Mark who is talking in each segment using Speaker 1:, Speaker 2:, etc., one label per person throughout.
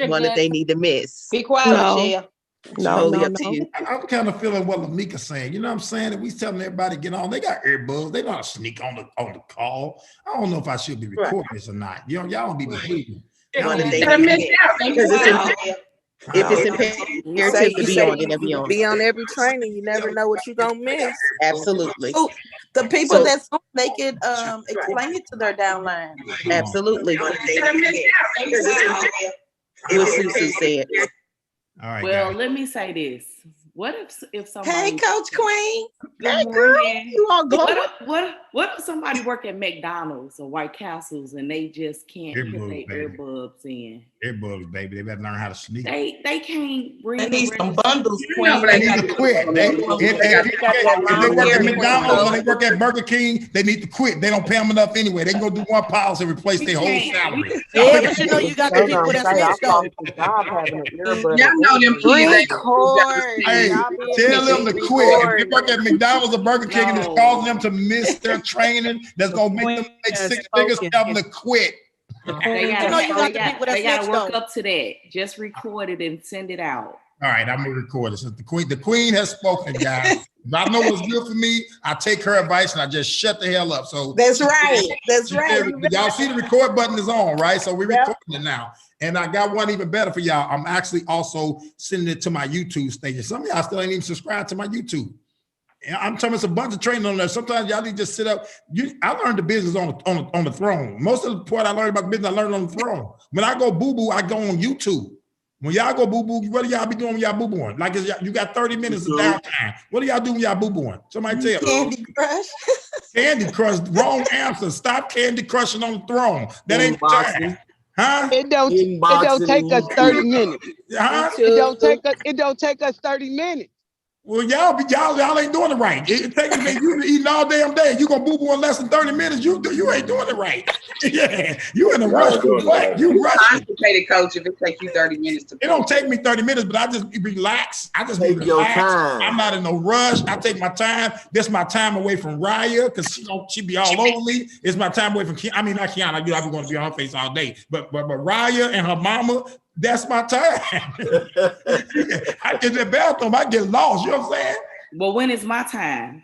Speaker 1: one that they need to miss.
Speaker 2: Be quiet, Michelle.
Speaker 1: Totally up to you.
Speaker 3: I'm kind of feeling what Lamika's saying. You know what I'm saying? If we telling everybody to get on, they got earbuds. They know how to sneak on the call. I don't know if I should be recording this or not. Y'all don't be behaving. If it's imperative to be on, then they'll be on.
Speaker 1: Be on every training. You never know what you're gonna miss. Absolutely.
Speaker 4: Oh, the people that's on, they can explain it to their downline.
Speaker 1: Absolutely. What Susu said.
Speaker 3: All right.
Speaker 5: Well,
Speaker 3: guys.
Speaker 5: let me say this. What if somebody?
Speaker 4: Hey, Coach Queen.
Speaker 1: Hey, girl, you all glowing?
Speaker 5: What if somebody work at McDonald's or White Castles and they just can't put their earbuds in?
Speaker 3: Earbuds, baby. They better learn how to sneak.
Speaker 5: They can't bring.
Speaker 4: They need some bundles.
Speaker 3: They need to quit. If they work at McDonald's or they work at Burger King, they need to quit. They don't pay them enough anyway. They can go do one policy and replace their whole salary.
Speaker 4: Yeah, but you know you got the people that's switched though.
Speaker 2: Y'all know them kids.
Speaker 3: Hey, tell them to quit. If they work at McDonald's or Burger King and it's causing them to miss their training, that's gonna make them make six figures, tell them to quit.
Speaker 5: They gotta work up to that. Just record it and send it out.
Speaker 3: All right, I'm gonna record this. The queen has spoken, guys. If I know what's good for me, I take her advice and I just shut the hell up. So
Speaker 4: that's right. That's right.
Speaker 3: Y'all see the record button is on, right? So we're recording it now. And I got one even better for y'all. I'm actually also sending it to my YouTube station. Some of y'all still ain't even subscribed to my YouTube. I'm telling you, it's a bunch of training on there. Sometimes y'all need to just sit up. I learned the business on the throne. Most of the part I learned about the business, I learned on the throne. When I go boo-boo, I go on YouTube. When y'all go boo-boo, what do y'all be doing when y'all boo-booing? Like you got 30 minutes of downtime. What do y'all do when y'all boo-booing? Somebody tell me.
Speaker 4: Candy Crush.
Speaker 3: Candy Crush, wrong answer. Stop Candy Crushing on the throne. That ain't the time. Huh?
Speaker 6: It don't take us 30 minutes.
Speaker 3: Huh?
Speaker 6: It don't take us 30 minutes.
Speaker 3: Well, y'all ain't doing it right. It takes you eating all damn day. You gonna boo-boo in less than 30 minutes. You ain't doing it right. Yeah, you in a rush. You rush.
Speaker 2: Concentrated, coach. If it takes you 30 minutes to.
Speaker 3: It don't take me 30 minutes, but I just relax. I just take your time. I'm not in no rush. I take my time. This my time away from Raya because she be all over me. It's my time away from not Kiana. I'm going to be on her face all day. But Raya and her mama. That's my time. I get in the bathroom, I get lost. You know what I'm saying?
Speaker 5: Well, when is my time?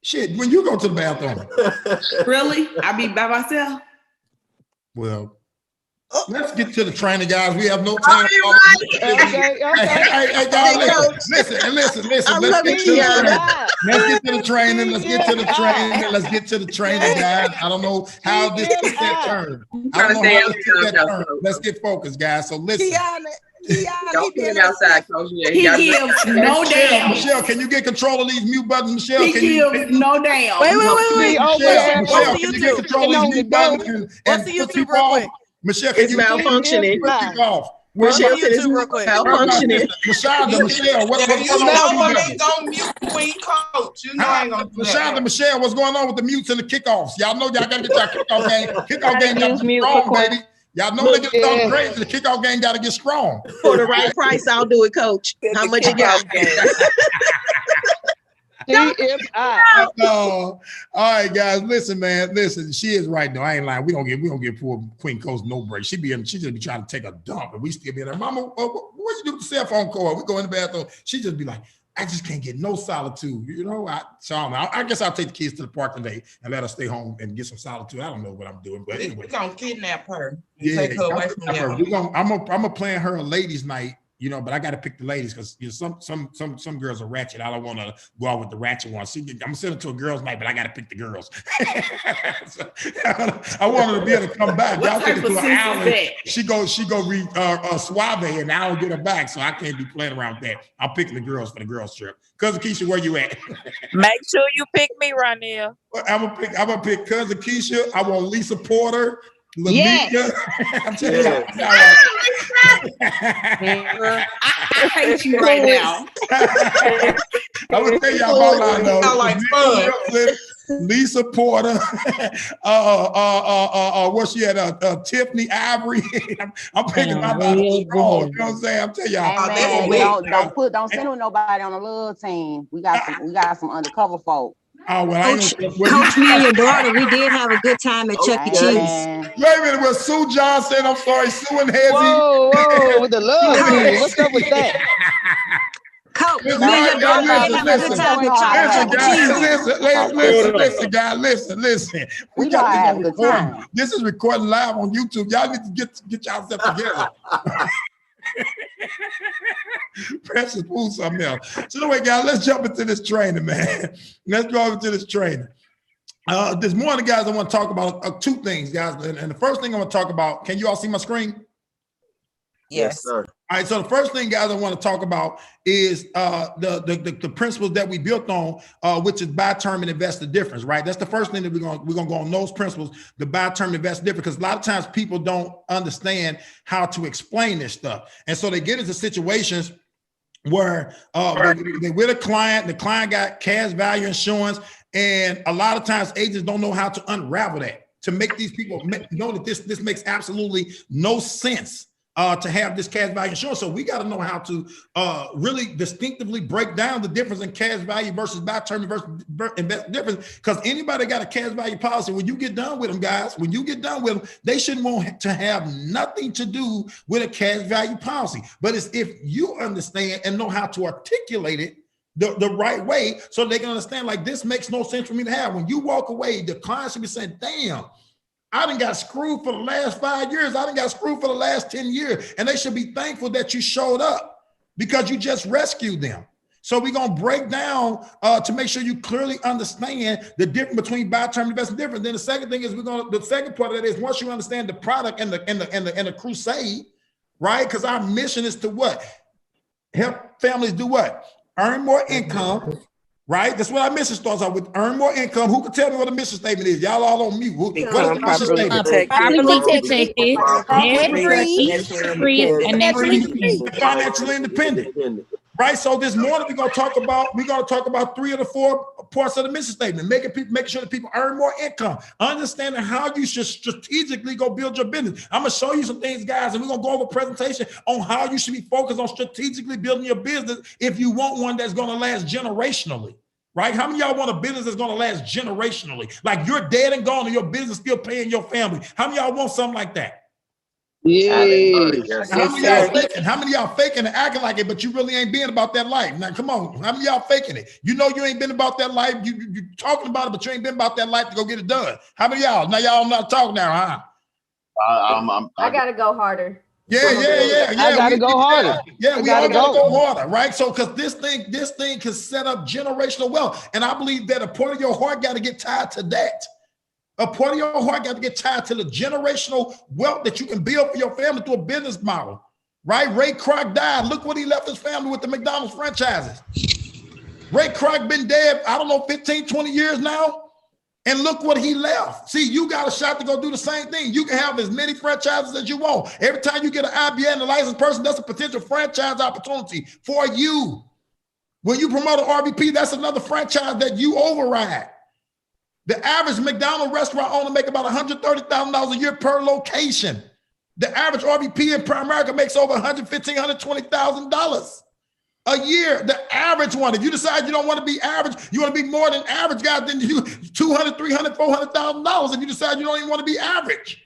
Speaker 3: Shit, when you go to the bathroom.
Speaker 5: Really? I be by myself?
Speaker 3: Well, let's get to the training, guys. We have no time. Hey, guys, listen. Let's get to the training. Let's get to the training, guys. I don't know how this took that turn. Let's get focused, guys. So listen.
Speaker 2: Don't put him outside, coach.
Speaker 5: He gives no damn.
Speaker 3: Michelle, can you get control of these mute buttons, Michelle?
Speaker 5: He gives no damn.
Speaker 4: Wait.
Speaker 3: Michelle, can you get control of these mute buttons and put people off? Michelle, can you
Speaker 1: malfunctioning?
Speaker 3: Put people off?
Speaker 1: Michelle said it's malfunctioning.
Speaker 3: Michelle, what's going on?
Speaker 2: Don't mute Queen Coach. You know I ain't gonna do that.
Speaker 3: Michelle, what's going on with the mutes and the kickoffs? Y'all know y'all gotta get your kickoff game. Kickoff game gotta be strong, baby. Y'all know they get all crazy. The kickoff game gotta get strong.
Speaker 1: For the right price, I'll do it, coach. How much you got?
Speaker 3: All right, guys. Listen, man. Listen, she is right though. I ain't lying. We don't give poor Queen Coast no break. She just be trying to take a dump, and we still be there. Mama, what you do with the cell phone call? We go in the bathroom. She just be like, I just can't get no solitude. You know, I guess I'll take the kids to the park today and let her stay home and get some solitude. I don't know what I'm doing, but anyway.
Speaker 2: We're gonna kidnap her.
Speaker 3: Take her away from you. I'm gonna plan her a ladies' night. You know, but I got to pick the ladies because some girls are ratchet. I don't want to go out with the ratchet ones. I'm gonna send her to a girls' night, but I got to pick the girls. So, I want her to be able to come back. Y'all take her to an island. She go read Suave, and I don't get her back, so I can't be playing around with that. I'm picking the girls for the girls' trip. Cousin Keisha, where you at?
Speaker 7: Make sure you pick me, Ronnell.
Speaker 3: I'm gonna pick Cousin Keisha. I want Lisa Porter.
Speaker 5: Yes. I hate you right now.
Speaker 3: I'm gonna tell y'all about mine like fun. Lisa Porter, what she had, Tiffany Ivory. I'm picking my body strong. You know what I'm saying? I'm telling y'all.
Speaker 8: Hey, don't send nobody on a little team. We got some undercover folk.
Speaker 3: Oh, well,
Speaker 9: Coach, me and your daughter, we did have a good time at Chuck E. Cheese.
Speaker 3: Wait a minute, was Sue Johnson? I'm sorry, Sue and Hezzy.
Speaker 6: Whoa, love team. What's up with that?
Speaker 9: Coach,
Speaker 3: Listen,
Speaker 9: me and your daughter
Speaker 3: guys,
Speaker 9: have a good time with
Speaker 3: listen, guys, listen. We
Speaker 8: We gonna
Speaker 3: got
Speaker 8: have a
Speaker 3: this
Speaker 8: good
Speaker 3: recording.
Speaker 8: time.
Speaker 3: This is recording live on YouTube. Y'all need to get yourself together. Precious food, something else. So anyway, guys, let's jump into this training, man. Let's go over to this training. This morning, guys, I want to talk about two things, guys. And the first thing I want to talk about, can you all see my screen?
Speaker 7: Yes, sir.
Speaker 3: All right, so the first thing, guys, I want to talk about is the principles that we built on, which is buy term and invest the difference, right? That's the first thing that we're gonna go on those principles, the buy term and invest the difference, because a lot of times people don't understand how to explain this stuff, and so they get into situations where they with a client, the client got cash value insurance, and a lot of times agents don't know how to unravel that to make these people know that this makes absolutely no sense. To have this cash value insurance. So we got to know how to really distinctively break down the difference in cash value versus buy term versus invest difference. Because anybody got a cash value policy, when you get done with them, guys, when you get done with them, they shouldn't want to have nothing to do with a cash value policy. But it's if you understand and know how to articulate it the right way so they can understand, like, this makes no sense for me to have. When you walk away, the client should be saying, damn, I done got screwed for the last 5 years. I done got screwed for the last 10 years. And they should be thankful that you showed up because you just rescued them. So we're going to break down to make sure you clearly understand the difference between buy term and investment difference. Then the second thing is the second part of that is once you understand the product and the crusade, right? Because our mission is to what? Help families do what? Earn more income. Right? That's what our mission starts out with. Earn more income. Who can tell me what the mission statement is? Y'all all on mute. What is the mission statement? Financially independent. Right? So this morning we're gonna talk about 3 of the 4 parts of the mission statement. Making sure that people earn more income. Understanding how you should strategically go build your business. I'm gonna show you some things, guys, and we're gonna go over a presentation on how you should be focused on strategically building your business if you want one that's gonna last generationally. Right? How many of y'all want a business that's going to last generationally? Like you're dead and gone and your business still paying your family. How many of y'all want something like that?
Speaker 6: Yeah.
Speaker 3: How many of y'all faking and acting like it, but you really ain't being about that life? Now, come on. How many of y'all faking it? You know you ain't been about that life. You talking about it, but you ain't been about that life to go get it done. How many of y'all? Now y'all not talking now, huh?
Speaker 10: I got to go harder.
Speaker 3: Yeah.
Speaker 6: I gotta go harder.
Speaker 3: Yeah, we all gotta go harder, right? So, because this thing can set up generational wealth, and I believe that a part of your heart got to get tied to that. A part of your heart got to get tied to the generational wealth that you can build for your family through a business model, right? Ray Kroc died. Look what he left his family with, the McDonald's franchises. Ray Kroc been dead, I don't know, 15, 20 years now. And look what he left. See, you got a shot to go do the same thing. You can have as many franchises as you want. Every time you get an IBA and a licensed person, that's a potential franchise opportunity for you. When you promote an RVP, that's another franchise that you override. The average McDonald's restaurant owner make about $130,000 a year per location. The average RVP in Primerica makes over $115,000, $120,000 a year. The average one. If you decide you don't want to be average, you want to be more than average, guys, then you $200,000, $300,000, $400,000. If you decide you don't even want to be average.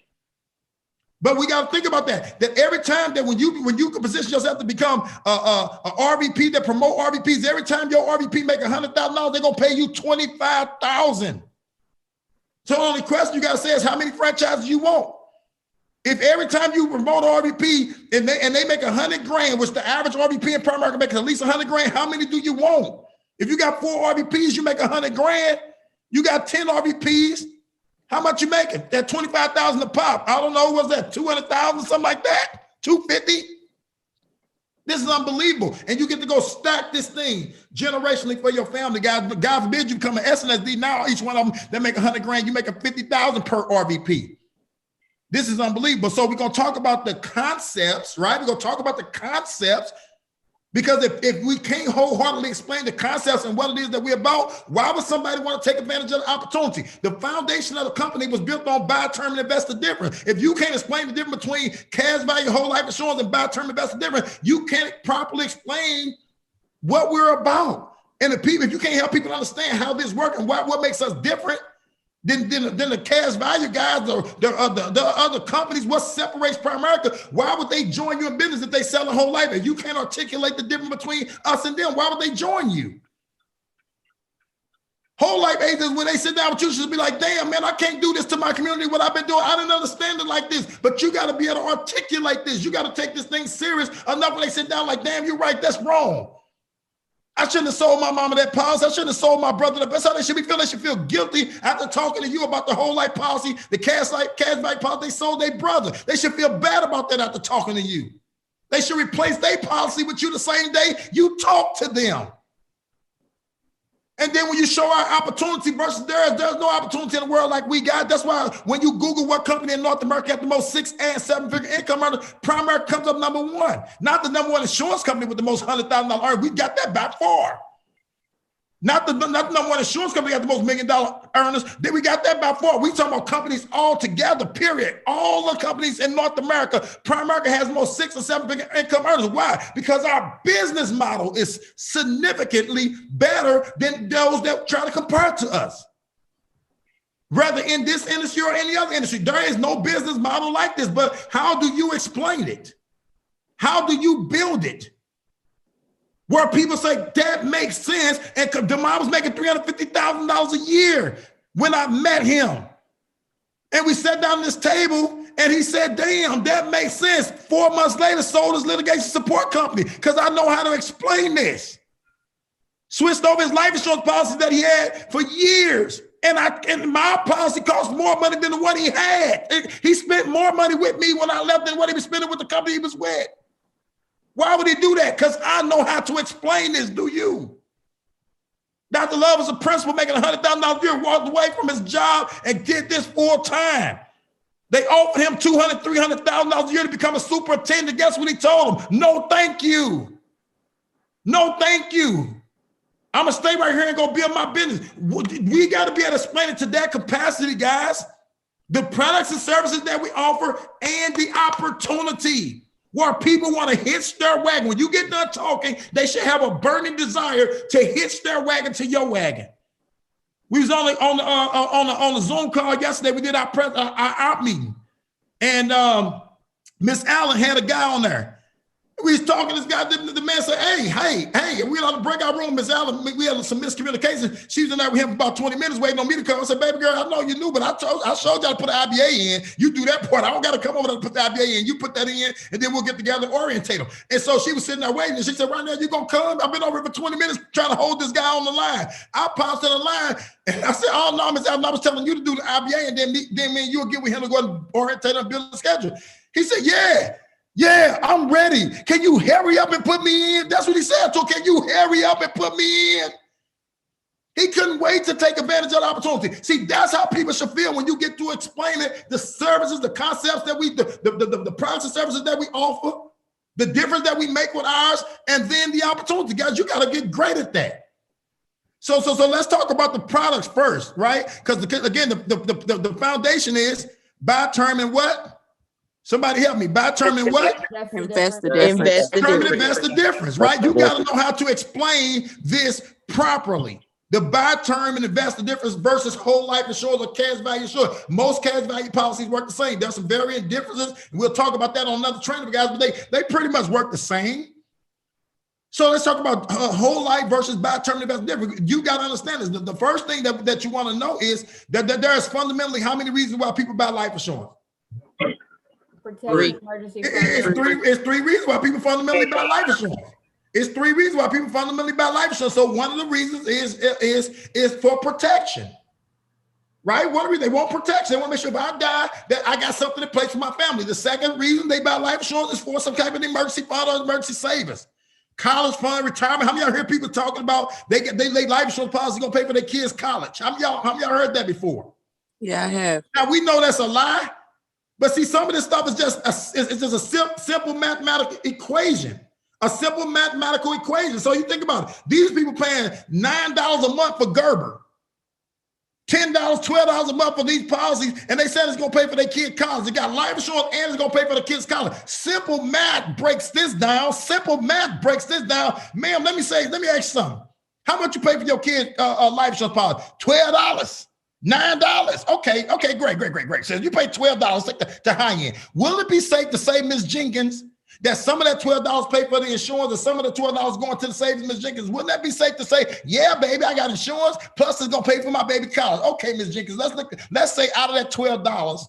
Speaker 3: But we got to think about that. That every time that when you can position yourself to become a RVP that promote RVPs, every time your RVP make $100,000, they're gonna pay you $25,000. So the only question you got to say is how many franchises you want. If every time you promote RVP and they make $100,000, which the average RVP in Primerica makes at least $100,000, how many do you want? If you got 4 RVPs, you make $100,000. You got 10 RVPs. How much you making? That $25,000 a pop. I don't know. What's that? 200,000, something like that? 250. This is unbelievable. And you get to go stack this thing generationally for your family, guys. God forbid you become an SNSD. Now each one of them, they make $100,000. You make a $50,000 per RVP. This is unbelievable. So we're going to talk about the concepts, right? We're going to talk about the concepts, because if we can't wholeheartedly explain the concepts and what it is that we're about, why would somebody want to take advantage of the opportunity? The foundation of the company was built on buy term and invest the difference. If you can't explain the difference between cash value, whole life insurance, and buy term and invest the difference, you can't properly explain what we're about. And if you can't help people understand how this works and what makes us different, Then the cash value guys, the other companies, what separates Primerica? Why would they join you in business if they sell a whole life? If you can't articulate the difference between us and them, why would they join you? Whole life agents, when they sit down with you, should be like, damn, man, I can't do this to my community, what I've been doing. I didn't understand it like this. But you got to be able to articulate this. You got to take this thing serious enough when they sit down like, damn, you're right, that's wrong. I shouldn't have sold my mama that policy. I shouldn't have sold my brother that. That's how they should be feeling. They should feel guilty after talking to you about the whole life policy, the cash back policy they sold their brother. They should feel bad about that after talking to you. They should replace their policy with you the same day you talk to them. And then when you show our opportunity versus theirs, there's no opportunity in the world like we got. That's why when you Google what company in North America has the most 6- and 7-figure income earners, Primerica comes up number one. Not the number one insurance company with the most $100,000 earners. We got that by far. Not the number one insurance company got the most $1 million earners. Then we got that by far. We talking about companies all together, period. All the companies in North America, Primerica has the most 6- or 7-figure income earners. Why? Because our business model is significantly better than those that try to compare to us. Whether in this industry or any other industry, there is no business model like this. But how do you explain it? How do you build it? Where people say that makes sense, and Demar was making $350,000 a year when I met him. And we sat down at this table and he said, damn, that makes sense. 4 months later, sold his litigation support company because I know how to explain this. Switched over his life insurance policy that he had for years. And my policy cost more money than the one he had. He spent more money with me when I left than what he was spending with the company he was with. Why would he do that? Because I know how to explain this, do you? Dr. Love is a principal making $100,000 a year, walked away from his job and did this full time. They offered him $200,000, $300,000 a year to become a superintendent. Guess what he told them? No, thank you. No, thank you. I'm going to stay right here and go build my business. We got to be able to explain it to that capacity, guys. The products and services that we offer and the opportunity. Where people want to hitch their wagon. When you get done talking, they should have a burning desire to hitch their wagon to your wagon. We was on the Zoom call yesterday. We did our meeting, and Miss Allen had a guy on there. We was talking to this guy. The man said, hey, we had to break our room, Miss Allen. We had some miscommunication. She was in there with him for about 20 minutes waiting on me to come. I said, baby girl, I know you knew, but I showed y'all to put the IBA in. You do that part. I don't got to come over there to put the IBA in. You put that in, and then we'll get together and orientate them. And so she was sitting there waiting, and she said, right now, you going to come? I've been over here for 20 minutes trying to hold this guy on the line. I popped on the line, and I said, oh, no, Miss Allen, I was telling you to do the IBA, and then me and you'll get with him to go and orientate and build a schedule. He said, yeah, I'm ready. Can you hurry up and put me in? That's what he said. So can you hurry up and put me in? He couldn't wait to take advantage of the opportunity. See, that's how people should feel when you get to explaining the services, the concepts that the products and services that we offer, the difference that we make with ours, and then the opportunity. Guys, you got to get great at that. So let's talk about the products first, right? Because again, the foundation is buy, term, and what? Somebody help me. Buy, term, and what?
Speaker 1: Invest the difference.
Speaker 3: Invest the difference, right? You got to know how to explain this properly. The buy, term, and invest the difference versus whole life insurance or cash value insurance. Most cash value policies work the same. There's some varying differences. And we'll talk about that on another training, guys, but they pretty much work the same. So let's talk about whole life versus buy, term, and invest the difference. You got to understand this. The first thing that you want to know is that there is fundamentally how many reasons why people buy life insurance. It's three reasons why people fundamentally buy life insurance. It's 3 reasons why people fundamentally buy life insurance. So one of the reasons is for protection, right? One of the reasons they want protection. They want to make sure if I die that I got something in place for my family. The second reason they buy life insurance is for some type of emergency fund or emergency savings, college fund, retirement. How many of y'all hear people talking about they lay life insurance policy gonna pay for their kids' college? How many of y'all heard that before?
Speaker 1: Yeah, I have.
Speaker 3: Now we know that's a lie. But see, some of this stuff is just a simple mathematical equation. A simple mathematical equation. So you think about it. These people paying $9 a month for Gerber, $10, $12 a month for these policies, and they said it's going to pay for their kids' college. They got life insurance and it's going to pay for the kids' college. Simple math breaks this down. Ma'am, let me ask you something. How much you pay for your kids' life insurance policy? $12. $9. Okay, great. So you pay $12, take the high end. Will it be safe to say, Ms. Jenkins, that some of that $12 pay for the insurance and some of the $12 going to the savings, Ms. Jenkins? Wouldn't that be safe to say, yeah, baby, I got insurance, plus it's gonna pay for my baby college? Okay, Ms. Jenkins, let's say out of that $12,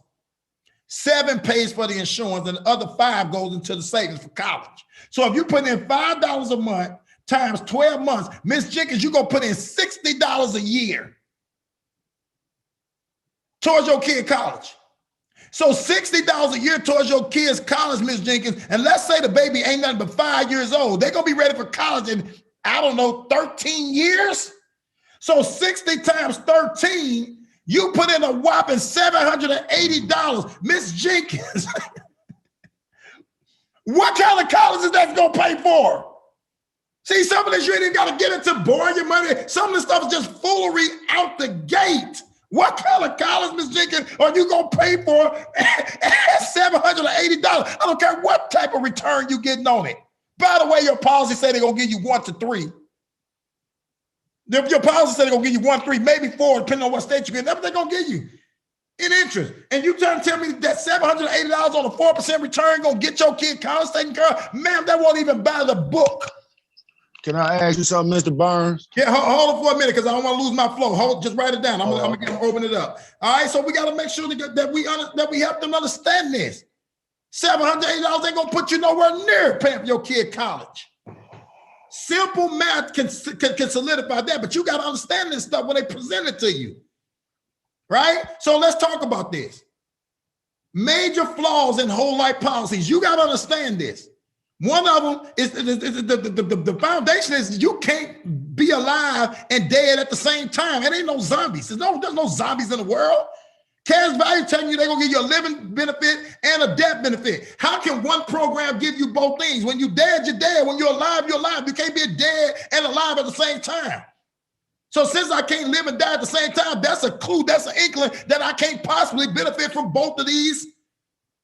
Speaker 3: $7 pays for the insurance and the other $5 goes into the savings for college. So if you put in $5 a month times 12 months, Ms. Jenkins, you're gonna put in $60 a year towards your kid college. So $60 a year towards your kid's college, Ms. Jenkins, and let's say the baby ain't nothing but 5 years old. They're gonna be ready for college in, 13 years? So 60 times 13, you put in a whopping $780. Ms. Jenkins, what kind of college is that gonna pay for? See, some of this you ain't even gotta get into borrowing your money. Some of this stuff is just foolery out the gate. What kind of college, Ms. Jenkins, are you gonna pay for at $780? I don't care what type of return you getting on it. By the way, your policy said they're gonna give you 1 to 3. Your policy said they're gonna give you 1, 3, maybe 4, depending on what state you get. That's what they're gonna give you in interest. And you trying to tell me that $780 on a 4% return gonna get your kid college taken care of? Ma'am, that won't even buy the book.
Speaker 10: Can I ask you something, Mr. Burns?
Speaker 3: Yeah, hold on for a minute because I don't want to lose my flow. Just write it down. I'm gonna open it up. All right, so we got to make sure that we help them understand this. $780 ain't gonna put you nowhere near paying for your kid college. Simple math can solidify that, but you got to understand this stuff when they present it to you, right? So let's talk about this. Major flaws in whole life policies. You got to understand this. One of them is the foundation is you can't be alive and dead at the same time. It ain't no zombies. There's no zombies in the world. Cash value telling you they're going to give you a living benefit and a death benefit. How can one program give you both things? When you're dead, you're dead. When you're alive, you're alive. You can't be dead and alive at the same time. So since I can't live and die at the same time, that's a clue, that's an inkling that I can't possibly benefit from both of these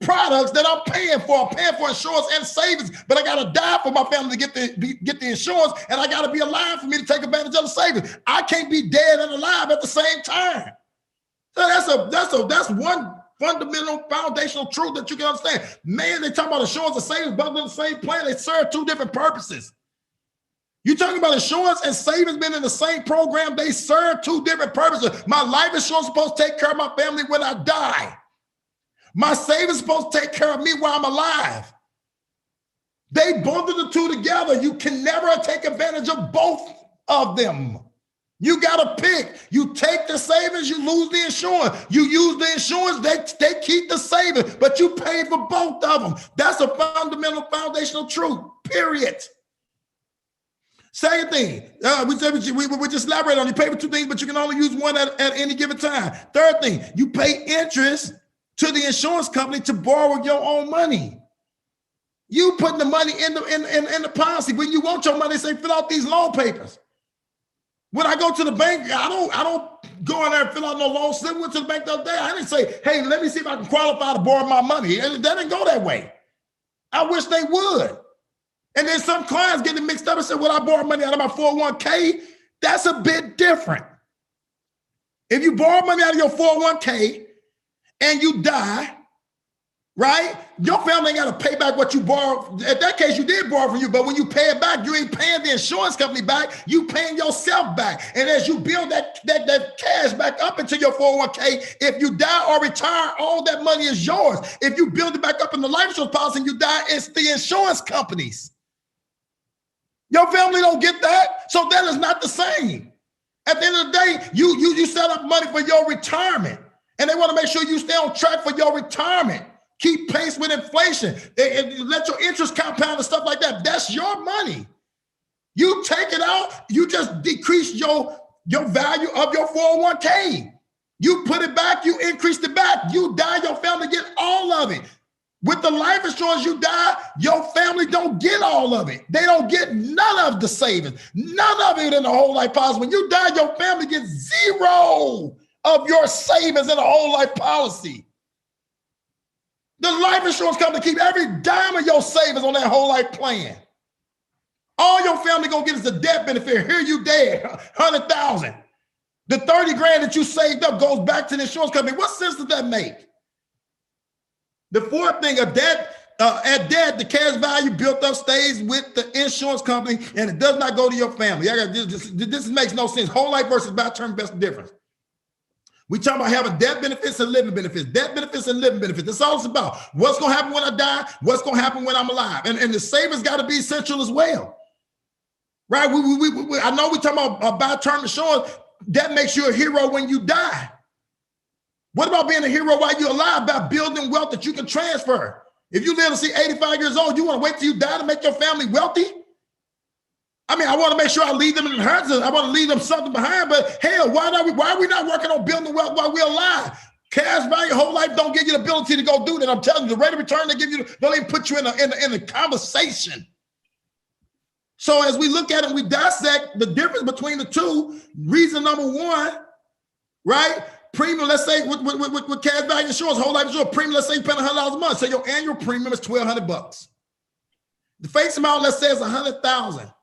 Speaker 3: products that I'm paying for. I'm paying for insurance and savings, but I got to die for my family to get the insurance, and I got to be alive for me to take advantage of the savings. I can't be dead and alive at the same time. So that's one fundamental foundational truth that you can understand. Man, they talk about insurance and savings bundled in the same plan. They serve two different purposes. You talking about insurance and savings being in the same program, they serve two different purposes. My life insurance is supposed to take care of my family when I die. My savings is supposed to take care of me while I'm alive. They bundle the two together. You can never take advantage of both of them. You got to pick. You take the savings, you lose the insurance. You use the insurance, they keep the savings, but you pay for both of them. That's a fundamental foundational truth, period. Second thing, we just elaborate on, you pay for two things, but you can only use one at any given time. Third thing, you pay interest to the insurance company to borrow your own money. You putting the money in the policy. When you want your money, they say fill out these loan papers. When I go to the bank, I don't go in there and fill out no loan slip. Went to the bank the other day. I didn't say, hey, let me see if I can qualify to borrow my money. That didn't go that way. I wish they would. And then some clients get it mixed up and say, well, I borrow money out of my 401k. That's a bit different. If you borrow money out of your 401k and you die, right? Your family ain't got to pay back what you borrowed. At that case, you did borrow from you, but when you pay it back, you ain't paying the insurance company back. You paying yourself back. And as you build that cash back up into your 401k, if you die or retire, all that money is yours. If you build it back up in the life insurance policy and you die, it's the insurance companies. Your family don't get that, so that is not the same. At the end of the day, you set up money for your retirement, and they want to make sure you stay on track for your retirement. Keep pace with inflation. Let your interest compound and stuff like that. That's your money. You take it out, you just decrease your value of your 401k. You put it back, you increase it back. You die, your family get all of it. With the life insurance, you die, your family don't get all of it. They don't get none of the savings, none of it in the whole life policy. When you die, your family gets zero of your savings in the whole life policy. The life insurance company keep every dime of your savings on that whole life plan. All your family gonna get is the death benefit. Here you dead, 100,000. The 30 grand that you saved up goes back to the insurance company. What sense does that make? The fourth thing, at death, the cash value built up stays with the insurance company and it does not go to your family. This makes no sense. Whole life versus by term, best difference. We talk about having death benefits and living benefits. Death benefits and living benefits. That's all it's about. What's going to happen when I die? What's going to happen when I'm alive? And the savings got to be essential as well. Right? I know we talking about by term insurance. That makes you a hero when you die. What about being a hero while you're alive? About building wealth that you can transfer. If you live to see 85 years old, you want to wait till you die to make your family wealthy? I mean, I want to make sure I leave them an inheritance. I want to leave them something behind, but hell, why are we not working on building wealth while we're alive? Cash value, whole life don't give you the ability to go do that. I'm telling you, the rate of return they give you don't even put you in a conversation. So as we look at it, we dissect the difference between the two. Reason number one, right? Premium, let's say with cash value insurance, whole life insurance, premium, let's say you paying $100 a month. So your annual premium is $1,200. The face amount, let's say, is $100,000.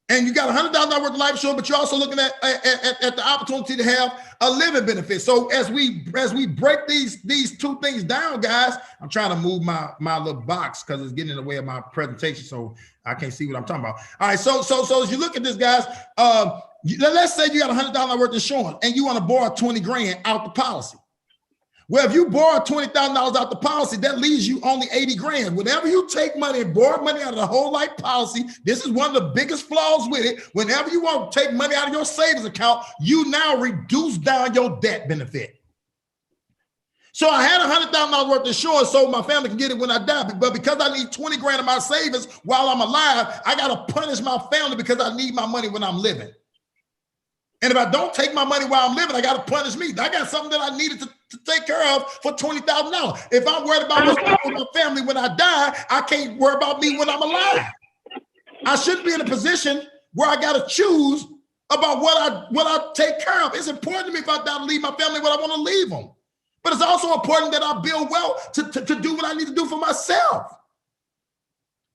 Speaker 3: And you got $100,000 worth of life insurance, but you're also looking at the opportunity to have a living benefit. So as we break these two things down, guys, I'm trying to move my little box because it's getting in the way of my presentation, so I can't see what I'm talking about. All right, so as you look at this, guys, let's say you got $100,000 worth of insurance and you want to borrow 20 grand out the policy. Well, if you borrow $20,000 out the policy, that leaves you only 80 grand. Whenever you take money and borrow money out of the whole life policy, this is one of the biggest flaws with it. Whenever you want to take money out of your savings account, you now reduce down your debt benefit. So I had $100,000 worth of insurance so my family can get it when I die. But because I need 20 grand of my savings while I'm alive, I got to punish my family because I need my money when I'm living. And if I don't take my money while I'm living, I got to punish me. I got something that I needed to take care of for $20,000. If I'm worried about what's going on with my family when I die, I can't worry about me when I'm alive. I shouldn't be in a position where I got to choose about what I take care of. It's important to me if I die to leave my family what I want to leave them. But it's also important that I build wealth to do what I need to do for myself.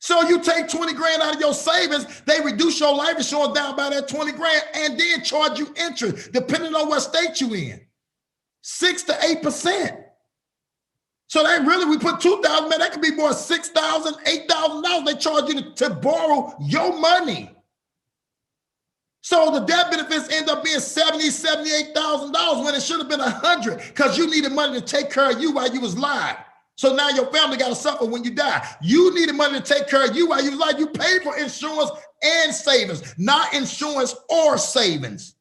Speaker 3: So you take 20 grand out of your savings, they reduce your life insurance down by that 20 grand and then charge you interest, depending on what state you in, 6 to 8%. So they really, we put 2,000, man, that could be more $6,000, $8,000. They charge you to borrow your money. So the debt benefits end up being $70,000, $78,000 when it should have been $100,000 because you needed money to take care of you while you was alive. So now your family got to suffer when you die. You needed money to take care of you while you was alive. You paid for insurance and savings, not insurance or savings.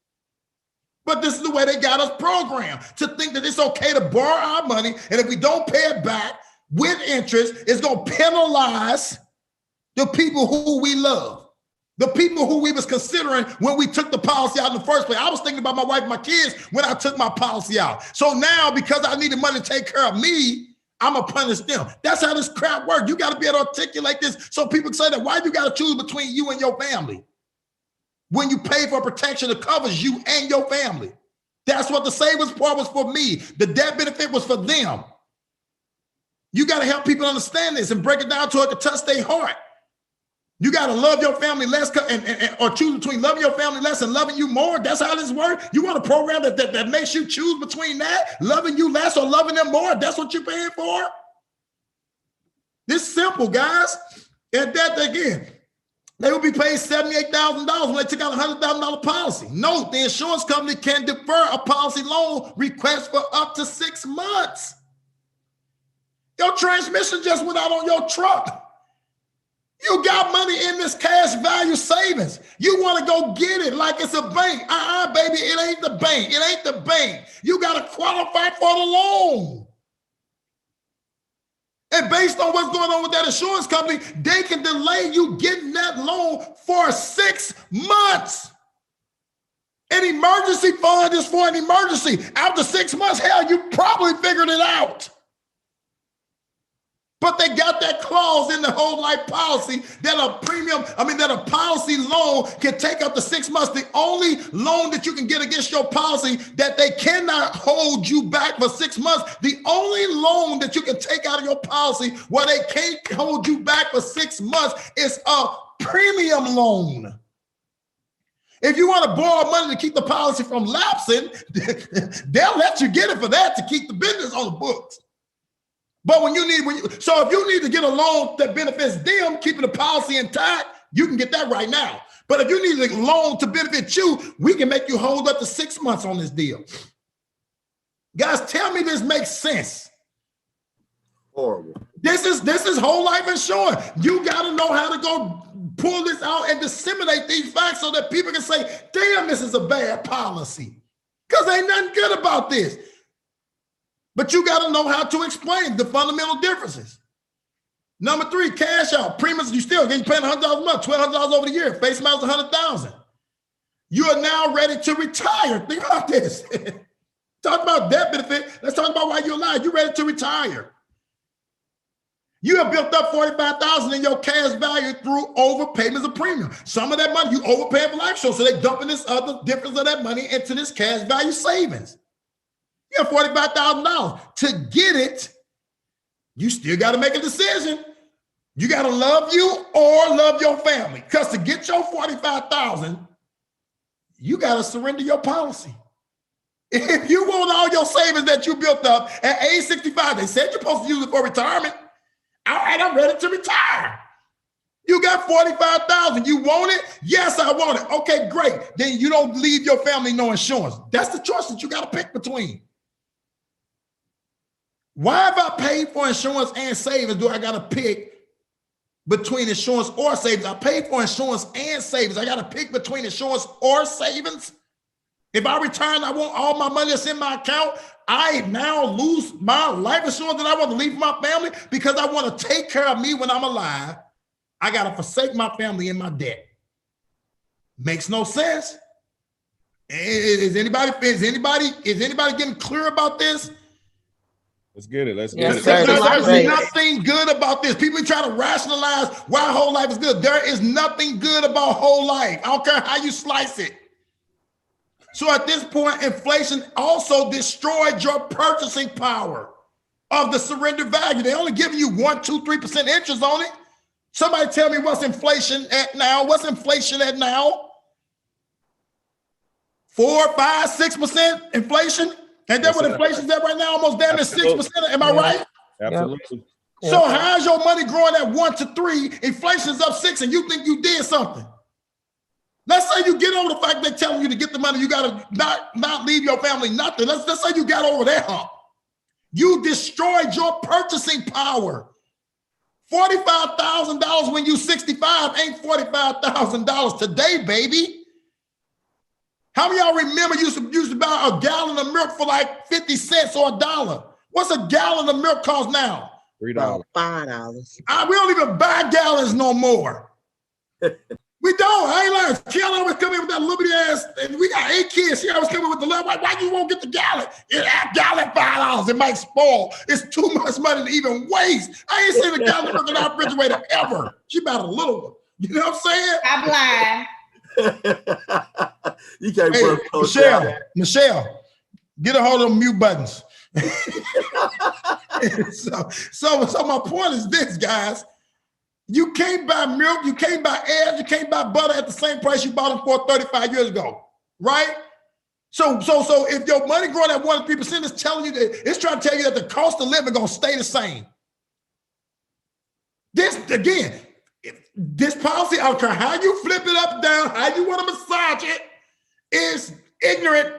Speaker 3: But this is the way they got us programmed to think that it's okay to borrow our money, and if we don't pay it back with interest, it's going to penalize the people who we love. The people who we was considering when we took the policy out in the first place. I was thinking about my wife and my kids when I took my policy out. So now, because I needed money to take care of me, I'm going to punish them. That's how this crap works. You got to be able to articulate this so people say that. Why you got to choose between you and your family when you pay for protection that covers you and your family? That's what the savings part was for me. The debt benefit was for them. You got to help people understand this and break it down to it to touch their heart. You got to love your family less or choose between loving your family less and loving you more. That's how this works. You want a program that makes you choose between that, loving you less or loving them more. That's what you're paying for. This is simple, guys. And that, again, they will be paid $78,000 when they took out a $100,000 policy. Note, the insurance company can defer a policy loan request for up to 6 months. Your transmission just went out on your truck. You got money in this cash value savings. You want to go get it like it's a bank. Baby, it ain't the bank. It ain't the bank. You got to qualify for the loan. And based on what's going on with that insurance company, they can delay you getting that loan for 6 months. An emergency fund is for an emergency. After 6 months, hell, you probably figured it out. But they got that clause in the whole life policy that a policy loan can take up to 6 months. The only loan that you can get against your policy that they cannot hold you back for 6 months, the only loan that you can take out of your policy where they can't hold you back for 6 months is a premium loan. If you want to borrow money to keep the policy from lapsing, they'll let you get it for that to keep the business on the books. But if you need to get a loan that benefits them, keeping the policy intact, you can get that right now. But if you need a loan to benefit you, we can make you hold up to 6 months on this deal. Guys, tell me this makes sense.
Speaker 11: Horrible.
Speaker 3: This is whole life insurance. You got to know how to go pull this out and disseminate these facts so that people can say, damn, this is a bad policy. Because ain't nothing good about this. But you got to know how to explain the fundamental differences. Number 3, cash out. Premiums, you still paying $100 a month, $1,200 over the year. Face amount is $100,000. You are now ready to retire. Think about this. Talk about death benefit. Let's talk about why you're alive. You're ready to retire. You have built up $45,000 in your cash value through overpayments of premium. Some of that money you overpay for life insurance, so they dumping this other difference of that money into this cash value savings. You have $45,000. To get it, you still got to make a decision. You got to love you or love your family. Because to get your $45,000, you got to surrender your policy. If you want all your savings that you built up at age 65, they said you're supposed to use it for retirement. All right, I'm ready to retire. You got $45,000. You want it? Yes, I want it. Okay, great. Then you don't leave your family no insurance. That's the choice that you got to pick between. Why have I paid for insurance and savings? Do I got to pick between insurance or savings? I paid for insurance and savings. I got to pick between insurance or savings. If I retire and I want all my money that's in my account, I now lose my life insurance that I want to leave for my family because I want to take care of me when I'm alive. I got to forsake my family in my debt. Makes no sense. Is anybody getting clear about this?
Speaker 12: Let's get it. Let's
Speaker 3: get
Speaker 12: it.
Speaker 3: There's nothing good about this. People try to rationalize why whole life is good. There is nothing good about whole life. I don't care how you slice it. So at this point, inflation also destroyed your purchasing power of the surrender value. They only give you 1%, 2%, 3% interest on it. Somebody tell me what's inflation at now? What's inflation at now? 4%, 5%, 6% inflation? And then what inflation's at right now? Almost damn near 6%. Am I right?
Speaker 12: Absolutely.
Speaker 3: So how's your money growing at 1 to 3? Inflation's up 6 and you think you did something. Let's say you get over the fact they're telling you to get the money, you got to not leave your family nothing. Let's say you got over that hump. You destroyed your purchasing power. $45,000 when you 65 ain't $45,000 today, baby. How many of y'all remember you used to buy a gallon of milk for like 50 cents or $1? What's a gallon of milk cost now?
Speaker 12: $3.
Speaker 1: $5.
Speaker 3: We don't even buy gallons no more. We don't. I ain't lying. Kelly always come in with that liberty ass. And we got 8 kids. She always come in with the love. Why you won't get the gallon? That gallon $5. It might spoil. It's too much money to even waste. I ain't seen a gallon in our refrigerator ever. She bought a little one. You know what I'm saying?
Speaker 5: I'm lying.
Speaker 11: You can't
Speaker 3: Michelle, get a hold of them mute buttons. so my point is this, guys. You can't buy milk, you can't buy eggs, you can't buy butter at the same price you bought them for 35 years ago, right? So if your money growing at 1 to 3%, it's telling you that it's trying to tell you that the cost of living gonna stay the same. This again, this policy, I don't care how you flip it up, down, how you want to massage it, is ignorant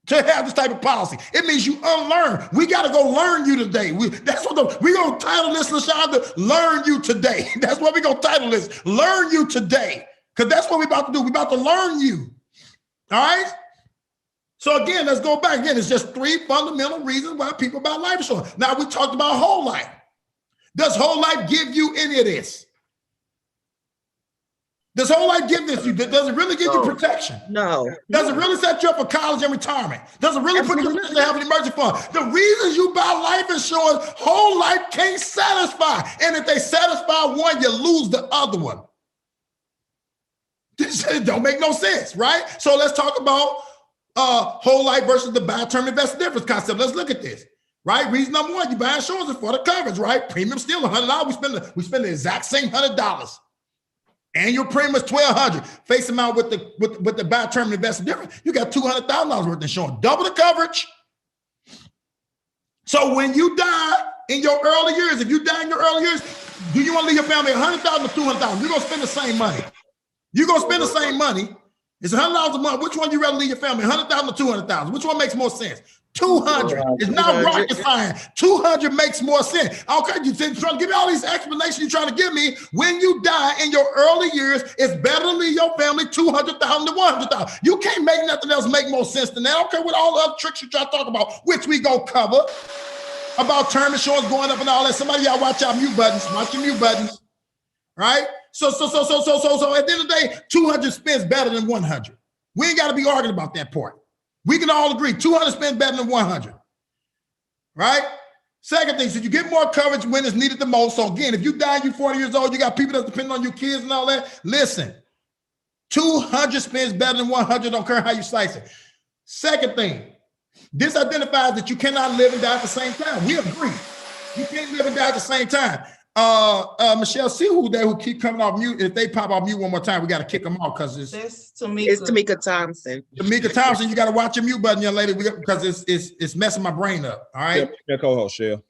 Speaker 3: to have this type of policy. It means you unlearn. We got to go learn you today. That's what we're going to title this, LaShonda, Learn You Today. That's what we're going to title this, Learn You Today. Because that's what we're about to do. We're about to learn you. All right? So again, let's go back. Again, it's just 3 fundamental reasons why people buy life insurance. Now, we talked about whole life. Does whole life give you any of this? Does whole life give this you? Does it really give you protection?
Speaker 1: No.
Speaker 3: Does it really set you up for college and retirement? Does it really put you in a position to have an emergency fund? The reasons you buy life insurance, whole life can't satisfy. And if they satisfy one, you lose the other one. This don't make no sense, right? So let's talk about whole life versus the buy term invested difference concept. Let's look at this, right? Reason number 1, you buy insurance for the coverage, right? Premium still $100. We spend the exact same $100. Annual premium is $1,200. Face them out with the buy term investment difference. You got $200,000 worth of insurance, double the coverage. So when you die in your early years, if you die in your early years, do you want to leave your family $100,000 or $200,000? You're gonna spend the same money. You're gonna spend the same money. It's $100 a month. Which one you rather leave your family? $100,000 or $200,000? Which one makes more sense? 200. It's not rocket science. 200 makes more sense. Okay, you're trying to give me all these explanations you're trying to give me. When you die in your early years, it's better to leave your family $200,000 to $100,000. You can't make nothing else make more sense than that. I don't care what all the other tricks you try to talk about, which we gonna cover, about term insurance going up and all that. Somebody y'all watch out mute buttons. Watch your mute buttons. Right? So at the end of the day, 200 spends better than 100. We ain't got to be arguing about that part. We can all agree 200 spends better than 100. Right? Second thing, so you get more coverage when it's needed the most. So again, if you die, you're 40 years old, you got people that's depending on your kids and all that. Listen, 200 spends better than 100. Don't care how you slice it. Second thing, this identifies that you cannot live and die at the same time. We agree. You can't live and die at the same time. Michelle, see who keep coming off mute. If they pop off mute one more time, we got to kick them off because
Speaker 1: it's Tamika Thompson.
Speaker 3: Tamika Thompson, you got to watch your mute button, young lady, because it's messing my brain up. All right.
Speaker 12: Yeah, co-host, Shell.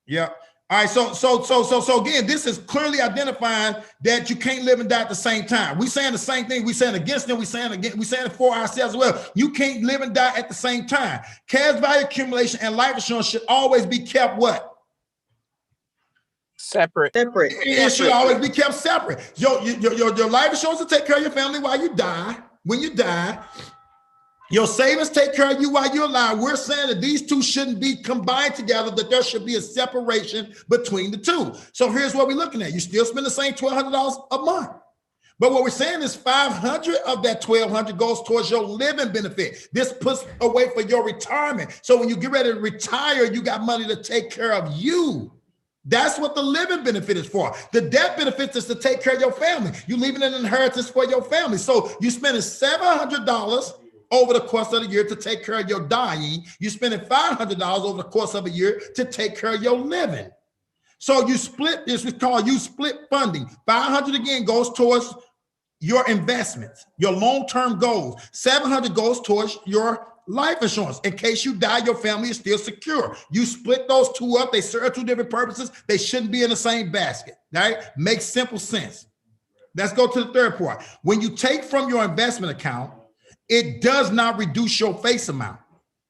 Speaker 3: Yeah. All right. So again, this is clearly identifying that you can't live and die at the same time. We saying the same thing. We saying against them. We saying it for ourselves as well. You can't live and die at the same time. Cash value accumulation and life insurance should always be kept what?
Speaker 1: Separate.
Speaker 3: It should always be kept separate. Your life insurance will take care of your family while you die. When you die, your savings take care of you while you're alive. We're saying that these two shouldn't be combined together, that there should be a separation between the two. So here's what we're looking at. You still spend the same $1,200 a month. But what we're saying is 500 of that 1,200 goes towards your living benefit. This puts away for your retirement. So when you get ready to retire, you got money to take care of you. That's what the living benefit is for. The death benefit is to take care of your family. You're leaving an inheritance for your family. So you're spending $700 over the course of the year to take care of your dying. You're spending $500 over the course of a year to take care of your living. So you split, this is called split funding. 500 again goes towards your investments, your long-term goals. 700 goes towards your life insurance. In case you die, your family is still secure. You split those two up. They serve two different purposes. They shouldn't be in the same basket. Right? Makes simple sense. Let's go to the third part. When you take from your investment account, it does not reduce your face amount.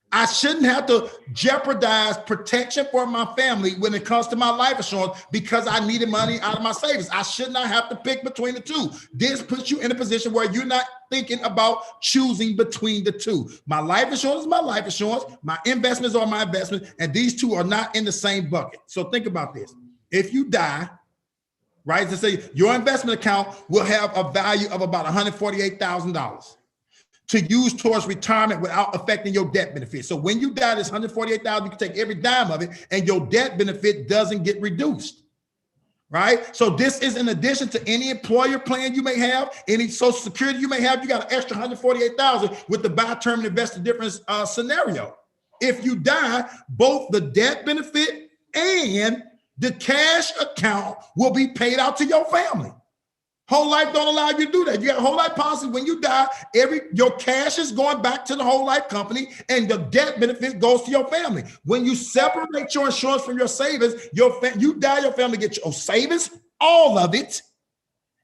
Speaker 3: I shouldn't have to jeopardize protection for my family when it comes to my life insurance because I needed money out of my savings. I should not have to pick between the two. This puts you in a position where you're not thinking about choosing between the two. My life insurance is my life insurance. My investments are my investments, and these two are not in the same bucket. So think about this. If you die, right, to say your investment account will have a value of about $148,000. to use towards retirement without affecting your debt benefit. So when you die, this $148,000, you can take every dime of it and your debt benefit doesn't get reduced, right? So this is in addition to any employer plan you may have, any Social Security you may have. You got an extra $148,000 with the buy term and invest the difference scenario. If you die, both the debt benefit and the cash account will be paid out to your family. Whole life don't allow you to do that. You got a whole life policy. When you die, your cash is going back to the whole life company and the debt benefit goes to your family. When you separate your insurance from your savings, you die, your family gets your savings, all of it,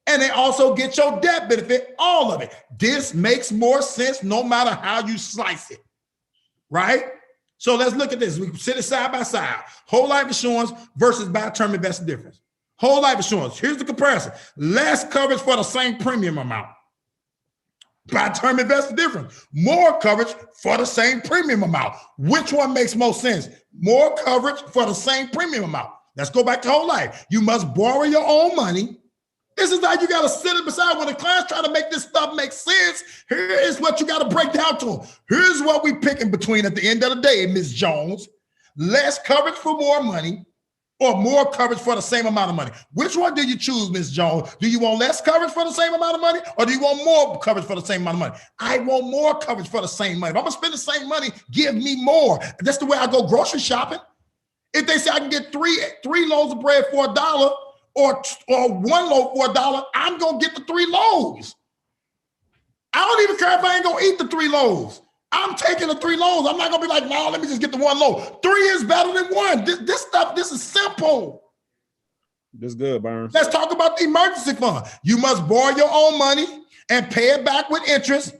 Speaker 3: and they also get your debt benefit, all of it. This makes more sense no matter how you slice it, right? So let's look at this. We sit it side by side. Whole life insurance versus buy term invest difference. Whole life insurance. Here's the comparison. Less coverage for the same premium amount. Buy term invest difference. More coverage for the same premium amount. Which one makes most sense? More coverage for the same premium amount. Let's go back to whole life. You must borrow your own money. This is how you got to sit it beside when the client's trying to make this stuff make sense. Here is what you got to break down to them. Here's what we picking between at the end of the day, Ms. Jones. Less coverage for more money or more coverage for the same amount of money. Which one do you choose, Ms. Jones? Do you want less coverage for the same amount of money or do you want more coverage for the same amount of money? I want more coverage for the same money. If I'm going to spend the same money, give me more. That's the way I go grocery shopping. If they say I can get three loaves of bread for $1, or one loaf for $1, I'm gonna get the 3 loaves. I don't even care if I ain't gonna eat the 3 loaves. I'm taking the 3 loaves. I'm not gonna be like, no, let me just get the 1 loaf. 3 is better than 1. This is simple.
Speaker 12: This good, Burns.
Speaker 3: Let's talk about the emergency fund. You must borrow your own money and pay it back with interest.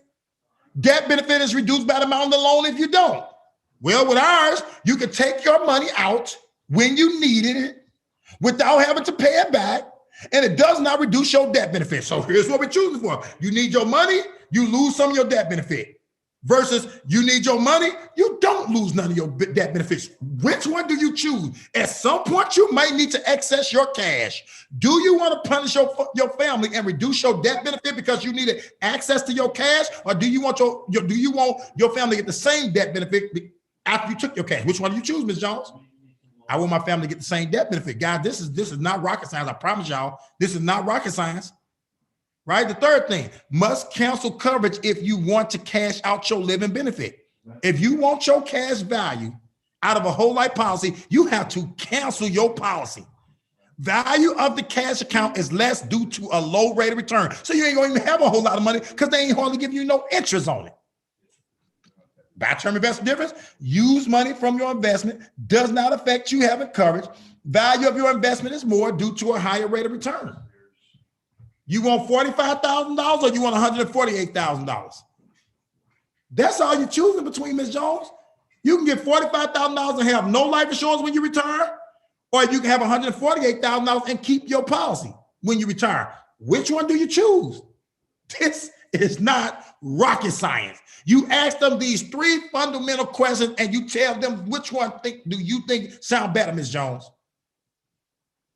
Speaker 3: Debt benefit is reduced by the amount of the loan if you don't. Well, with ours, you can take your money out when you needed it without having to pay it back, and it does not reduce your debt benefit. So here's what we're choosing for. You need your money, you lose some of your debt benefit. Versus you need your money, you don't lose none of your debt benefits. Which one do you choose? At some point, you might need to access your cash. Do you want to punish your family and reduce your debt benefit because you needed access to your cash, or do you want your family to get the same debt benefit after you took your cash? Which one do you choose, Ms. Jones? I want my family to get the same debt benefit. Guys, this is not rocket science. I promise y'all, this is not rocket science. Right? The third thing, must cancel coverage if you want to cash out your living benefit. If you want your cash value out of a whole life policy, you have to cancel your policy. Value of the cash account is less due to a low rate of return. So you ain't going to even have a whole lot of money because they ain't hardly giving you no interest on it. By term investment difference, use money from your investment does not affect you having coverage. Value of your investment is more due to a higher rate of return. You want $45,000 or you want $148,000? That's all you're choosing between, Ms. Jones. You can get $45,000 and have no life insurance when you retire, or you can have $148,000 and keep your policy when you retire. Which one do you choose? This is not rocket science. You ask them these 3 fundamental questions and you tell them which one do you think sound better, Ms. Jones?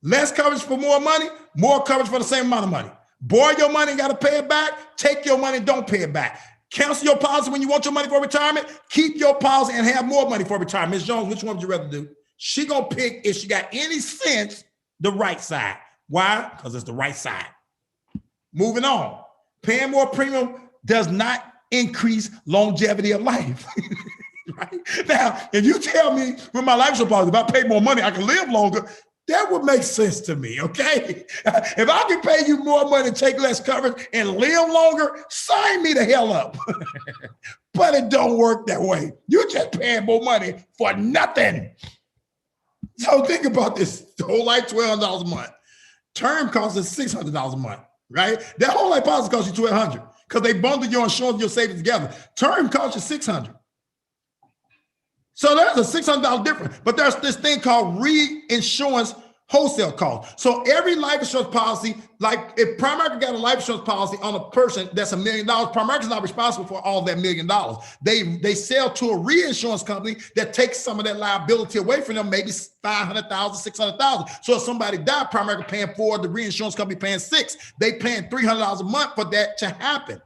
Speaker 3: Less coverage for more money, more coverage for the same amount of money. Borrow your money and got to pay it back. Take your money and don't pay it back. Cancel your policy when you want your money for retirement. Keep your policy and have more money for retirement. Ms. Jones, which one would you rather do? She gonna pick, if she got any sense, the right side. Why? Because it's the right side. Moving on. Paying more premium does not increase longevity of life. Right? Now, if you tell me with my life insurance policy, if I pay more money, I can live longer, that would make sense to me, okay? If I can pay you more money, take less coverage, and live longer, sign me the hell up. But it don't work that way. You're just paying more money for nothing. So think about this. The whole life, $1,200 a month. Term costs us $600 a month, right? That whole life policy costs you $1,200 because they bundle your insurance and your savings together. Term costs you $600. So there's a $600 difference, but there's this thing called reinsurance wholesale cost. So every life insurance policy, like if Primerica got a life insurance policy on a person that's $1 million, Primerica's not responsible for all that $1 million. They sell to a reinsurance company that takes some of that liability away from them, maybe $500,000, $600,000. So if somebody died, Primerica paying $4, the reinsurance company paying $6. They paying $300 a month for that to happen.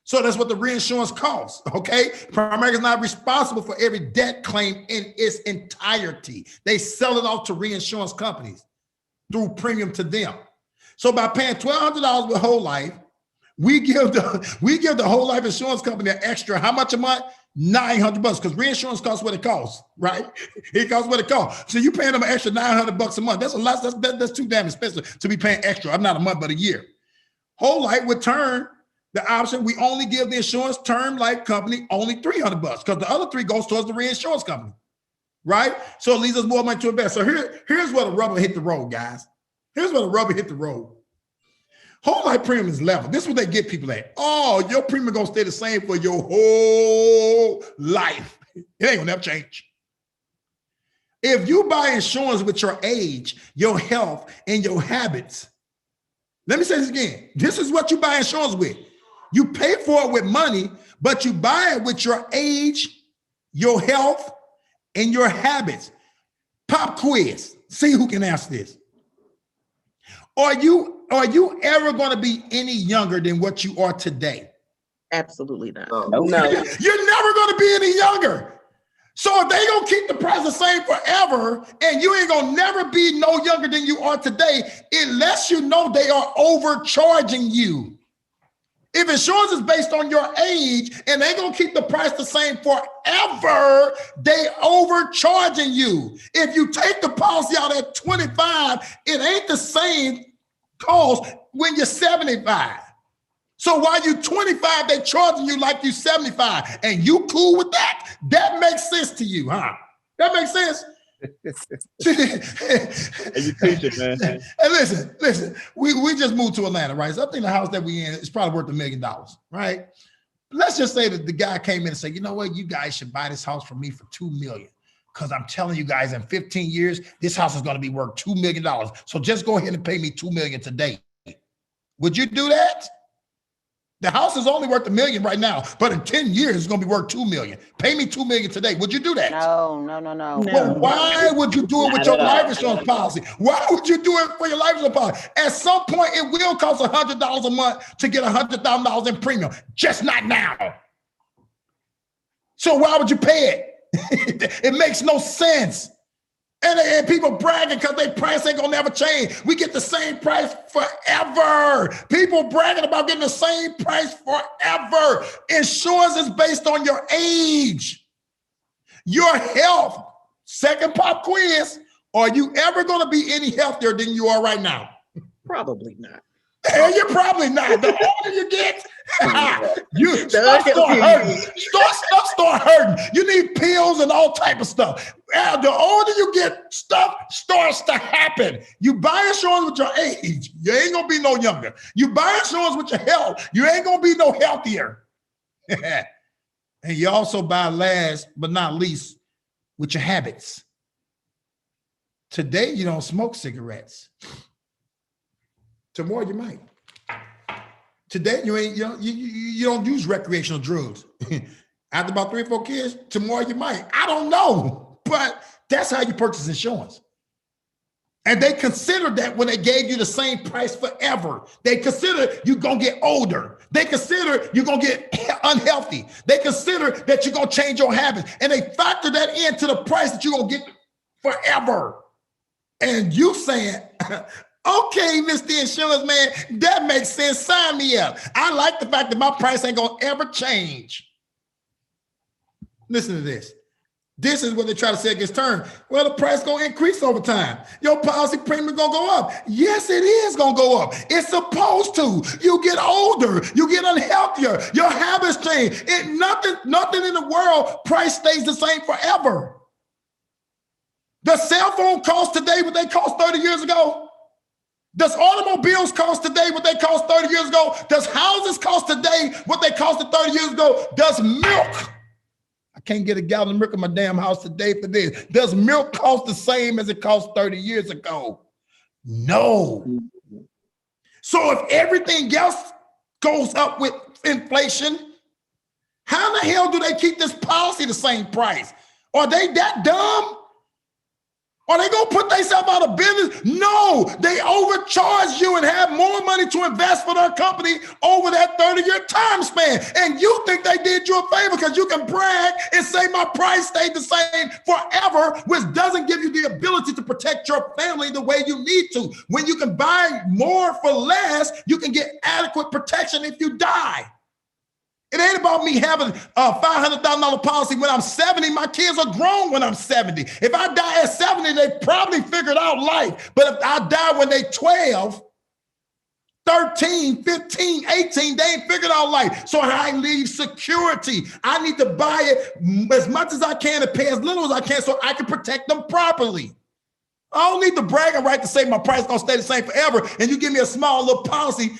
Speaker 3: So that's what the reinsurance costs, okay? Primerica is not responsible for every debt claim in its entirety. They sell it off to reinsurance companies through premium to them. So by paying $1,200 with whole life, we give the whole life insurance company an extra, how much a month? $900 because reinsurance costs what it costs, right? It costs what it costs. So you paying them an extra $900 a month. That's a lot. That's too damn expensive to be paying extra. I'm not a month, but a year. Whole life would turn the option, we only give the insurance term life company only $300 because the other $3 goes towards the reinsurance company, right? So it leaves us more money to invest. So here's where the rubber hit the road, guys. Here's where the rubber hit the road. Whole life premium is level. This is what they get people at. Oh, your premium gonna stay the same for your whole life. It ain't gonna never change. If you buy insurance with your age, your health, and your habits, let me say this again. This is what you buy insurance with. You pay for it with money, but you buy it with your age, your health, and your habits. Pop quiz. See who can answer this. Are you ever going to be any younger than what you are today?
Speaker 1: Absolutely not.
Speaker 11: No.
Speaker 1: No.
Speaker 3: You're never going to be any younger. So if they gonna keep the price the same forever and you ain't gonna never be no younger than you are today, it lets you know they are overcharging you. If insurance is based on your age and they're going to keep the price the same forever, they overcharging you. If you take the policy out at 25, it ain't the same cost when you're 75. So while you're 25, they're charging you like you're 75. And you cool with that? That makes sense to you, huh? That makes sense?
Speaker 12: You teach it, man.
Speaker 3: And listen, we just moved to Atlanta, right? So I think the house that we in is probably worth $1 million, right? Let's just say that the guy came in and said, you know what, you guys should buy this house from me for $2 million. Because I'm telling you guys, in 15 years, this house is going to be worth $2 million. So just go ahead and pay me $2 million today. Would you do that? The house is only worth $1 million right now, but in 10 years, it's going to be worth $2 million. Pay me $2 million today. Would you do that?
Speaker 8: No.
Speaker 3: Well, why would you do it with your life insurance policy? Why would you do it for your life insurance policy? At some point, it will cost $100 a month to get $100,000 in premium. Just not now. So why would you pay it? It makes no sense. And people bragging because their price ain't gonna never change. We get the same price forever. People bragging about getting the same price forever. Insurance is based on your age, your health. Second pop quiz. Are you ever gonna be any healthier than you are right now?
Speaker 1: Probably not.
Speaker 3: Hell, you're probably not. The older you get, you stuff start hurting. Stuff start hurting. You need pills and all type of stuff. The older you get, stuff starts to happen. You buy insurance with your age, you ain't gonna be no younger. You buy insurance with your health, you ain't gonna be no healthier. And you also buy last but not least with your habits. Today you don't smoke cigarettes. Tomorrow you might. Today you don't use recreational drugs. After about 3 or 4 kids, tomorrow you might. I don't know, but that's how you purchase insurance. And they considered that when they gave you the same price forever. They consider you're gonna get older. They consider you're gonna get unhealthy. They consider that you're gonna change your habits, and they factor that into the price that you're gonna get forever. And you saying, okay, Mr. Insurance Man, that makes sense. Sign me up. I like the fact that my price ain't gonna ever change. Listen to this. This is what they try to say against term. Well, the price gonna increase over time. Your policy premium gonna go up. Yes, it is gonna go up. It's supposed to. You get older, you get unhealthier, your habits change. Nothing in the world, price stays the same forever. Does cell phone cost today what they cost 30 years ago? Does automobiles cost today what they cost 30 years ago? Does houses cost today what they costed 30 years ago? Does milk? I can't get a gallon of milk in my damn house today for this. Does milk cost the same as it cost 30 years ago? No. So if everything else goes up with inflation, how the hell do they keep this policy the same price? Are they that dumb? Are they gonna put themselves out of business? No, they overcharge you and have more money to invest for their company over that 30-year time span. And you think they did you a favor because you can brag and say my price stayed the same forever, which doesn't give you the ability to protect your family the way you need to. When you can buy more for less, you can get adequate protection if you die. It ain't about me having a $500,000 policy when I'm 70. My kids are grown when I'm 70. If I die at 70, they probably figured out life. But if I die when they 12, 13, 15, 18, they ain't figured out life. So I leave security. I need to buy it as much as I can and pay as little as I can so I can protect them properly. I don't need the bragging right to say my price is going to stay the same forever and you give me a small little policy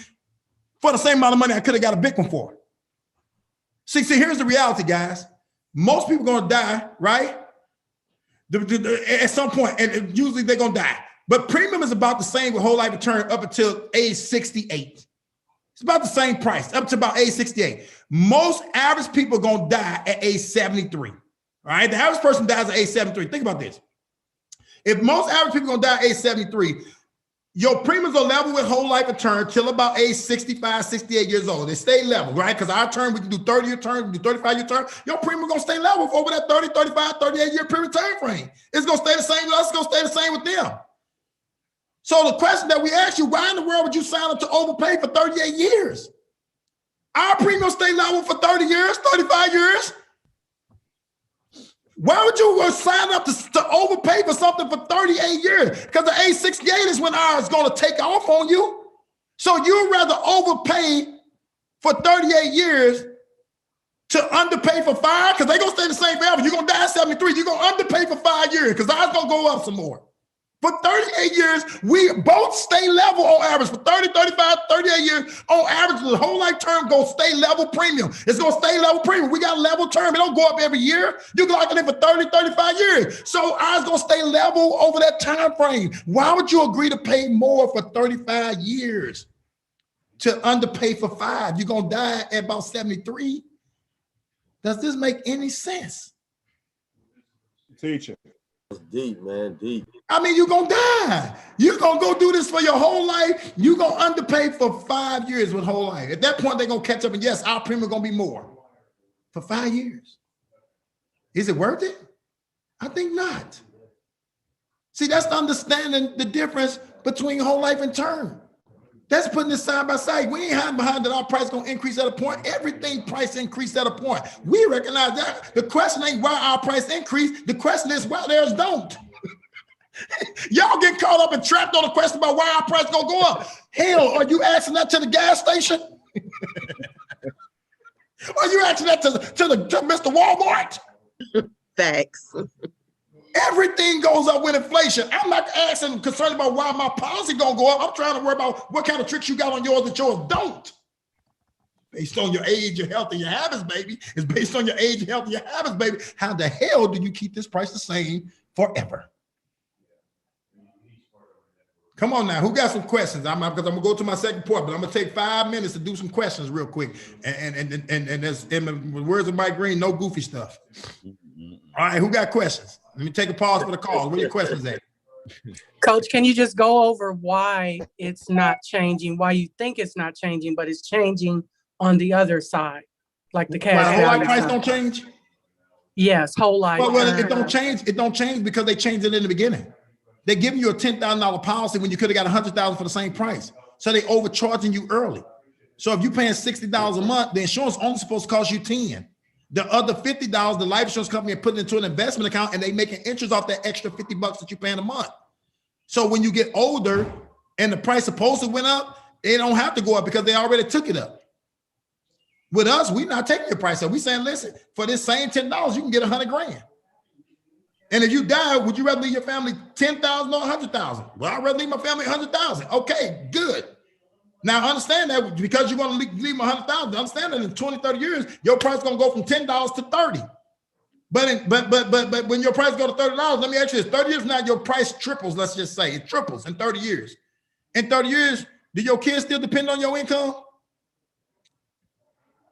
Speaker 3: for the same amount of money I could have got a big one for. See, here's the reality, guys. Most people are going to die, right? At some point, and usually they're going to die. But premium is about the same with whole life return up until age 68. It's about the same price up to about age 68. Most average people are going to die at age 73. All right? The average person dies at age 73. Think about this. If most average people are going to die at age 73, your premiums are level with whole life return till about age 65, 68 years old. They stay level, right? Because our term, we can do 30-year term, we can do 35-year term. Your premium is going to stay level over that 30, 35, 38-year period time frame. It's going to stay the same with us. It's going to stay the same with them. So the question that we ask you, why in the world would you sign up to overpay for 38 years? Our premium stay level for 30 years, 35 years. Why would you sign up to overpay for something for 38 years? Because the age 68 is when ours is going to take off on you. So you'd rather overpay for 38 years to underpay for 5, because they're going to stay the same forever. You're going to die at 73. You're going to underpay for 5 years because ours going to go up some more. For 38 years, we both stay level on average. For 30, 35, 38 years, on average, the whole life term goes stay level premium. It's going to stay level premium. We got a level term. It don't go up every year. You can lock it in for 30, 35 years. So ours going to stay level over that time frame. Why would you agree to pay more for 35 years to underpay for 5? You're going to die at about 73. Does this make any sense?
Speaker 12: Teacher.
Speaker 11: It's deep, man, deep.
Speaker 3: I mean, you're going to die. You're going to go do this for your whole life. You're going to underpay for 5 years with whole life. At that point, they're going to catch up, and yes, our premium is going to be more for 5 years. Is it worth it? I think not. See, that's understanding the difference between whole life and term. That's putting this side by side. We ain't hiding behind that our price going to increase at a point. Everything price increased at a point. We recognize that. The question ain't why our price increased. The question is why theirs don't. Y'all get caught up and trapped on the question about why our price going to go up. Hell, are you asking that to the gas station? Are you asking that to Mr. Walmart?
Speaker 1: Facts.
Speaker 3: Everything goes up with inflation. I'm not asking concerned about why my policy gonna go up. I'm trying to worry about what kind of tricks you got on yours that yours don't. Based on your age, your health, and your habits, baby. It's based on your age, your health, and your habits, baby. How the hell do you keep this price the same forever? Come on now, who got some questions? Because I'm gonna go to my second point, but I'm gonna take 5 minutes to do some questions real quick. And there's in the words of Mike Green, no goofy stuff. All right, who got questions? Let me take a pause for the call. Where your questions at?
Speaker 13: Coach, can you just go over why it's not changing, why you think it's not changing, but it's changing on the other side, like the cash
Speaker 3: whole life price
Speaker 13: side.
Speaker 3: don't change?
Speaker 13: Yes, whole life.
Speaker 3: Well, it don't change. It don't change because they changed it in the beginning. They're giving you a $10,000 policy when you could have got $100,000 for the same price. So they overcharging you early. So if you're paying $60 a month, the insurance only supposed to cost you $10. The other $50, the life insurance company are putting into an investment account and they making interest off that extra $50 that you're paying a month. So when you get older and the price supposedly went up, they don't have to go up because they already took it up. With us, we're not taking the price up. We're saying, listen, for this same $10, you can get $100,000. And if you die, would you rather leave your family $10,000 or $100,000? Well, I'd rather leave my family $100,000. Okay, good. Now, understand that because you're going to leave them $100,000, understand that in 20, 30 years, your price is going to go from $10 to $30. But when your price go to $30, let me ask you this, 30 years now, your price triples, let's just say. It triples in 30 years. In 30 years, do your kids still depend on your income?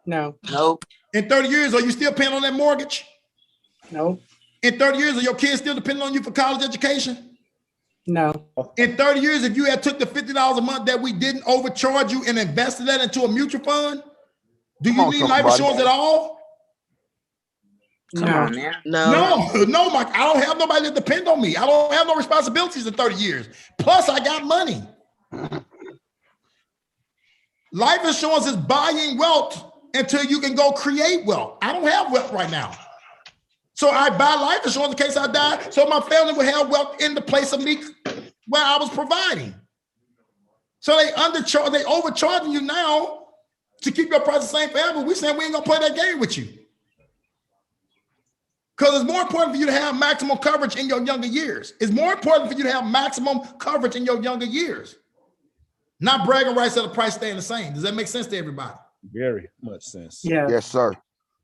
Speaker 13: No.
Speaker 1: Nope.
Speaker 3: In 30 years, are you still paying on that mortgage?
Speaker 13: No.
Speaker 3: In 30 years, are your kids still depending on you for college education?
Speaker 13: No.
Speaker 3: In 30 years, if you had took the $50 a month that we didn't overcharge you and invested that into a mutual fund, do you need life insurance at all?
Speaker 1: Come on now. No,
Speaker 3: Mike. I don't have nobody that depend on me. I don't have no responsibilities in 30 years. Plus, I got money. Life insurance is buying wealth until you can go create wealth. I don't have wealth right now. So I buy life insurance in case I die, so my family will have wealth in the place of me where I was providing. So they overcharging you now to keep your price the same forever. We saying we ain't gonna play that game with you. Because it's more important for you to have maximum coverage in your younger years. It's more important for you to have maximum coverage in your younger years. Not bragging rights at the price staying the same. Does that make sense to everybody?
Speaker 12: Very much sense.
Speaker 13: Yeah.
Speaker 10: Yes, sir.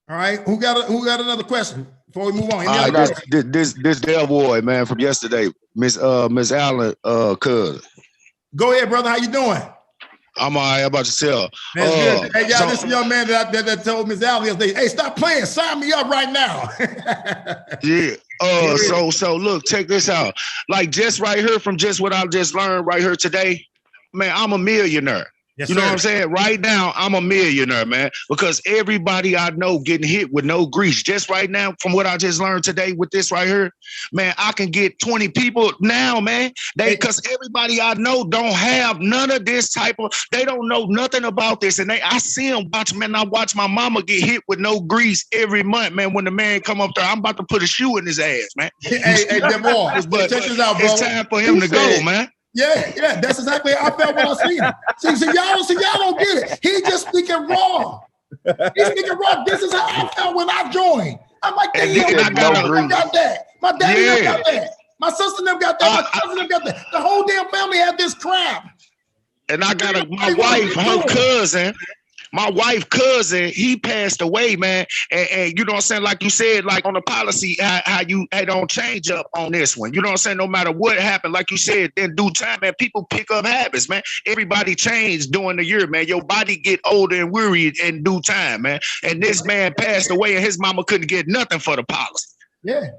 Speaker 3: All right. Who got another question before we move on?
Speaker 10: I got this Del boy, man, from yesterday. Miss Allen, cousin.
Speaker 3: Go ahead, brother. How you doing?
Speaker 10: I'm all right. How about yourself?
Speaker 3: That's good. Hey, y'all, this young man that told Miss Allen yesterday, hey, stop playing. Sign me up right now.
Speaker 10: Yeah. So look, check this out. Like just right here from just what I just learned right here today, man, I'm a millionaire.
Speaker 3: Yes,
Speaker 10: you know
Speaker 3: sir.
Speaker 10: what I'm saying? Right now, I'm a millionaire, man, because everybody I know getting hit with no grease. Just right now, from what I just learned today with this right here, man, I can get 20 people now, man. Because everybody I know don't have none of this type of, they don't know nothing about this. And I see them watch, man, I watch my mama get hit with no grease every month, man. When the man come up there, I'm about to put a shoe in his ass, man.
Speaker 3: Hey, Devon, check this out, bro.
Speaker 10: It's time for him to go, man.
Speaker 3: Yeah, that's exactly how I felt when I seen him. See, y'all don't get it. He just speaking raw. He's speaking raw. This is how I felt when I joined. I'm like, damn, my daddy got that. My daddy never got that. My sister never got that. My cousin never got that. The whole damn family had this crap.
Speaker 10: And I got my wife, her cousin. My wife cousin, he passed away, man. And you know what I'm saying? Like you said, like on the policy, how you don't change up on this one. You know what I'm saying? No matter what happened, like you said, in due time, man, people pick up habits, man. Everybody changed during the year, man. Your body get older and weary in due time, man. And this man passed away and his mama couldn't get nothing for the policy.
Speaker 3: Yeah.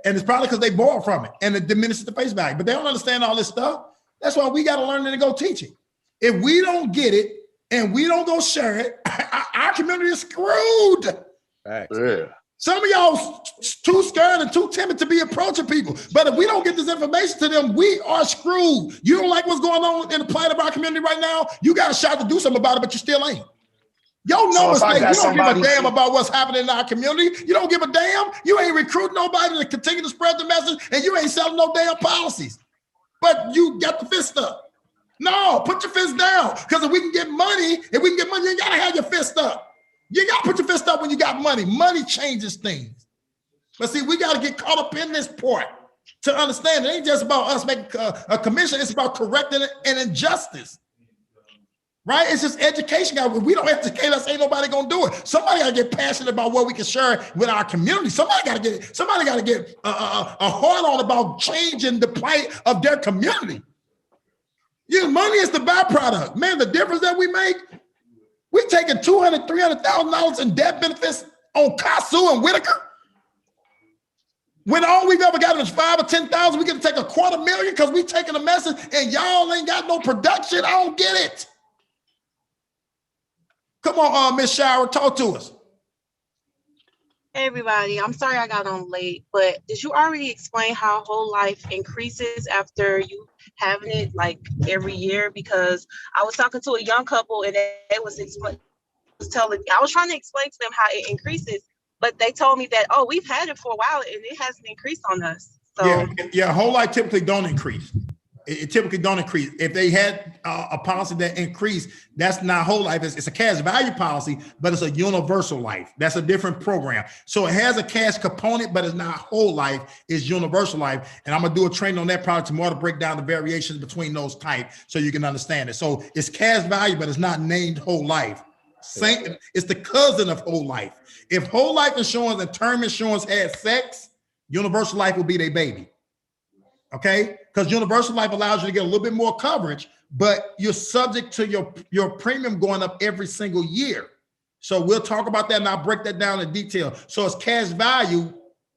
Speaker 3: And it's probably because they borrowed from it and it diminishes the face value. But they don't understand all this stuff. That's why we got to learn and go teach it. If we don't get it, and we don't go share it, our community is screwed.
Speaker 11: Yeah.
Speaker 3: Some of y'all too scared and too timid to be approaching people. But if we don't get this information to them, we are screwed. You don't like what's going on in the plight of our community right now? You got a shot to do something about it, but you still ain't. Y'all know it's like you don't give a damn about what's happening in our community. You don't give a damn. You ain't recruiting nobody to continue to spread the message, and you ain't selling no damn policies. But you got the fist up. No, put your fist down. Because if we can get money, you ain't gotta have your fist up. You gotta put your fist up when you got money. Money changes things. But see, we gotta get caught up in this part to understand it ain't just about us making a commission, it's about correcting an injustice. Right? It's just education. If we don't educate us, ain't nobody gonna do it. Somebody gotta get passionate about what we can share with our community. Somebody gotta get a heart on about changing the plight of their community. Yeah, money is the byproduct. Man, the difference that we make, we taking $200,000, $300,000 in debt benefits on Kasu and Whitaker. When all we've ever got is 5 or 10,000, we get to take $250,000 because we taking a message and y'all ain't got no production. I don't get it. Come on, Miss Shower, talk to us.
Speaker 9: Hey everybody, I'm sorry I got on late, but did you already explain how whole life increases after you having it like every year? Because I was talking to a young couple and they was telling me, I was trying to explain to them how it increases, but they told me that, oh, we've had it for a while and it hasn't increased on us. So
Speaker 3: yeah, whole life typically don't increase. It typically don't increase. If they had a policy that increased, that's not whole life. It's a cash value policy, but it's a universal life. That's a different program. So it has a cash component, but it's not whole life. It's universal life. And I'm going to do a training on that product tomorrow to break down the variations between those types so you can understand it. So it's cash value, but it's not named whole life. It's the cousin of whole life. If whole life insurance and term insurance had sex, universal life will be their baby. Okay, because universal life allows you to get a little bit more coverage, but you're subject to your premium going up every single year. So we'll talk about that and I'll break that down in detail. So it's cash value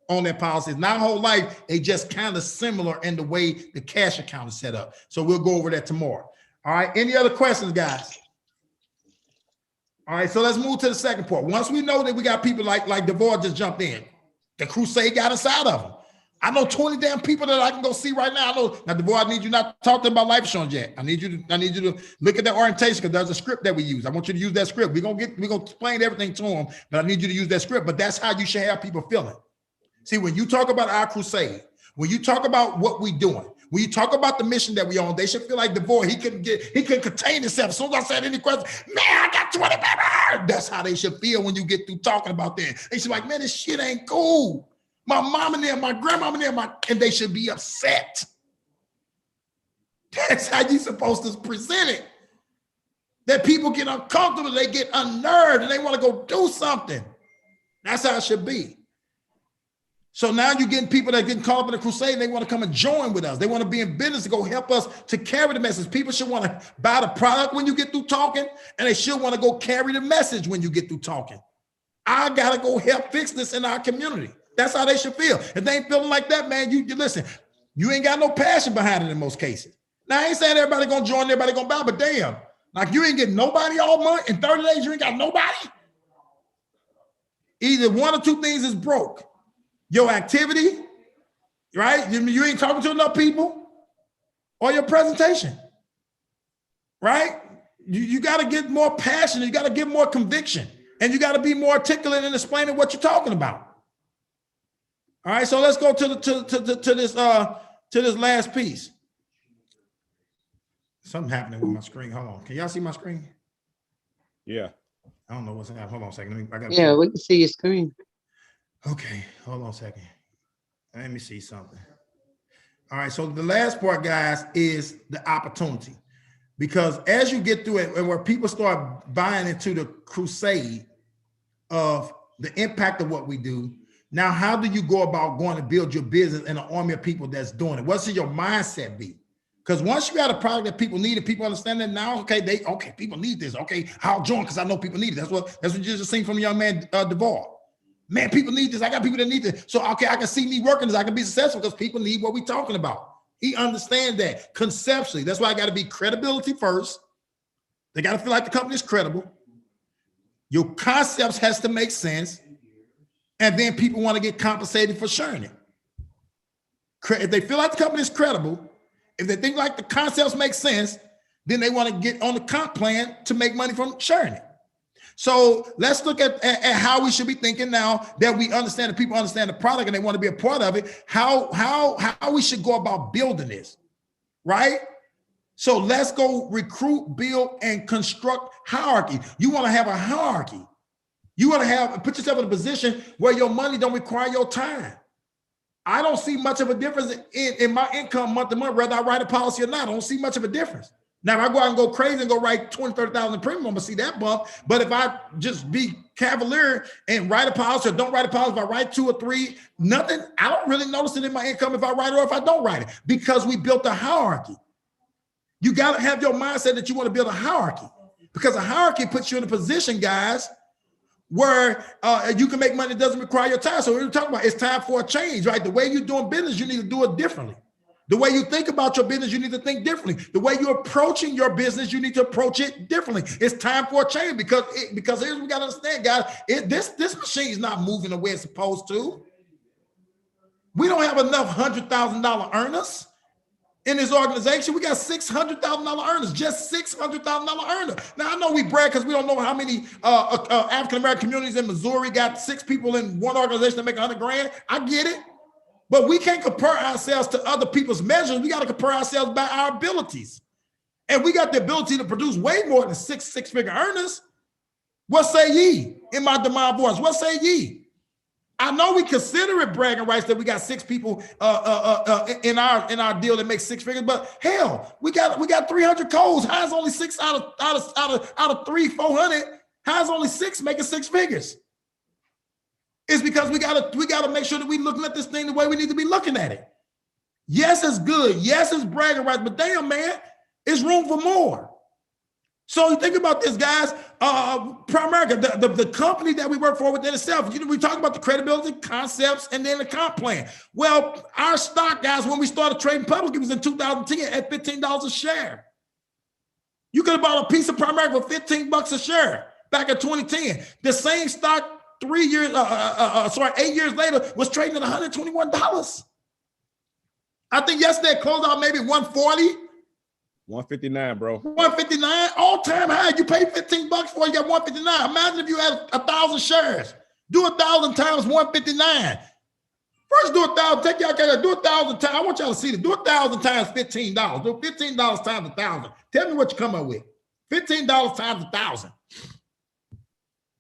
Speaker 3: on that policy. It's not whole life. They just kind of similar in the way the cash account is set up. So we'll go over that tomorrow. All right. Any other questions, guys? All right. So let's move to the second part. Once we know that we got people like DeVore just jumped in, the crusade got us out of them. I know 20 damn people that I can go see right now. I know now, DeVore, I need you not to talk to them about life insurance yet. I need you to look at that orientation because there's a script that we use. I want you to use that script. We're gonna explain everything to them, but I need you to use that script. But that's how you should have people feeling. See, when you talk about our crusade, when you talk about what we're doing, when you talk about the mission that we on, they should feel like DeVore. He couldn't contain himself. As soon as I said any questions, man, I got 20 baby. That's how they should feel when you get through talking about that. They should be like, man, this shit ain't cool. My mom and them, my grandmama and them, and they should be upset. That's how you're supposed to present it. That people get uncomfortable, they get unnerved, and they want to go do something. That's how it should be. So now you're getting people that get caught up in the crusade, and they want to come and join with us. They want to be in business to go help us to carry the message. People should want to buy the product when you get through talking, and they should want to go carry the message when you get through talking. I got to go help fix this in our community. That's how they should feel. If they ain't feeling like that, man, you listen, you ain't got no passion behind it in most cases. Now, I ain't saying everybody gonna join, everybody gonna buy, but damn, Like you ain't getting nobody all month. In 30 days, you ain't got nobody. Either one or two things is broke. Your activity, right? You ain't talking to enough people, or your presentation, right? You got to get more passion. You got to get more conviction, and you got to be more articulate in explaining what you're talking about. All right, so let's go to this last piece. Something happening with my screen. Hold on. Can y'all see my screen?
Speaker 12: Yeah.
Speaker 3: I don't know what's happening. Hold on a second.
Speaker 6: Yeah, we can see your screen.
Speaker 3: Okay, hold on a second. Let me see something. All right, so the last part, guys, is the opportunity. Because as you get through it, and where people start buying into the crusade of the impact of what we do, now how do you go about going to build your business and an army of people that's doing it? What should your mindset be? Because once you got a product that people need and people understand that now, okay, people need this. Okay, I'll join because I know people need it. That's what you just seen from the young man Duvall. Man, people need this. I got people that need this. So okay, I can see me working this. I can be successful because people need what we're talking about. He understands that conceptually. That's why I got to be credibility first. They got to feel like the company is credible. Your concepts has to make sense. And then people want to get compensated for sharing it. If they feel like the company is credible, if they think like the concepts make sense, then they want to get on the comp plan to make money from sharing it. So let's look at how we should be thinking now that we understand that people understand the product and they want to be a part of it, how we should go about building this, right? So let's go recruit, build, and construct hierarchy. You want to have a hierarchy. You want to put yourself in a position where your money don't require your time. I don't see much of a difference in my income month to month, whether I write a policy or not. I don't see much of a difference. Now, if I go out and go crazy and go write 20, 30,000 premium, I'm gonna see that bump. But if I just be cavalier and write a policy or don't write a policy, if I write 2 or 3, nothing, I don't really notice it in my income if I write it or if I don't write it, because we built a hierarchy. You gotta have your mindset that you wanna build a hierarchy, because a hierarchy puts you in a position, guys, where you can make money that doesn't require your time. So we're talking about it's time for a change, right? The way you're doing business, you need to do it differently. The way you think about your business, you need to think differently. The way you're approaching your business, you need to approach it differently. It's time for a change because here's what we got to understand, guys. This machine is not moving the way it's supposed to. We don't have enough $100,000 earners in this organization. We got $600,000 earners, just $600,000 earners. Now, I know we brag because we don't know how many African-American communities in Missouri got 6 people in one organization that make $100,000. I get it. But we can't compare ourselves to other people's measures. We got to compare ourselves by our abilities. And we got the ability to produce way more than six-figure earners. What say ye in my demand voice? What say ye? I know we consider it bragging rights that we got 6 people in our deal that makes 6 figures, but hell, we got 300 codes. How's only 6 out of 300-400? How's only 6 making 6 figures? It's because we gotta make sure that we looking at this thing the way we need to be looking at it. Yes, it's good. Yes, it's bragging rights, but damn, man, it's room for more. So you think about this, guys. Primerica, the company that we work for within itself, we talk about the credibility, concepts, and then the comp plan. Well, our stock, guys, when we started trading public, it was in 2010 at $15 a share. You could have bought a piece of Primerica for $15 a share back in 2010. The same stock 8 years later was trading at $121. I think yesterday it closed out maybe 140.
Speaker 12: 159, bro.
Speaker 3: 159, all-time high. You paid $15 for it, you got 159. Imagine if you had 1,000 shares. Do 1,000 times 159. First do 1,000, take y'all calculator, do 1,000 times. I want y'all to see this. Do 1,000 times $15. Do $15 times 1,000. Tell me what you come up with. $15 times 1,000.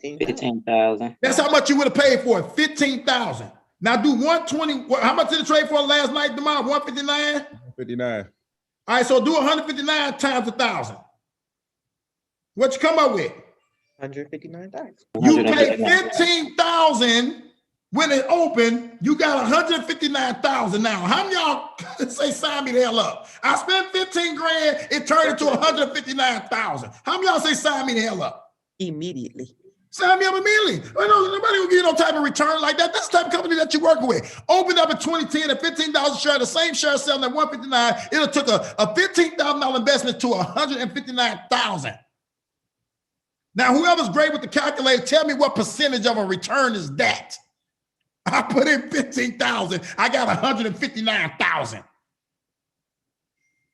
Speaker 1: 15,000.
Speaker 3: That's how much you would have paid for it. 15,000. Now do 120. How much did it trade for last night, tomorrow? 159?
Speaker 12: 159.
Speaker 3: All right, so do 159 times 1,000. What you come up with?
Speaker 1: 159,000.
Speaker 3: You paid 15,000 when it opened. You got 159,000 now. How many y'all say sign me the hell up? I spent 15 grand. It turned into 159,000. How many y'all say sign me the hell up?
Speaker 1: Immediately.
Speaker 3: Sign me up immediately. Nobody will give you no type of return like that. That's the type of company that you're working with. Opened up in 2010 at $15 a share, the same share selling at $159. It took a $15,000 investment to $159,000. Now, whoever's great with the calculator, tell me what percentage of a return is that? I put in 15,000. I got 159,000.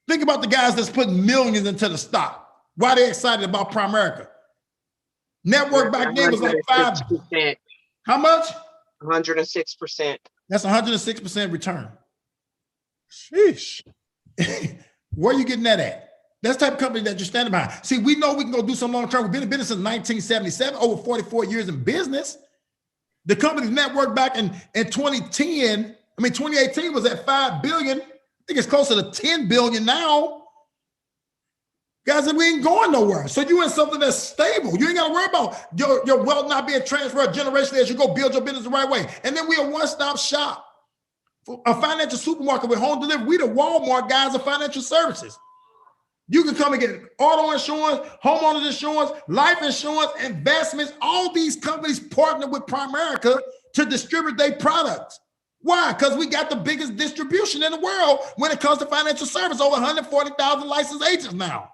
Speaker 3: Think about the guys that's putting millions into the stock. Why they excited about Primerica? Network back then was like 5%. How much?
Speaker 14: 106%.
Speaker 3: That's 106% return. Sheesh. Where are you getting that at? That's the type of company that you're standing behind. See, we know we can go do some long term. We've been in business since 1977, over 44 years in business. The company's network back in 2018 was at 5 billion. I think it's closer to 10 billion now. Guys, and we ain't going nowhere. So you in something that's stable. You ain't got to worry about your wealth not being transferred generationally as you go build your business the right way. And then we a one-stop shop. A financial supermarket with home delivery. We the Walmart guys of financial services. You can come and get auto insurance, homeowners insurance, life insurance, investments. All these companies partner with Primerica to distribute their products. Why? Because we got the biggest distribution in the world when it comes to financial service. Over 140,000 licensed agents now.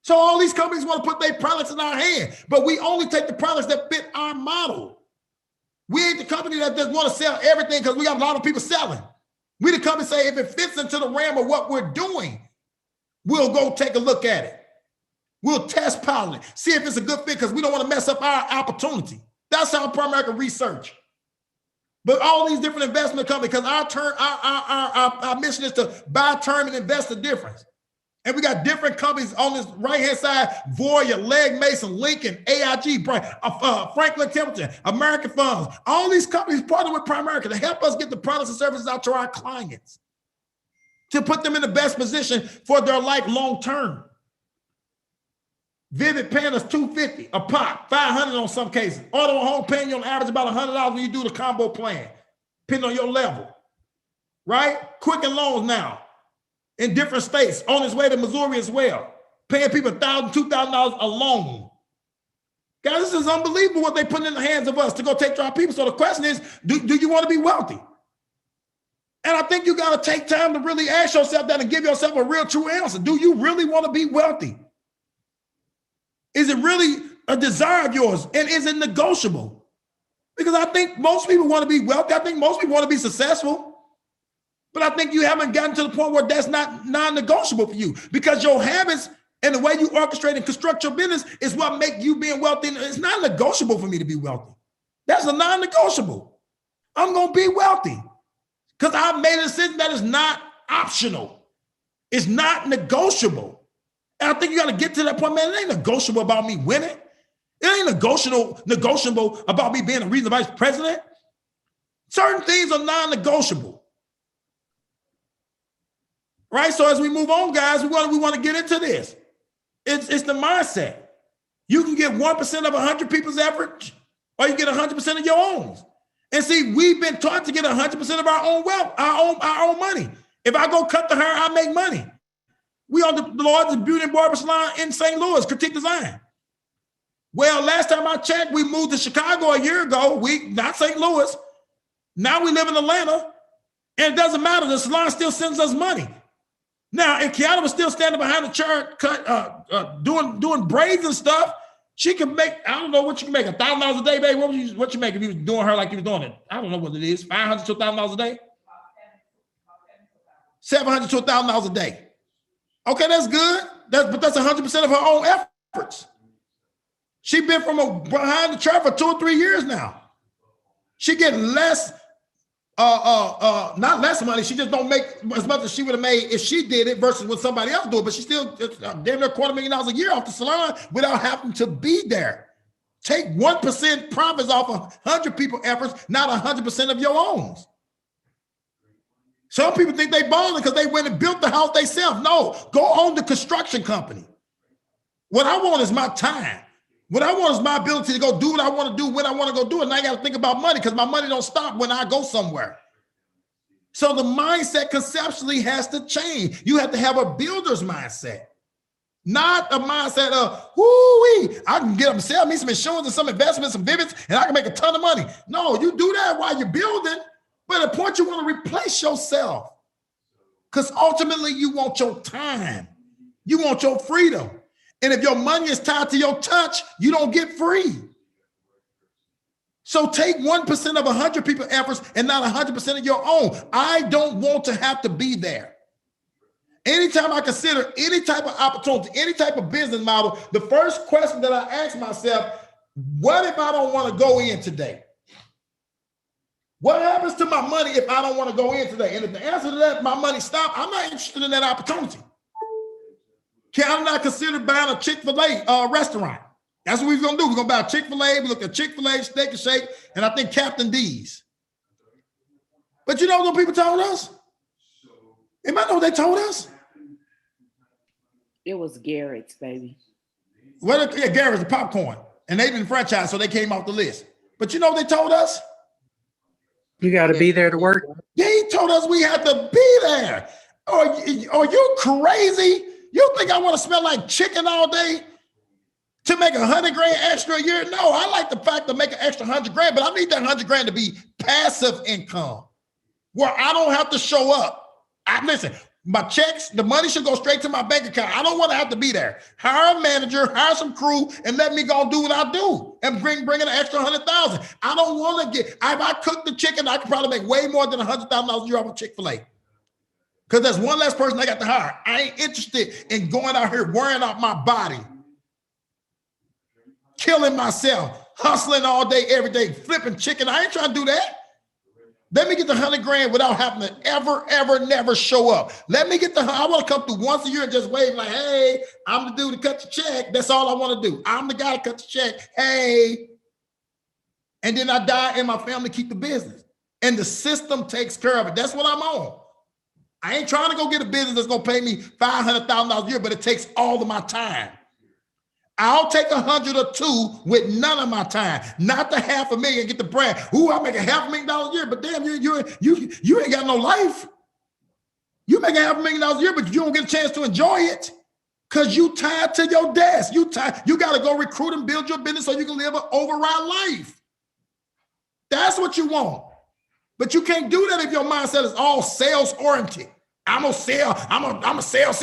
Speaker 3: So all these companies want to put their products in our hand, but we only take the products that fit our model. We ain't the company that just want to sell everything because we got a lot of people selling. We the company say if it fits into the realm of what we're doing, we'll go take a look at it. We'll test pilot it, see if it's a good fit because we don't want to mess up our opportunity. That's how Primerica research. But all these different investment companies, because our mission is to buy term and invest the difference. And we got different companies on this right-hand side: Voya, Legg Mason, Lincoln, AIG, Franklin Templeton, American Funds. All these companies partner with Primerica to help us get the products and services out to our clients, to put them in the best position for their life long term. Vivid paying us $250 a pop, $500 on some cases. Auto and home paying you on average about $100 when you do the combo plan, depending on your level, right? Quicken Loans now in different states, on its way to Missouri as well, paying people $1,000, $2,000 a loan. Guys, this is unbelievable what they put in the hands of us to go take to our people. So the question is, do you want to be wealthy? And I think you got to take time to really ask yourself that and give yourself a real true answer. Do you really want to be wealthy? Is it really a desire of yours? And is it negotiable? Because I think most people want to be wealthy. I think most people want to be successful. But I think you haven't gotten to the point where that's not non-negotiable for you, because your habits and the way you orchestrate and construct your business is what make you being wealthy. It's not negotiable for me to be wealthy. That's a non-negotiable. I'm going to be wealthy because I've made a decision that is not optional. It's not negotiable. And I think you got to get to that point, man. It ain't negotiable about me winning. It ain't negotiable about me being a regional vice president. Certain things are non-negotiable. Right? So as we move on, guys, we want to get into this. It's the mindset. You can get 1% of 100 people's effort, or you get 100% of your own. And see, we've been taught to get 100% of our own wealth, our own money. If I go cut the hair, I make money. We on the largest beauty and barber salon in St. Louis, Critique Design. Well, last time I checked, we moved to Chicago a year ago. Not St. Louis. Now we live in Atlanta, and it doesn't matter. The salon still sends us money. Now, if Kiana was still standing behind the chair, doing braids and stuff, she could make, I don't know what you can make, $1,000 a day, babe. What you make if you was doing her like you was doing it? I don't know what it is, $500 to $1,000 a day? $700 to $1,000 a day. Okay, that's good. But that's 100% of her own efforts. She's been behind the chair for 2 or 3 years now. She getting less, not less money. She just don't make as much as she would have made if she did it versus when somebody else do it. But she still damn near $250,000 a year off the salon without having to be there. Take 1% profits off of 100 people efforts, not 100% of your own. Some people think they balling because they went and built the house themselves. No, go own the construction company. What I want is my time. What I want is my ability to go do what I want to do when I want to go do it. And I got to think about money because my money don't stop when I go somewhere. So the mindset conceptually has to change. You have to have a builder's mindset, not a mindset of, whoo-wee, I can get up and sell me some insurance and some investments, some Vivids, and I can make a ton of money. No, you do that while you're building. But at a point you want to replace yourself because ultimately you want your time. You want your freedom. And if your money is tied to your touch, you don't get free. So take 1% of 100 people's efforts and not 100% of your own. I don't want to have to be there. Anytime I consider any type of opportunity, any type of business model, the first question that I ask myself, what if I don't want to go in today? What happens to my money if I don't want to go in today? And if the answer to that, my money stops, I'm not interested in that opportunity. Can I not consider buying a Chick-fil-A restaurant? That's what we're going to do. We're going to buy a Chick-fil-A. We look at Chick-fil-A, Steak and Shake, and I think Captain D's. But you know what people told us? Anybody know what they told us?
Speaker 5: It was Garrett's, baby.
Speaker 3: Well, yeah, Garrett's, the popcorn. And they didn't franchise, so they came off the list. But you know what they told us?
Speaker 13: You got to be there to work.
Speaker 3: They told us we had to be there. Are you crazy? You think I want to smell like chicken all day to make $100 grand extra a year? No, I like the fact to make an extra $100 grand, but I need that $100 grand to be passive income where I don't have to show up. Listen, my checks, the money should go straight to my bank account. I don't want to have to be there. Hire a manager, hire some crew, and let me go do what I do and bring in an extra $100,000. I don't want to get, if I cook the chicken, I could probably make way more than $100,000 a year off of Chick-fil-A. Because there's one less person I got to hire. I ain't interested in going out here wearing out my body, killing myself, hustling all day, every day, flipping chicken. I ain't trying to do that. Let me get the $100 grand without having to ever, never show up. Let me get I want to come through once a year and just wave like, hey, I'm the dude to cut the check. That's all I want to do. I'm the guy to cut the check. Hey. And then I die and my family keep the business. And the system takes care of it. That's what I'm on. I ain't trying to go get a business that's going to pay me $500,000 a year, but it takes all of my time. I'll take 100 or 2 with none of my time, not the $500,000 get the brand. Ooh, I'm making $500,000 a year, but damn, you ain't got no life. You make $500,000 a year, but you don't get a chance to enjoy it because you tied to your desk. You got to go recruit and build your business so you can live an override life. That's what you want. But you can't do that if your mindset is all sales oriented. I'm gonna sell. I'm a sell.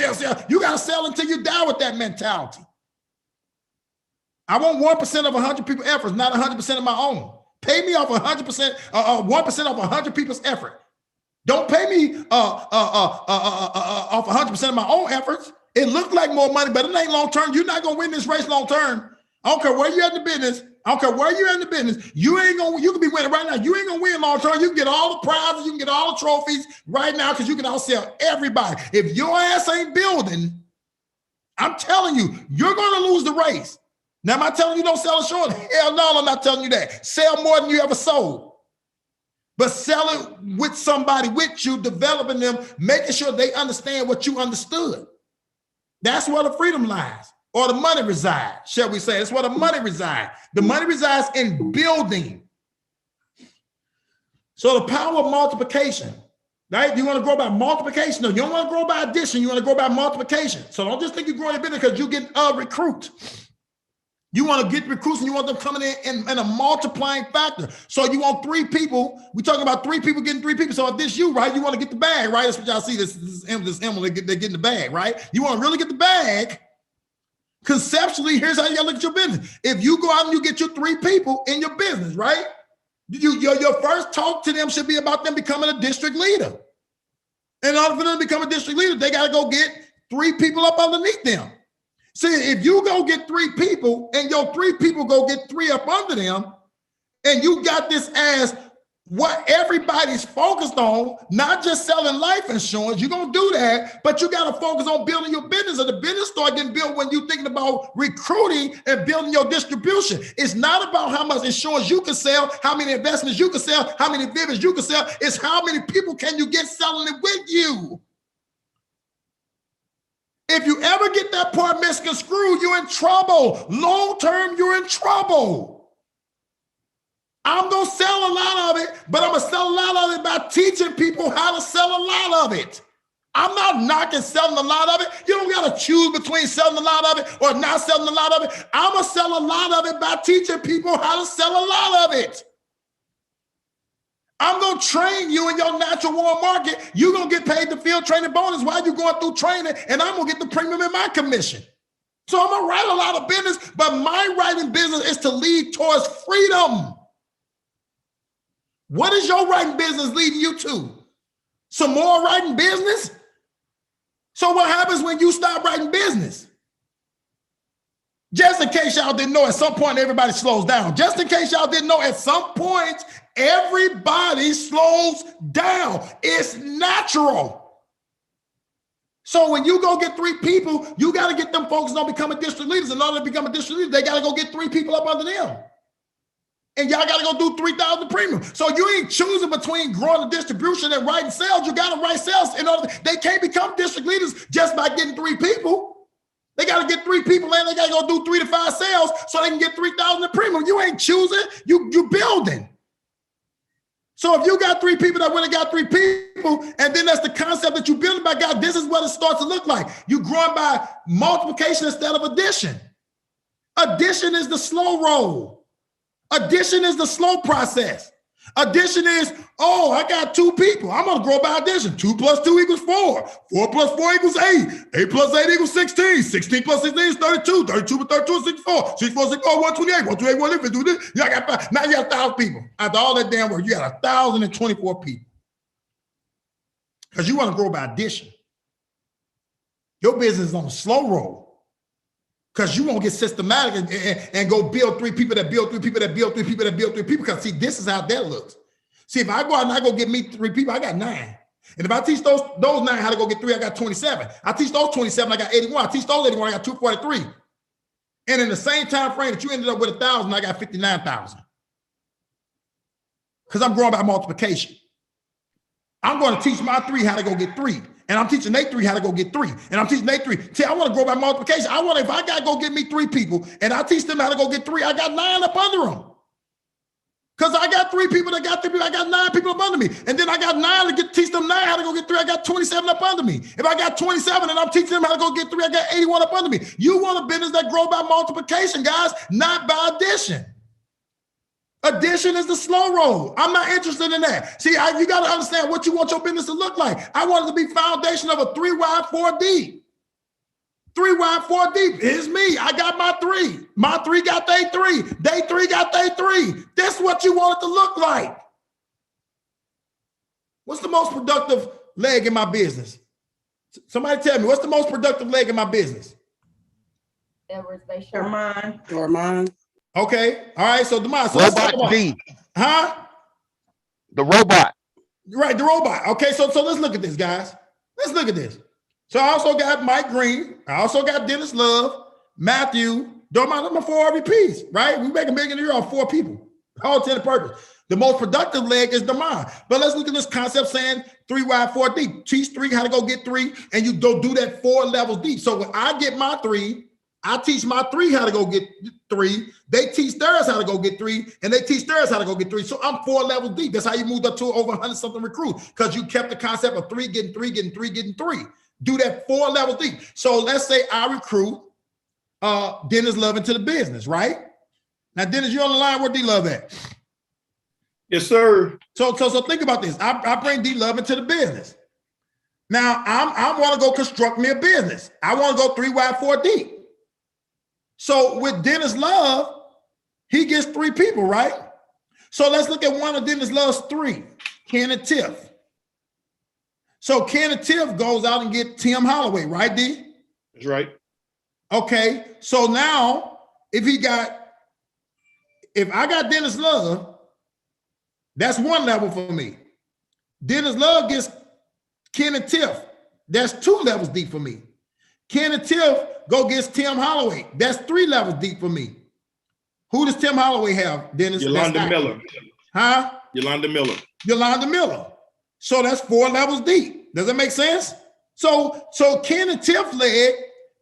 Speaker 3: You got to sell until you die with that mentality. I want 1% of 100 people's efforts, not 100% of my own. Pay me off 100%, 1% of 100 people's effort. Don't pay me off 100% of my own efforts. It looked like more money, but it ain't long term. You're not gonna win this race long term. I don't care where you're at in the business. I don't care where you're in the business. You can be winning right now. You ain't gonna win long term. You can get all the prizes, you can get all the trophies right now because you can outsell everybody. If your ass ain't building, I'm telling you, you're gonna lose the race. Now, am I telling you don't sell insurance? Hell no, I'm not telling you that. Sell more than you ever sold. But sell it with somebody with you, developing them, making sure they understand what you understood. That's where the freedom lies, or the money resides, shall we say. That's where the money resides. The money resides in building. So the power of multiplication, right? You want to grow by multiplication? No, you don't want to grow by addition. You want to grow by multiplication. So don't just think you grow your business because you get a recruit. You want to get recruits and you want them coming in a multiplying factor. So you want 3 people. We're talking about 3 people getting 3 people. So if this you, right, you want to get the bag, right? That's what y'all see. This Emily, they're getting the bag, right? You want to really get the bag. Conceptually, here's how you got to look at your business. If you go out and you get your 3 people in your business, right? Your first talk to them should be about them becoming a district leader. And in order for them to become a district leader, they got to go get 3 people up underneath them. See, if you go get 3 people and your 3 people go get 3 up under them, and you got this as what everybody's focused on, not just selling life insurance, you're going to do that, but you got to focus on building your business. And the business start getting built when you're thinking about recruiting and building your distribution. It's not about how much insurance you can sell, how many investments you can sell, how many visions you can sell. It's how many people can you get selling it with you. If you ever get that part misconstrued, you're in trouble. Long term, you're in trouble. I'm going to sell a lot of it, but I'm going to sell a lot of it by teaching people how to sell a lot of it. I'm not knocking selling a lot of it. You don't got to choose between selling a lot of it or not selling a lot of it. I'm going to sell a lot of it by teaching people how to sell a lot of it. I'm going to train you in your natural warm market. You're going to get paid the field training bonus while you're going through training, and I'm going to get the premium in my commission. So I'm gonna write a lot of business, but my writing business is to lead towards freedom. What is your writing business leading you to? Some more writing business? So what happens when you stop writing business? Just in case y'all didn't know, at some point, everybody slows down. Just in case y'all didn't know, at some point, everybody slows down. It's natural. So when you go get 3 people, you got to get them focused on becoming district leaders. In order to become a district leader, they got to go get 3 people up under them. And y'all got to go do 3,000 premium. So you ain't choosing between growing the distribution and writing sales. You got to write sales in order. They can't become district leaders just by getting 3 people. They got to get 3 people and they got to go do 3 to 5 sales so they can get 3,000 in premium. You ain't choosing, you building. So if you got 3 people that really got 3 people, and then that's the concept that you building by God, this is what it starts to look like. You growing by multiplication instead of addition. Addition is the slow roll. Addition is the slow process. Addition is, oh, I got 2 people. I'm going to grow by addition. 2 plus 2 equals 4. 4 plus 4 equals 8. 8 plus 8 equals 16. 16 plus 16 is 32. 32 plus 32 is 64. 64, 64, 128. 128, 150. You got 5. Now you got 1,000 people. After all that damn work, you got 1,024 people. Because you want to grow by addition. Your business is on a slow roll. Because you won't get systematic and go build 3 people that build 3 people that build 3 people that build 3 people. Because see, this is how that looks. See, if I go out and I go get me 3 people, I got 9. And if I teach those 9 how to go get 3, I got 27. I teach those 27, I got 81. I teach those 81, I got 243. And in the same time frame that you ended up with 1,000, I got 59,000. Because I'm growing by multiplication. I'm going to teach my 3 how to go get 3. And I'm teaching they 3 how to go get 3. And I'm teaching they 3. See, I want to grow by multiplication. If I got to go get me 3 people and I teach them how to go get 3, I got 9 up under them. Because I got 3 people that got 3 people, I got 9 people up under me. And then I got 9 to teach them 9 how to go get 3. I got 27 up under me. If I got 27 and I'm teaching them how to go get 3, I got 81 up under me. You want a business that grow by multiplication, guys, not by addition. Addition is the slow roll. I'm not interested in that. See, you got to understand what you want your business to look like. I want it to be foundation of a 3 wide, 4 deep. 3 wide, 4 deep. Here's me. I got my 3. My 3 got they 3. They 3 got they 3. That's what you want it to look like. What's the most productive leg in my business? Somebody tell me, what's the most productive leg in my business?
Speaker 4: Dormon.
Speaker 3: Okay. All right. So Demond. So
Speaker 10: Robot D.
Speaker 3: Huh?
Speaker 10: The robot.
Speaker 3: Right, the robot. Okay, so let's look at this, guys. Let's look at this. So I also got Mike Green. I also got Dennis Love, Matthew. Dormont, my 4 RVPs, right? We make $1 million a year on 4 people. All to the purpose. The most productive leg is Demond. But let's look at this concept saying 3 wide, 4 deep. Teach 3 how to go get 3, and you go do that 4 levels deep. So when I get my 3, I teach my 3 how to go get 3. They teach theirs how to go get 3, and they teach theirs how to go get 3. So I'm 4 levels deep. That's how you moved up to over 100-something recruits, because you kept the concept of 3 getting 3, getting 3, getting 3. Do that 4 levels deep. So let's say I recruit Dennis Love into the business, right? Now, Dennis, you're on the line. Where D Love at?
Speaker 15: Yes, sir.
Speaker 3: So think about this. I bring D Love into the business. Now I want to go construct me a business. I want to go 3 wide, 4 deep. So with Dennis Love, he gets 3 people, right? So let's look at one of Dennis Love's 3, Ken and Tiff. So Ken and Tiff goes out and get Tim Holloway, right, D?
Speaker 15: That's right.
Speaker 3: Okay, so now if I got Dennis Love, that's 1 level for me. Dennis Love gets Ken and Tiff. That's 2 levels deep for me. Ken and Tiff go gets Tim Holloway. That's 3 levels deep for me. Who does Tim Holloway have, Dennis?
Speaker 15: Yolanda Miller.
Speaker 3: Huh?
Speaker 15: Yolanda Miller.
Speaker 3: Yolanda Miller. So that's 4 levels deep. Does that make sense? So Ken and Tiff leg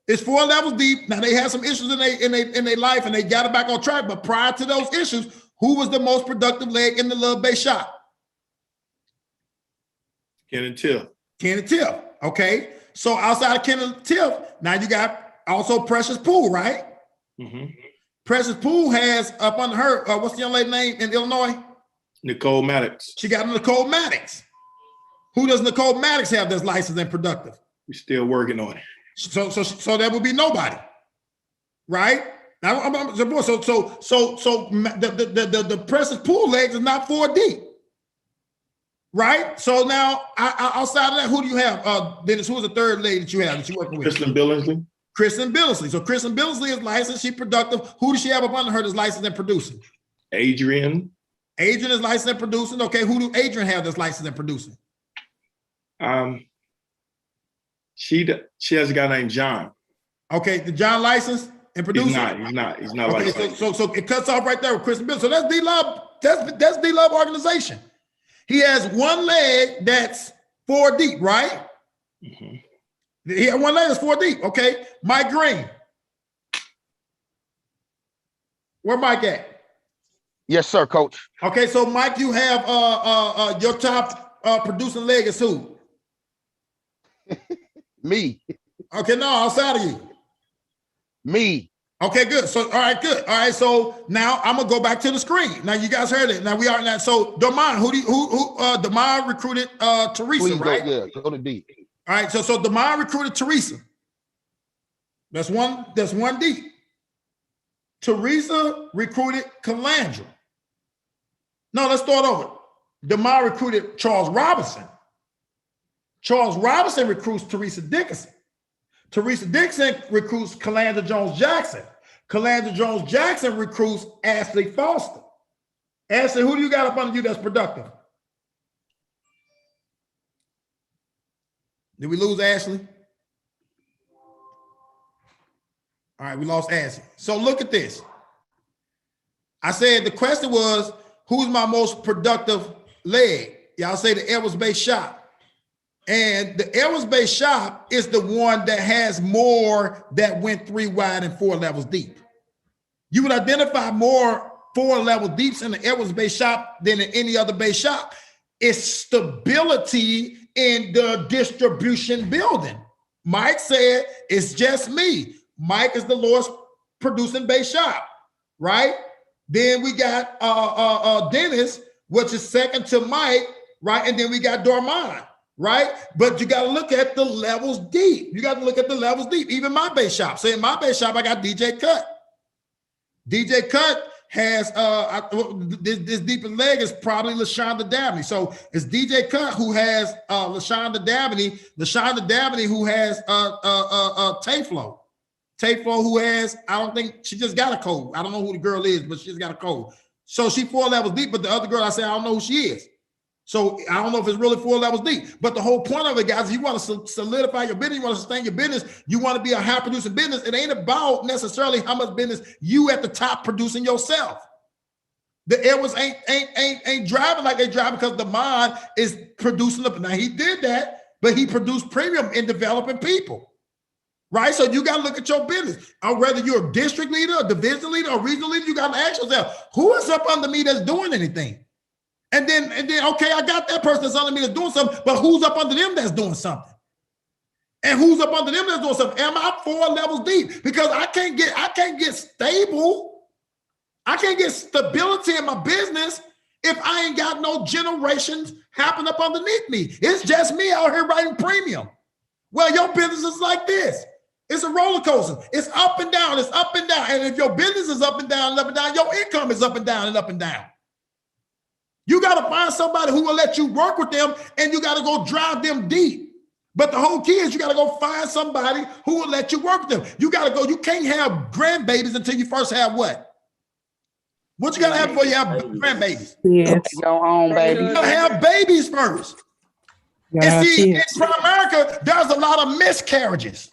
Speaker 3: is 4 levels deep. Now they had some issues in their life and they got it back on track. But prior to those issues, who was the most productive leg in the Love Base shop?
Speaker 15: Ken and Tiff.
Speaker 3: Ken and Tiff. Okay. So outside of Ken and Tiff, now you got also Precious Poole, right?
Speaker 15: Mm-hmm.
Speaker 3: Precious Poole has up under her, what's the young lady name in Illinois?
Speaker 15: Nicole Maddox.
Speaker 3: She got Nicole Maddox. Who does Nicole Maddox have that's licensed and productive?
Speaker 15: We're still working on it.
Speaker 3: So that would be nobody. right? Now, the Princess Pool legs is not 4 deep, right? So now, outside of that, who do you have? Dennis, who's the third lady that you have that you're working with?
Speaker 15: Kristen Billingsley.
Speaker 3: Kristen Billingsley. So Kristen Billingsley is licensed. She's productive. Who does she have up under her that's licensed and producing?
Speaker 15: Adrian.
Speaker 3: Adrian is licensed and producing. Okay, who do Adrian have that's licensed and producing?
Speaker 15: She has a guy named John.
Speaker 3: Okay, the John licensed and producing?
Speaker 15: He's not
Speaker 3: okay,
Speaker 15: licensed.
Speaker 3: So it cuts off right there with Kristen Billingsley. So that's D-Love. That's D-Love organization. He has one leg that's 4 deep, right?
Speaker 15: Mm-hmm.
Speaker 3: He had one leg that's 4 deep. Okay, Mike Green. Where Mike at?
Speaker 6: Yes, sir, coach.
Speaker 3: Okay, so Mike, you have your top producing leg is who?
Speaker 6: Me.
Speaker 3: Okay, no, outside of you.
Speaker 6: Me.
Speaker 3: Okay, good. So, all right, good. All right, so now I'm gonna go back to the screen. Now you guys heard it. Now we are now. So Damon, who Damon recruited Teresa,
Speaker 6: Please
Speaker 3: right?
Speaker 6: Go to D.
Speaker 3: All right, so Damon recruited Teresa. That's one deep. Teresa recruited Calandra. No, let's start over. Damon recruited Charles Robinson. Charles Robinson recruits Teresa Dickinson. Teresa Dixon recruits Calandra Jones-Jackson. Calandra Jones-Jackson recruits Ashley Foster. Ashley, who do you got up under you that's productive? Did we lose Ashley? All right, we lost Ashley. So look at this. I said the question was, who's my most productive leg? Y'all say the Edwards-based shop. And the Edwards-based shop is the one that has more that went 3 wide and 4 levels deep. You would identify more 4 level deeps in the Edwards-based shop than in any other base shop. It's stability in the distribution building. Mike said, it's just me. Mike is the lowest producing base shop, right? Then we got Dennis, which is second to Mike, right? And then we got Dormont. Right? But you got to look at the levels deep. You got to look at the levels deep. Even my base shop. So in my base shop, I got DJ Cut. DJ Cut has this deepest leg is probably LaShonda Dabney. So it's DJ Cut who has LaShonda Dabney. LaShonda Dabney who has Tayflo. Tayflo who has, I don't think, she just got a code. I don't know who the girl is, but she's got a code. So she 4 levels deep, but the other girl, I say, I don't know who she is. So I don't know if it's really 4 levels deep, but the whole point of it, guys, you want to solidify your business, you want to sustain your business, you want to be a high producing business. It ain't about necessarily how much business you at the top producing yourself. The Edwards ain't driving like they drive because the mind is producing up. Now he did that, but he produced premium in developing people, right? So you got to look at your business. Or whether you're a district leader, a division leader, or regional leader, you got to ask yourself, who is up under me that's doing anything? And then, okay, I got that person that's under me that's doing something, but who's up under them that's doing something? And who's up under them that's doing something? Am I 4 levels deep? Because I can't get stable. I can't get stability in my business if I ain't got no generations happening up underneath me. It's just me out here writing premium. Well, your business is like this. It's a roller coaster. It's up and down. It's up and down. And if your business is up and down, your income is up and down and up and down. You got to find somebody who will let you work with them, and you got to go drive them deep. But the whole key is you got to go find somebody who will let you work with them. You got to go. You can't have grandbabies until you first have what? What you got to have before you have grandbabies?
Speaker 13: Yes.
Speaker 8: Your own baby.
Speaker 3: You got to have babies first. And see, in Primerica, there's a lot of miscarriages.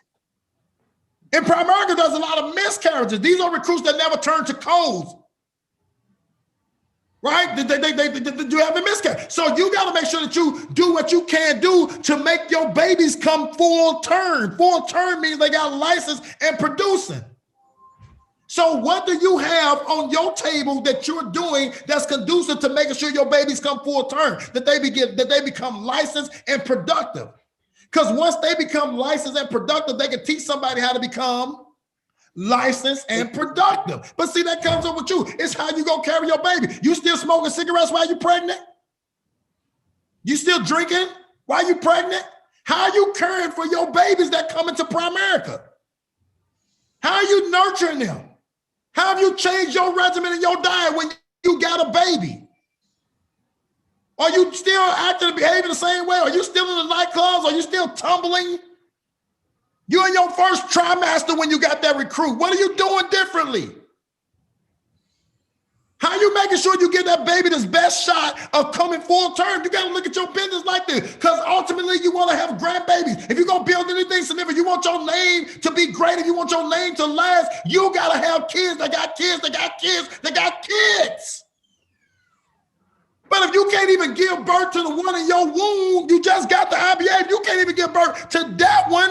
Speaker 3: In Primerica, there's a lot of miscarriages. These are recruits that never turn to codes. Right? They do have a miscarriage. So you got to make sure that you do what you can do to make your babies come full term. Full term means they got a license and producing. So what do you have on your table that you're doing that's conducive to making sure your babies come full term, that they become licensed and productive? Because once they become licensed and productive, they can teach somebody how to become licensed and productive. But see, that comes up with you. It's how you gonna carry your baby. You still smoking cigarettes while you're pregnant? You still drinking while you're pregnant? How are you caring for your babies that come into Primerica? How are you nurturing them? How have you changed your regimen and your diet when you got a baby? Are you still acting and behaving the same way? Are you still in the nightclubs? Are you still tumbling? You in your first trimester when you got that recruit. What are you doing differently? How are you making sure you give that baby this best shot of coming full term? You got to look at your business like this, because ultimately you want to have grandbabies. If you're going to build anything significant, you want your name to be great, if you want your name to last, you got to have kids that got kids that got kids that got kids. But if you can't even give birth to the one in your womb, you just got the IBA, if you can't even give birth to that one,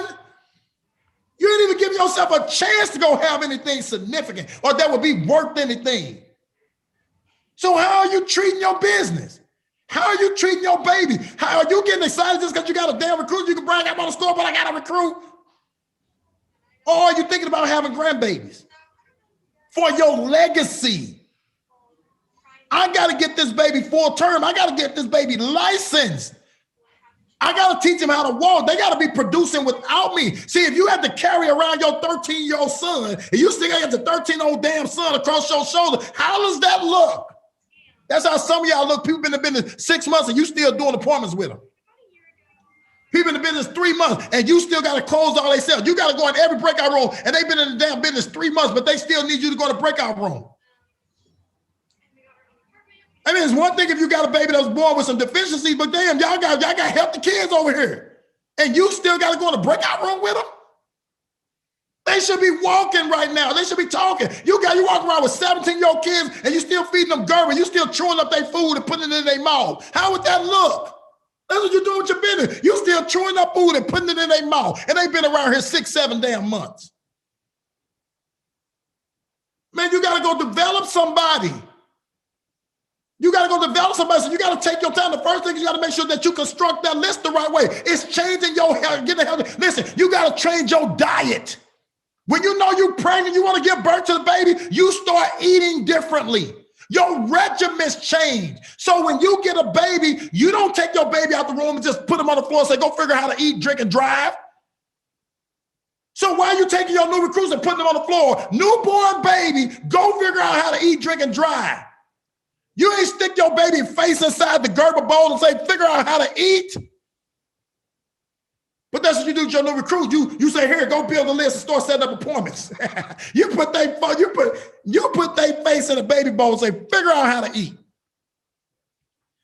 Speaker 3: you didn't even give yourself a chance to go have anything significant or that would be worth anything. So how are you treating your business? How are you treating your baby? How are you getting excited just because you got a damn recruit? You can brag, I'm on the score, but I got a recruit. Or are you thinking about having grandbabies for your legacy? I got to get this baby full term. I got to get this baby licensed. I got to teach them how to walk. They got to be producing without me. See, if you had to carry around your 13-year-old son and you still got the 13-year-old damn son across your shoulder, how does that look? That's how some of y'all look. People been in the business 6 months and you still doing appointments with them. People in the business 3 months and you still got to close all they sell. You got to go in every breakout room and they've been in the damn business 3 months, but they still need you to go to breakout room. I mean, it's one thing if you got a baby that was born with some deficiencies, but damn, y'all got healthy kids over here. And you still got to go in the breakout room with them? They should be walking right now. They should be talking. You walk around with 17-year-old kids and you still feeding them Gerber. You still chewing up their food and putting it in their mouth. How would that look? That's what you're doing with your business. You still chewing up food and putting it in their mouth. And they've been around here 6, 7 damn months. Man, you got to go develop somebody. You got to go develop somebody. So you got to take your time. The first thing is you got to make sure that you construct that list the right way. It's changing your health. Getting healthy. Listen, you got to change your diet. When you know you're pregnant, you want to give birth to the baby, you start eating differently. Your regimens change. So when you get a baby, you don't take your baby out the room and just put him on the floor and say, go figure out how to eat, drink, and drive. So why are you taking your new recruits and putting them on the floor? Newborn baby, go figure out how to eat, drink, and drive. You ain't stick your baby face inside the Gerber bowl and say, figure out how to eat. But that's what you do with your new recruit. You say, here, go build a list and start setting up appointments. you put their face in a baby bowl and say, figure out how to eat.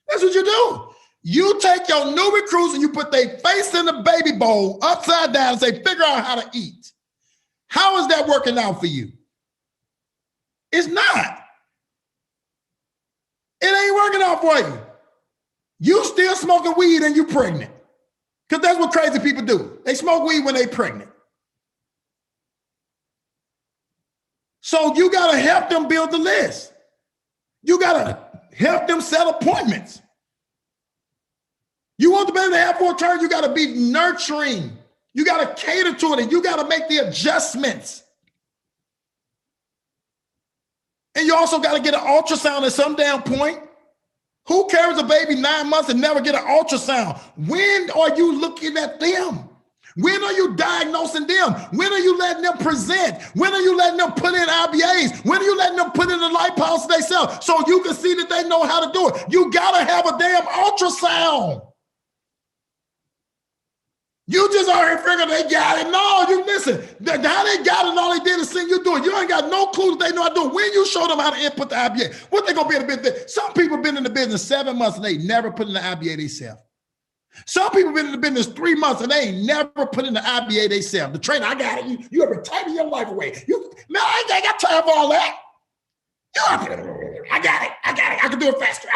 Speaker 3: That's what you do. You take your new recruits and you put their face in the baby bowl upside down and say, figure out how to eat. How is that working out for you? It's not. It ain't working out for you. You still smoking weed and you pregnant. Because that's what crazy people do. They smoke weed when they pregnant. So you got to help them build the list. You got to help them set appointments. You want the baby to have full term, you got to be nurturing. You got to cater to it, and you got to make the adjustments. And you also got to get an ultrasound at some damn point. Who carries a baby 9 months and never get an ultrasound? When are you looking at them? When are you diagnosing them? When are you letting them present? When are you letting them put in IBAs? When are you letting them put in the light pulse themselves so you can see that they know how to do it? You got to have a damn ultrasound. You just out here figuring they got it. No, you listen. How they got it, all they did is see you do it. You ain't got no clue that they know how to do it. When you show them how to input the IBA, what they gonna be in the business? Some people been in the business 7 months and they never put in the IBA themselves. Some people been in the business 3 months and they ain't never put in the IBA themselves. The trainer, I got it. You ever taking your life away? Man, I ain't got time for all that. I got it. I can do it faster.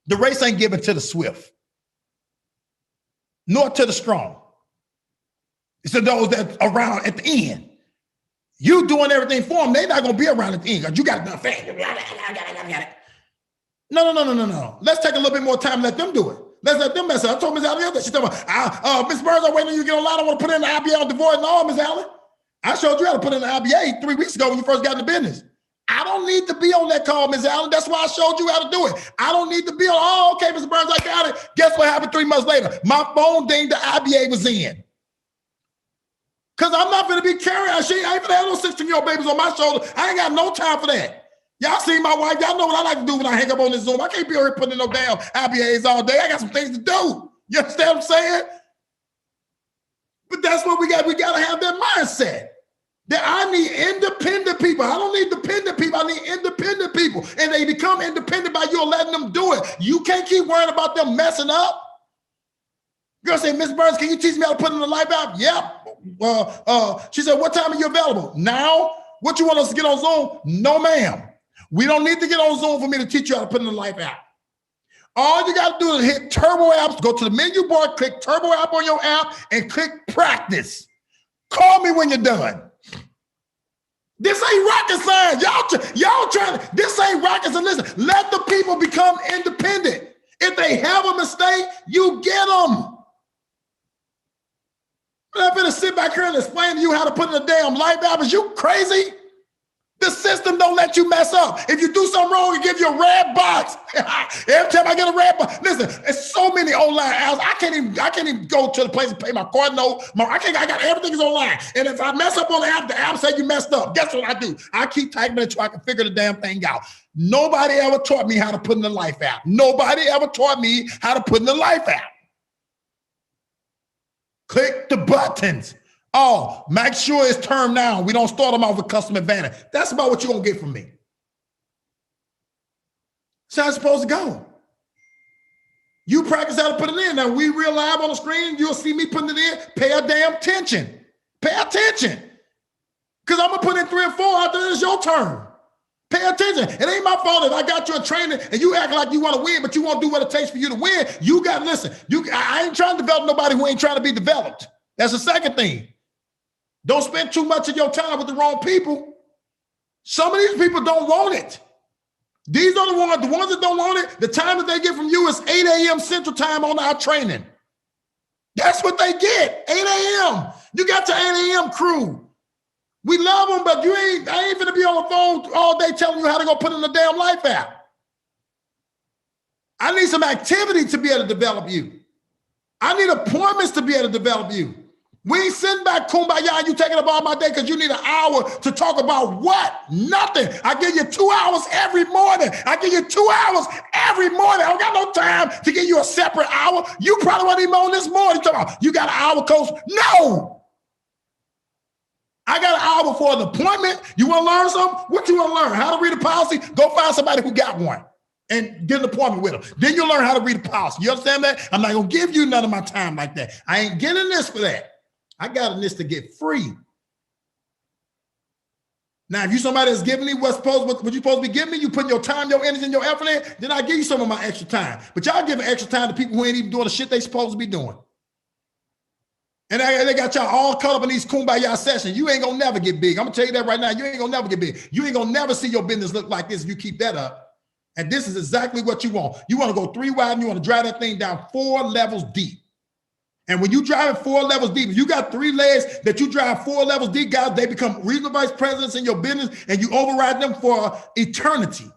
Speaker 3: The race ain't given to the swift, nor to the strong. It's to those that are around at the end. You doing everything for them, they're not going to be around at the end. You got to do it fast. I got it. No. Let's take a little bit more time and let them do it. Let's let them mess up. I told Ms. Allen the other day, she told me, Ms. Burns, I'm waiting on you to get online. I want to put in the IBA on divorce. No, Ms. Allen. I showed you how to put in the IBA 3 weeks ago when you first got in the business. I don't need to be on that call, Ms. Allen. That's why I showed you how to do it. I don't need to be on, okay, Ms. Burns, I got it. Guess what happened 3 months later? My phone dinged, the IBA was in. Because I'm not going to be carrying. I ain't going to have no 16-year-old babies on my shoulder. I ain't got no time for that. Y'all see my wife. Y'all know what I like to do when I hang up on this Zoom. I can't be over here putting in no damn IBAs all day. I got some things to do. You understand what I'm saying? But that's what we got. We got to have that mindset that I need independent people. I don't need dependent people. I need independent people. And they become independent by you letting them do it. You can't keep worrying about them messing up. Girl say, Miss Burns, can you teach me how to put in the life out? Yep. She said, what time are you available? Now? What you want us to get on Zoom? No, ma'am. We don't need to get on Zoom for me to teach you how to put in the life out. All you got to do is hit Turbo Apps, go to the menu bar, click Turbo App on your app, and click Practice. Call me when you're done. This ain't rocket science. Y'all trying to, this ain't rocket science. Listen, let the people become independent. If they have a mistake, you get them. I'm not gonna sit back here and explain to you how to put in a damn life app. Is you crazy? The system don't let you mess up. If you do something wrong, it gives you a red box. Every time I get a red box, listen, it's so many online apps. I can't even go to the place and pay my card note. I got everything is online. And if I mess up on the app say you messed up. Guess what I do? I keep typing it until I can figure the damn thing out. Nobody ever taught me how to put in the life app. Nobody ever taught me how to put in the life app. Click the buttons. Oh, make sure it's turned down. We don't start them off with custom advantage. That's about what you're going to get from me. That's how it's supposed to go. You practice how to put it in. Now, we real live on the screen. You'll see me putting it in. Pay a damn attention. Pay attention. Because I'm going to put in 3 or 4 after it's your turn. Pay attention. It ain't my fault if I got you in training and you act like you want to win, but you won't do what it takes for you to win. You got to listen. I ain't trying to develop nobody who ain't trying to be developed. That's the second thing. Don't spend too much of your time with the wrong people. Some of these people don't want it. These are the ones that don't want it. The time that they get from you is 8 a.m. Central Time on our training. That's what they get, 8 a.m. You got your 8 a.m. crew. We love them, but I ain't gonna be on the phone all day telling you how to go put in the damn life app. I need some activity to be able to develop you. I need appointments to be able to develop you. We ain't sitting back kumbaya and you taking up all my day because you need an hour to talk about what? Nothing. I give you 2 hours every morning. I give you 2 hours every morning. I don't got no time to give you a separate hour. You probably wasn't even on this morning. You got an hour, coach? No. I got an hour for an appointment. You want to learn something? What you want to learn? How to read a policy? Go find somebody who got one and get an appointment with them. Then you'll learn how to read a policy. You understand that? I'm not going to give you none of my time like that. I ain't getting this for that. I got in this to get free. Now, if you somebody that's giving me what you're supposed to be giving me, you putting your time, your energy, and your effort in, then I give you some of my extra time. But y'all giving extra time to people who ain't even doing the shit they supposed to be doing. And they got y'all all caught up in these kumbaya sessions. You ain't gonna never get big. I'm gonna tell you that right now. You ain't gonna never get big. You ain't gonna never see your business look like this if you keep that up. And this is exactly what you want. You want to go 3 wide and you want to drive that thing down 4 levels deep. And when you drive 4 levels deep, if you got 3 legs that you drive 4 levels deep, guys, they become regional vice presidents in your business and you override them for eternity.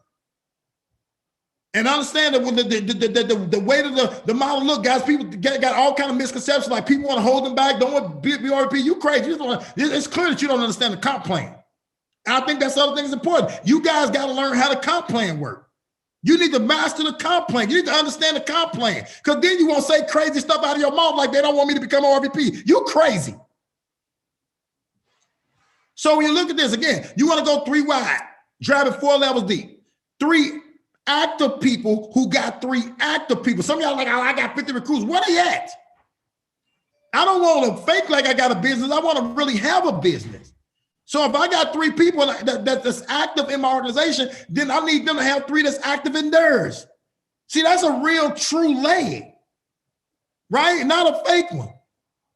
Speaker 3: And understand that when the way that the model look, guys, people got all kind of misconceptions. Like people want to hold them back, don't want BRP. You crazy. It's clear that you don't understand the comp plan. And I think that's the other thing that's important. You guys got to learn how the comp plan work. You need to master the comp plan. You need to understand the comp plan. Because then you won't say crazy stuff out of your mouth like they don't want me to become an RVP. You crazy. So when you look at this, again, you want to go 3 wide, driving 4 levels deep. 3 active people who got 3 active people. Some of y'all are like, oh, I got 50 recruits. Where they at? I don't want to fake like I got a business. I want to really have a business. So if I got 3 people that's active in my organization, then I need them to have 3 that's active in theirs. See, that's a real true leg, right? Not a fake one.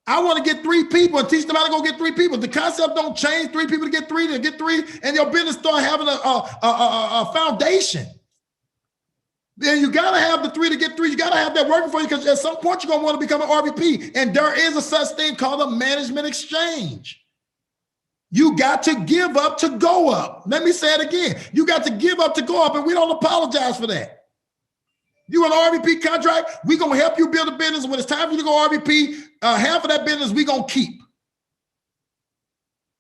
Speaker 3: I want to get 3 people and teach them how to go get 3 people. The concept don't change. 3 people to get 3, and your business start having a foundation. Then you got to have the 3 to get 3. You got to have that working for you because at some point you're going to want to become an RVP. And there is a such thing called a management exchange. You got to give up to go up. Let me say it again. You got to give up to go up, and we don't apologize for that. You an RVP contract, we're going to help you build a business. When it's time for you to go RVP, half of that business we're going to keep.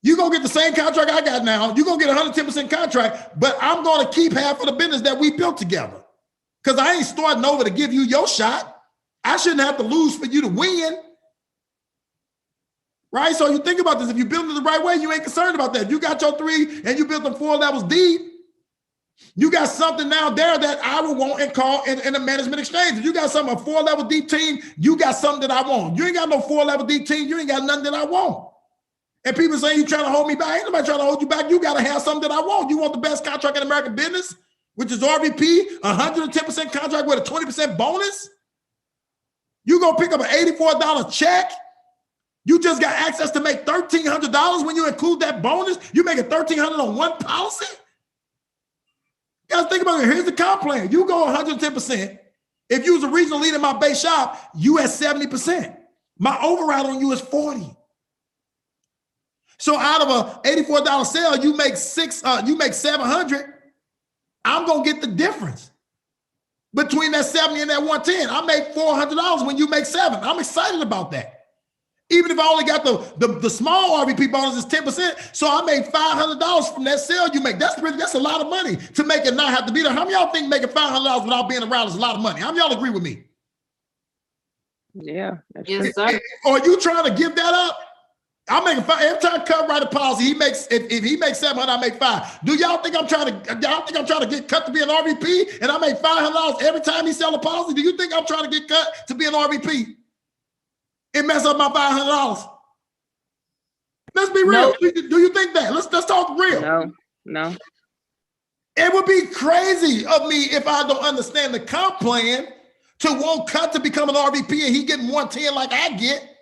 Speaker 3: You're going to get the same contract I got now. You're going to get 110% contract, but I'm going to keep half of the business that we built together. Because I ain't starting over to give you your shot. I shouldn't have to lose for you to win. Right? So you think about this. If you build it the right way, you ain't concerned about that. If you got your 3 and you built them 4 levels deep, you got something now there that I will want and call in a management exchange. If you got something, a 4-level deep team, you got something that I want. You ain't got no 4-level deep team. You ain't got nothing that I want. And people saying you trying to hold me back. Ain't nobody trying to hold you back. You got to have something that I want. You want the best contract in American business, which is RVP, 110% contract with a 20% bonus. You going to pick up an $84 check. You just got access to make $1,300 when you include that bonus. You make it $1,300 on one policy. You guys think about it. Here's the comp plan. You go 110%. If you was a regional leader in my base shop, you at 70%. My override on you is 40. So out of a $84 sale, you make $700. I'm gonna get the difference between that 70 and that 110. I make $400 when you make $7. I'm excited about that. Even if I only got the small RVP bonus is 10%, so I made $500 from that sale you make. That's a lot of money to make it not have to be there. How many of y'all think making $500 without being around is a lot of money? How many of y'all agree with me?
Speaker 16: Yeah.
Speaker 9: Yes, sir.
Speaker 3: Or are you trying to give that up? I'm making $5. Every time Cut write a policy, he makes if he makes $700, I make $5. Do y'all think I'm trying to get cut to be an RVP and I make $500 every time he sell a policy? Do you think I'm trying to get cut to be an RVP? It mess up my $500. Let's be real.
Speaker 16: No.
Speaker 3: Do you think that? Let's talk real.
Speaker 16: No.
Speaker 3: It would be crazy of me if I don't understand the comp plan to want Cut to become an RVP and he getting 110 like I get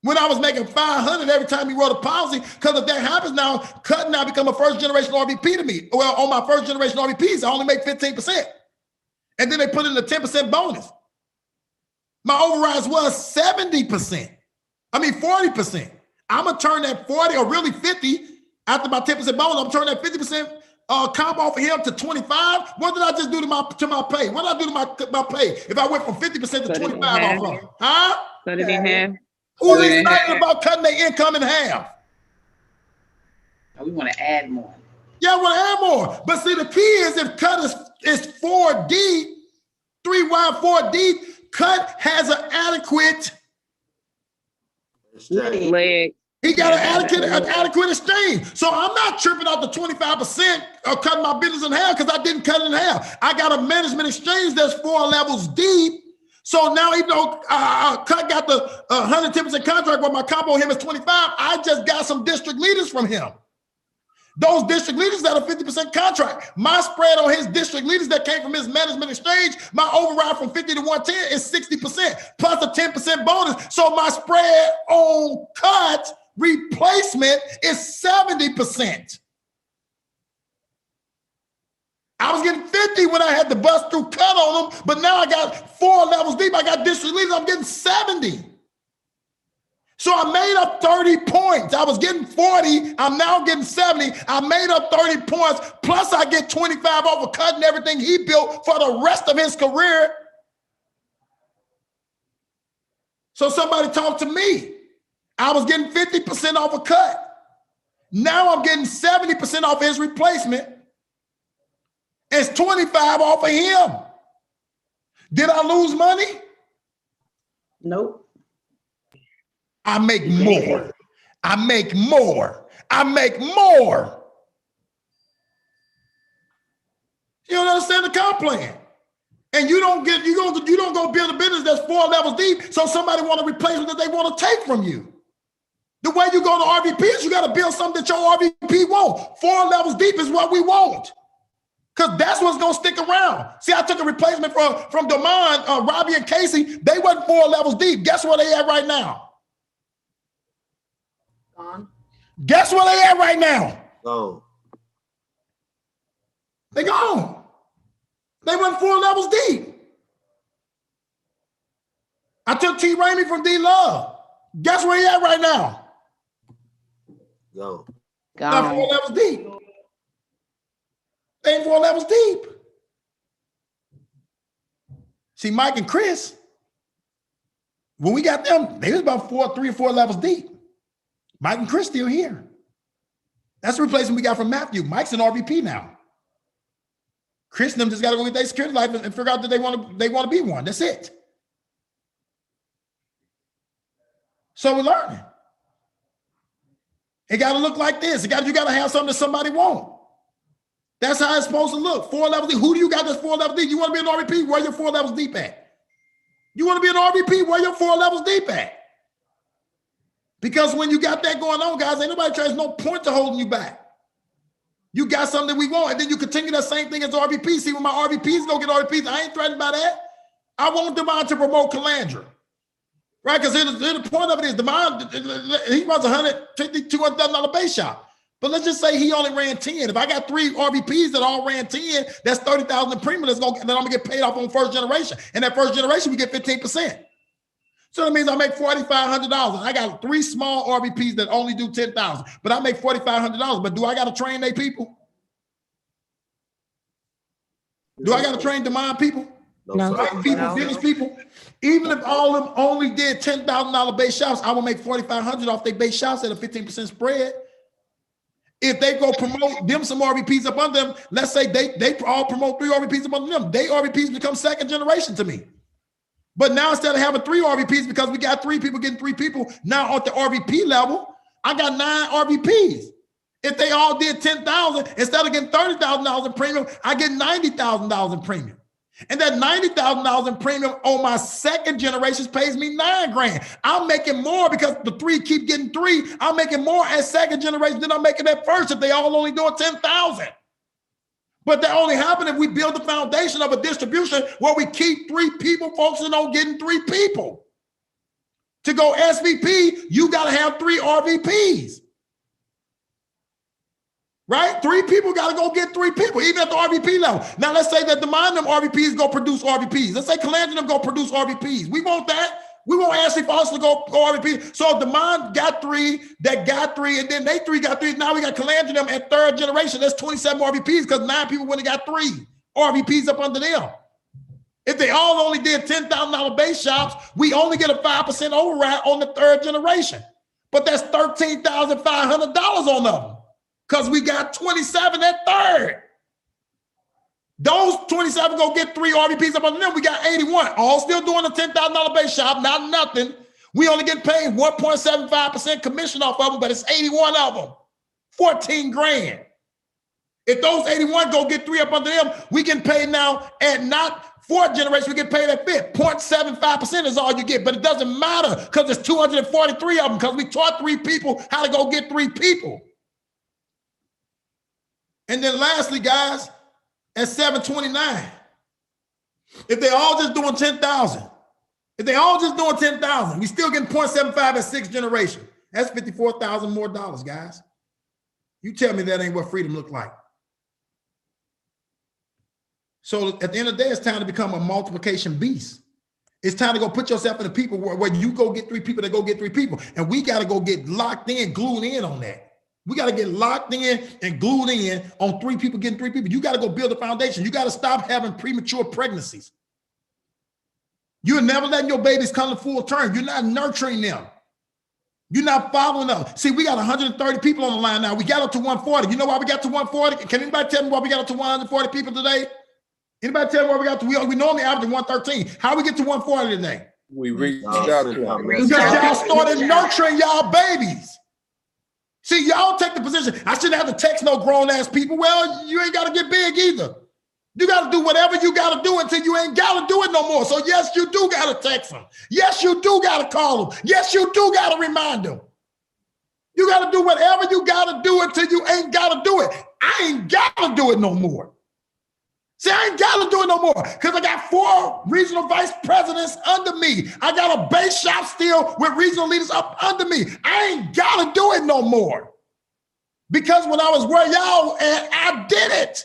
Speaker 3: when I was making $500 every time he wrote a policy. Because if that happens now, Cut now become a first generation RVP to me. Well, on my first generation RVPs, I only make 15%. And then they put in a 10% bonus. My overrides was 70%. I mean 40%. I'm gonna turn that 40 or really 50 after my 10% bonus. I'm turning that 50% comp off of him to 25. What did I just do to my pay? What did I do to my pay if I went from 50% to 25 off of him? Huh?
Speaker 16: Cut it in half.
Speaker 3: Who's excited about cutting their income in half?
Speaker 5: We want to add more.
Speaker 3: Yeah, I want to add more. But see, the key is if Cut is 4 deep, 3 wide, 4 deep, Cut has an adequate
Speaker 16: leg.
Speaker 3: He got an adequate exchange. So I'm not tripping out the 25% of cutting my business in half because I didn't cut it in half. I got a management exchange that's 4 levels deep. So now even though Cut got the 110% contract where my comp on him is 25, I just got some district leaders from him. Those district leaders got a 50% contract. My spread on his district leaders that came from his management exchange, my override from 50 to 110 is 60% plus a 10% bonus. So my spread on Cut replacement is 70%. I was getting 50 when I had to bust through Cut on them, but now I got 4 levels deep. I got district leaders. I'm getting 70. So I made up 30 points. I was getting 40. I'm now getting 70. I made up 30 points. Plus I get 25 off of Cut and everything he built for the rest of his career. So somebody talk to me. I was getting 50% off of Cut. Now I'm getting 70% off his replacement. It's 25 off of him. Did I lose money?
Speaker 5: Nope.
Speaker 3: I make more. I make more. I make more. You don't understand the comp plan. And you don't go build a business that's 4 levels deep so somebody want to replace what they want to take from you. The way you go to RVPs, you got to build something that your RVP want. 4 levels deep is what we want. Because that's what's going to stick around. See, I took a replacement from Damon, Robbie, and Casey. They wasn't 4 levels deep. Guess where they at right now?
Speaker 5: Gone.
Speaker 3: Guess where they at right now?
Speaker 11: Gone.
Speaker 3: They gone. They went 4 levels deep. I took T. Ramey from D. Love. Guess where he at right now?
Speaker 11: Gone.
Speaker 3: Not 4 levels deep. They ain't 4 levels deep. See, Mike and Chris, when we got them, they was about 3 or 4 levels deep. Mike and Chris still here. That's the replacement we got from Matthew. Mike's an RVP now. Chris and them just got to go get their security life and figure out that they want to be one. That's it. So we're learning. It got to look like this. You got to have something that somebody wants. That's how it's supposed to look. 4 levels deep. Who do you got that's 4 levels deep? You want to be an RVP? Where your 4 levels deep at? You want to be an RVP? Where your 4 levels deep at? Because when you got that going on, guys, ain't nobody tries, no point to holding you back. You got something that we want, and then you continue that same thing as RVP. See, when my RVPs go get RVPs, I ain't threatened by that. I want Demond to promote Calandra. Right? Because the point of it is Demond, he runs $150,000, $200,000 base shop. But let's just say he only ran 10. If I got 3 RVPs that all ran 10, that's $30,000 in premium that I'm gonna get paid off on first generation. And that first generation, we get 15%. So that means I make $4,500. I got 3 small RVPs that only do 10,000, but I make $4,500. But do I got to train their people? Do I got to train Demond people?
Speaker 7: No.
Speaker 3: Business people. Even if all of them only did $10,000 base shops, I will make $4,500 off their base shops at a 15% spread. If they go promote them some RVPs up under them, let's say they all promote 3 RVPs up under them, they RVPs become second generation to me. But now instead of having 3 RVPs, because we got 3 people getting 3 people, now at the RVP level, I got 9 RVPs. If they all did 10,000, instead of getting $30,000 in premium, I get $90,000 in premium. And that $90,000 in premium on my second generations pays me $9,000. I'm making more because the 3 keep getting 3. I'm making more at second generation than I'm making at first if they all only doing 10,000. But that only happens if we build the foundation of a distribution where we keep 3 people focusing on getting 3 people. To go SVP, you got to have 3 RVPs. Right? 3 people got to go get 3 people, even at the RVP level. Now, let's say that the mind them RVPs go produce RVPs. Let's say Calandra them go produce RVPs. We want that. We want Ashley Foster to go RVP. So if the mind got 3, that got 3, and then they 3 got 3, now we got Calandra them at 3rd generation. That's 27 RVPs because 9 people went and got 3 RVPs up under them. If they all only did $10,000 base shops, we only get a 5% override on the 3rd generation. But that's $13,500 on them. Because we got 27 at 3rd. Those 27 go get 3 RVPs up under them. We got 81. All still doing a $10,000 base shop, not nothing. We only get paid 1.75% commission off of them, but it's 81 of them. $14,000. If those 81 go get 3 up under them, we get paid now at not 4th generation, we get paid at 5th. 0.75% is all you get, but it doesn't matter because there's 243 of them because we taught 3 people how to go get 3 people. And then lastly, guys, at 729, if they all just doing 10,000, we still getting 0.75 at 6th generation. That's $54,000 more dollars, guys. You tell me that ain't what freedom look like. So at the end of the day, it's time to become a multiplication beast. It's time to go put yourself in the people where you go get 3 people that go get 3 people. And we got to go get locked in, glued in on that. We got to get locked in and glued in on 3 people getting 3 people. You got to go build a foundation. You got to stop having premature pregnancies. You're never letting your babies come to full term. You're not nurturing them. You're not following them. See, we got 130 people on the line now. We got up to 140. You know why we got to 140? Can anybody tell me why we got up to 140 people today? Anybody tell me why we got to? We normally average 113. How we get to 140 today?
Speaker 12: We reached out to them.
Speaker 3: Because y'all started nurturing y'all babies. See, y'all take the position, I shouldn't have to text no grown-ass people. Well, you ain't got to get big either. You got to do whatever you got to do until you ain't got to do it no more. So, yes, you do got to text them. Yes, you do got to call them. Yes, you do got to remind them. You got to do whatever you got to do until you ain't got to do it. I ain't got to do it no more. See, I ain't got to do it no more because I got 4 regional vice presidents under me. I got a base shop still with regional leaders up under me. I ain't got to do it no more because when I was where y'all at, I did it.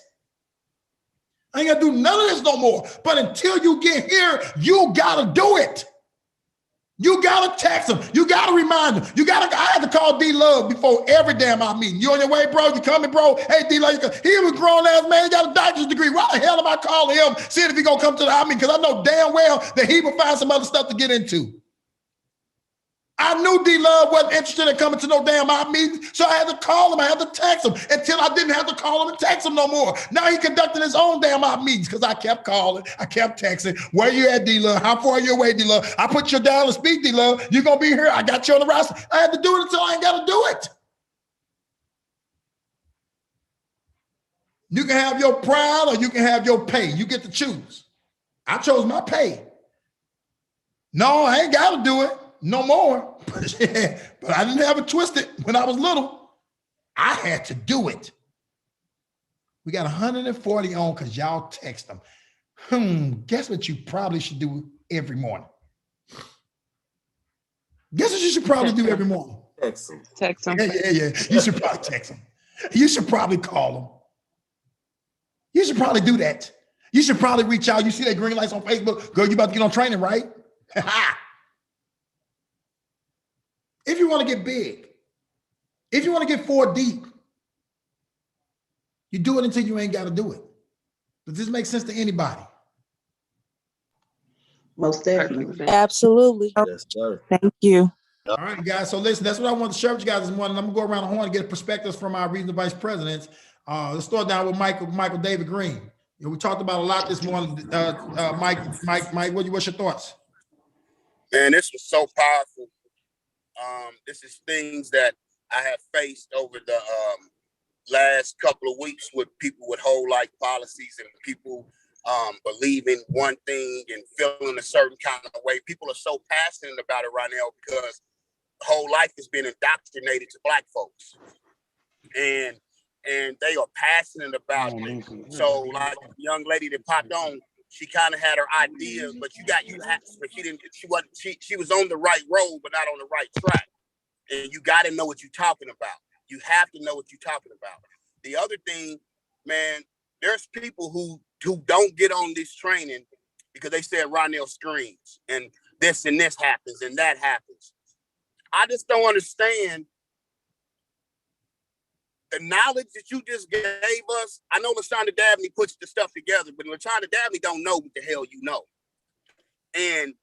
Speaker 3: I ain't got to do none of this no more. But until you get here, you got to do it. You got to text them. You got to remind them. I had to call D-Love before every damn out meeting. You on your way, bro? You coming, bro? Hey, D-Love, he was grown-ass man. He got a doctor's degree. Why the hell am I calling him, seeing if he going to come to the out meeting? Because I know damn well that he will find some other stuff to get into. I knew D-Love wasn't interested in coming to no damn mob meeting, so I had to call him. I had to text him until I didn't have to call him and text him no more. Now he conducting his own damn mob meetings because I kept calling. I kept texting. Where you at, D-Love? How far are you away, D-Love? I put you down to speak, D-Love. You're going to be here. I got you on the roster. I had to do it until I ain't got to do it. You can have your pride or you can have your pay. You get to choose. I chose my pay. No, I ain't got to do it no more. But I didn't have it twisted when I was little. I had to do it. We got 140 on because y'all text them. Guess what you probably should do every morning? Guess what you should probably do every morning?
Speaker 11: Text them.
Speaker 14: Text them.
Speaker 3: Yeah. You should probably text them. You should probably call them. You should probably do that. You should probably reach out. You see that green lights on Facebook. Girl, you about to get on training, right? If you want to get big, if you want to get 4 deep, you do it until you ain't got to do it. Does this make sense to anybody?
Speaker 4: Most definitely.
Speaker 7: Absolutely.
Speaker 11: Yes, sir.
Speaker 7: Thank you.
Speaker 3: All right, guys. So listen, that's what I want to share with you guys this morning. I'm gonna go around the horn and get perspectives from our regional vice presidents. Let's start down with Michael David Green. You know, we talked about a lot this morning. Mike, what's your thoughts?
Speaker 16: Man, this was so powerful. This is things that I have faced over the last couple of weeks with people with whole life policies and people believing one thing and feeling a certain kind of way. People are so passionate about it right now because whole life has been indoctrinated to Black folks. And they are passionate about it. So like the young lady that popped on, she kind of had her ideas, but she was on the right road, but not on the right track. And you got to know what you're talking about. You have to know what you're talking about. The other thing, man, there's people who don't get on this training because they said Ronnell screams and this happens and that happens. I just don't understand the knowledge that you just gave us. I know LaShonda Dabney puts the stuff together, but LaShonda Dabney don't know what the hell you know. And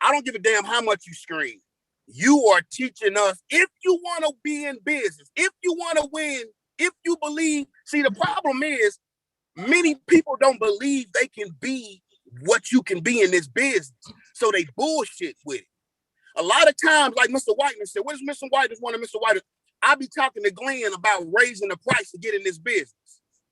Speaker 16: I don't give a damn how much you scream. You are teaching us, if you want to be in business, if you want to win, if you believe. See, the problem is many people don't believe they can be what you can be in this business. So they bullshit with it. A lot of times, like Mr. Whiteman said, what is Mr. Whiteman? One of Mr. Whiteman. I be talking to Glenn about raising the price to get in this business.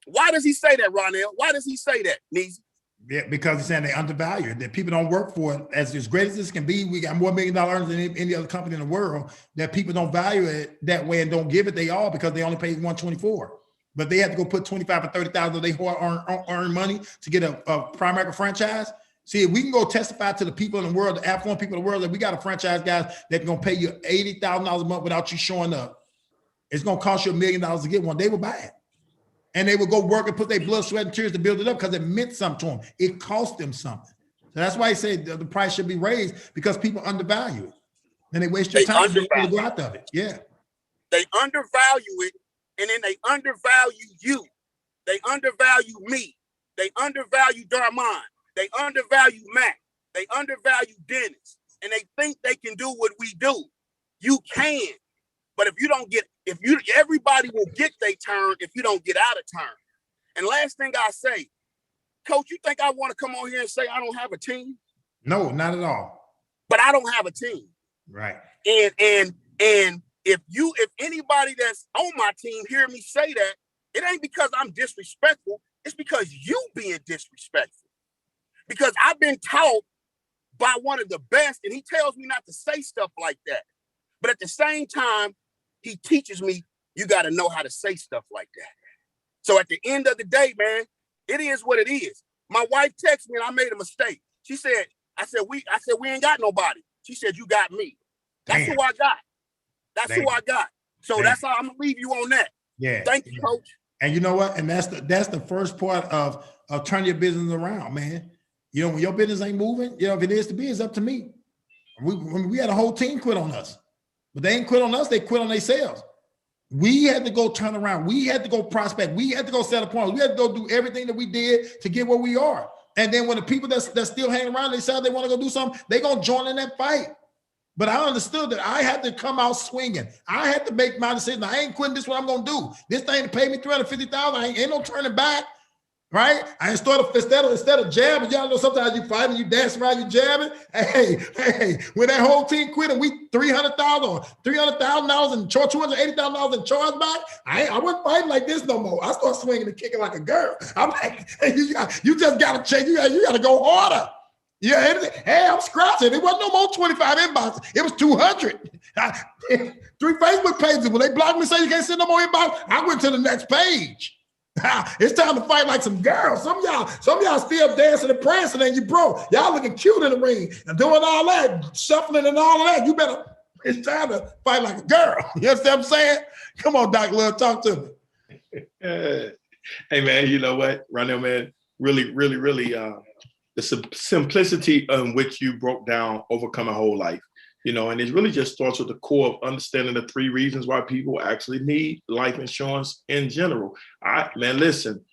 Speaker 16: Why does he say that, Ronnell? Why does he say that, Neezy?
Speaker 3: Yeah, because he's saying they undervalue it, that people don't work for it. As great as this can be, we got more $1 million earners than any other company in the world, that people don't value it that way and don't give it they all because they only pay $124. But they have to go put $25,000 or $30,000 of they earn money to get a primary franchise. See, if we can go testify to the people in the world, the affluent people in the world, that we got a franchise guys that going to pay you $80,000 a month without you showing up. It's going to cost you $1 million to get one. They will buy it. And they will go work and put their blood, sweat, and tears to build it up because it meant something to them. It cost them something. So that's why I say the price should be raised, because people undervalue it. And they waste your time to go out of it. Yeah.
Speaker 16: They undervalue it, and then they undervalue you. They undervalue me. They undervalue Darmon. They undervalue Matt. They undervalue Dennis. And they think they can do what we do. You can. But everybody will get their turn if you don't get out of turn. And last thing I say, Coach, you think I want to come on here and say I don't have a team?
Speaker 3: No, not at all.
Speaker 16: But I don't have a team.
Speaker 3: Right.
Speaker 16: And if anybody that's on my team hear me say that, it ain't because I'm disrespectful. It's because you being disrespectful. Because I've been taught by one of the best, and he tells me not to say stuff like that. But at the same time, he teaches me you got to know how to say stuff like that. So at the end of the day, man, it is what it is. My wife texted me and I made a mistake. She said, I said, we ain't got nobody. She said, you got me. That's who I got. That's who I got. So that's how I'm gonna leave you on that.
Speaker 3: Yeah.
Speaker 16: Thank you, Coach.
Speaker 3: And you know what? And that's the first part of turning your business around, man. You know, when your business ain't moving, you know, if it is to be, it's up to me. We had a whole team quit on us. But they ain't quit on us, they quit on themselves. We had to go turn around. We had to go prospect. We had to go set appointments. We had to go do everything that we did to get where we are. And then when the people that's still hanging around, they decide they want to go do something, they're going to join in that fight. But I understood that I had to come out swinging. I had to make my decision. I ain't quitting. This is what I'm gonna do. This thing to pay me $350,000. Ain't no turning back, right? I instead of jabbing, y'all know sometimes you fighting, you dance around, you jabbing. Hey, when that whole team quit and we $300,000 or $300,000 and $280,000 in charge back, I wasn't fighting like this no more. I started swinging and kicking like a girl. I'm like, hey, you just gotta change. You gotta go harder. Yeah, hey, I'm scratching. It wasn't no more 25 inboxes. It was 200. 3 Facebook pages. When they blocked me and say you can't send no more inbox, I went to the next page. It's time to fight like some girls. Some of y'all still dancing and prancing and you broke. Y'all looking cute in the ring and doing all that, shuffling and all of that. You better, it's time to fight like a girl. You understand what I'm saying? Come on, Doc Love, talk to me.
Speaker 15: Hey, man, you know what, Ronnell, man, really, the simplicity in which you broke down overcoming whole life, and it really just starts with the core of understanding the 3 reasons why people actually need life insurance in general. Listen,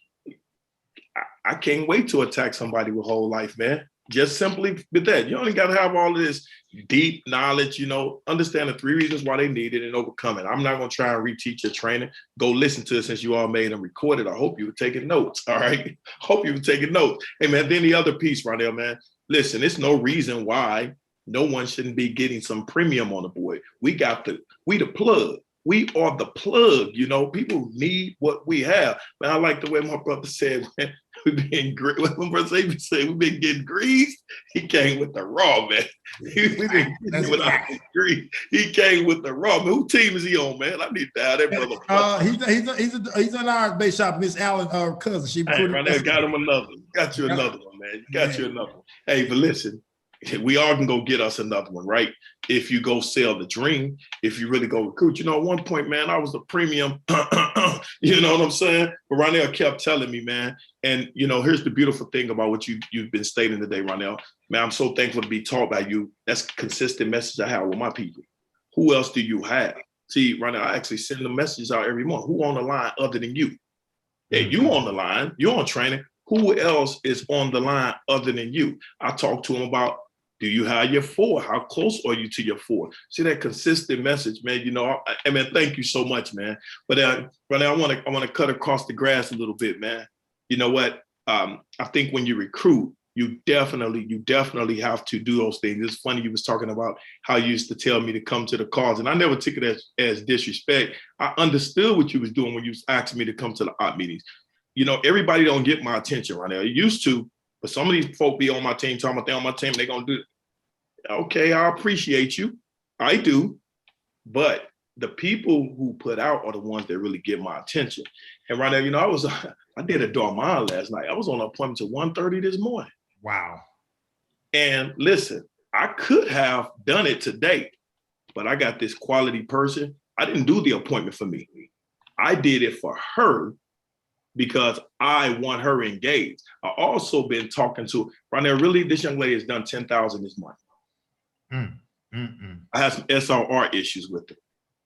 Speaker 15: I can't wait to attack somebody with whole life, man. Just simply with that. You only got to have all of this deep knowledge, understand the 3 reasons why they need it and overcome it. I'm not going to try and reteach your training. Go listen to it since you all made and recorded. I hope you were taking notes, all right? Hope you were taking notes. Hey, man, then the other piece, Ronnell, man, listen, it's no reason why no one shouldn't be getting some premium on the board. We the plug. We are the plug, people need what we have. Man, I like the way my brother said, man, we've been getting greased. He came with the raw, man. We've been getting with the grease. He came with the raw. Man, who team is he on, man? I need to have that brother.
Speaker 3: He's in our base shop, Miss Allen, our cousin. She
Speaker 15: right there, got him another. Got you another one, man. Got you another one. Hey, but listen, we all can go get us another one, right? If you go sell the dream, if you really go recruit. At one point, man, I was a premium, you know what I'm saying? But Ronnell kept telling me, man, and here's the beautiful thing about what you've been stating today, Ronnell. Man, I'm so thankful to be taught by you. That's a consistent message I have with my people. Who else do you have? See, Ronnell, I actually send the messages out every month. Who on the line other than you? Hey, you on the line, you're on training. Who else is on the line other than you? I talk to them about, do you have your 4? How close are you to your 4? See that consistent message, man. Man, thank you so much, man. But Ronnell, I want to cut across the grass a little bit, man. You know what? I think when you recruit, you definitely have to do those things. It's funny you was talking about how you used to tell me to come to the calls, and I never took it as disrespect. I understood what you was doing when you was asking me to come to the op meetings. Everybody don't get my attention, Ronnell. You used to. But some of these folk be on my team, talking about they on my team, they're going to do it. Okay, I appreciate you. I do. But the people who put out are the ones that really get my attention. And right now, I did a Dormant last night. I was on an appointment to 1:30 this morning.
Speaker 3: Wow.
Speaker 15: And listen, I could have done it today, but I got this quality person. I didn't do the appointment for me. I did it for her because I want her engaged. I also been talking to, Ronnell, really, this young lady has done 10,000 this month. I have some SRR issues with her.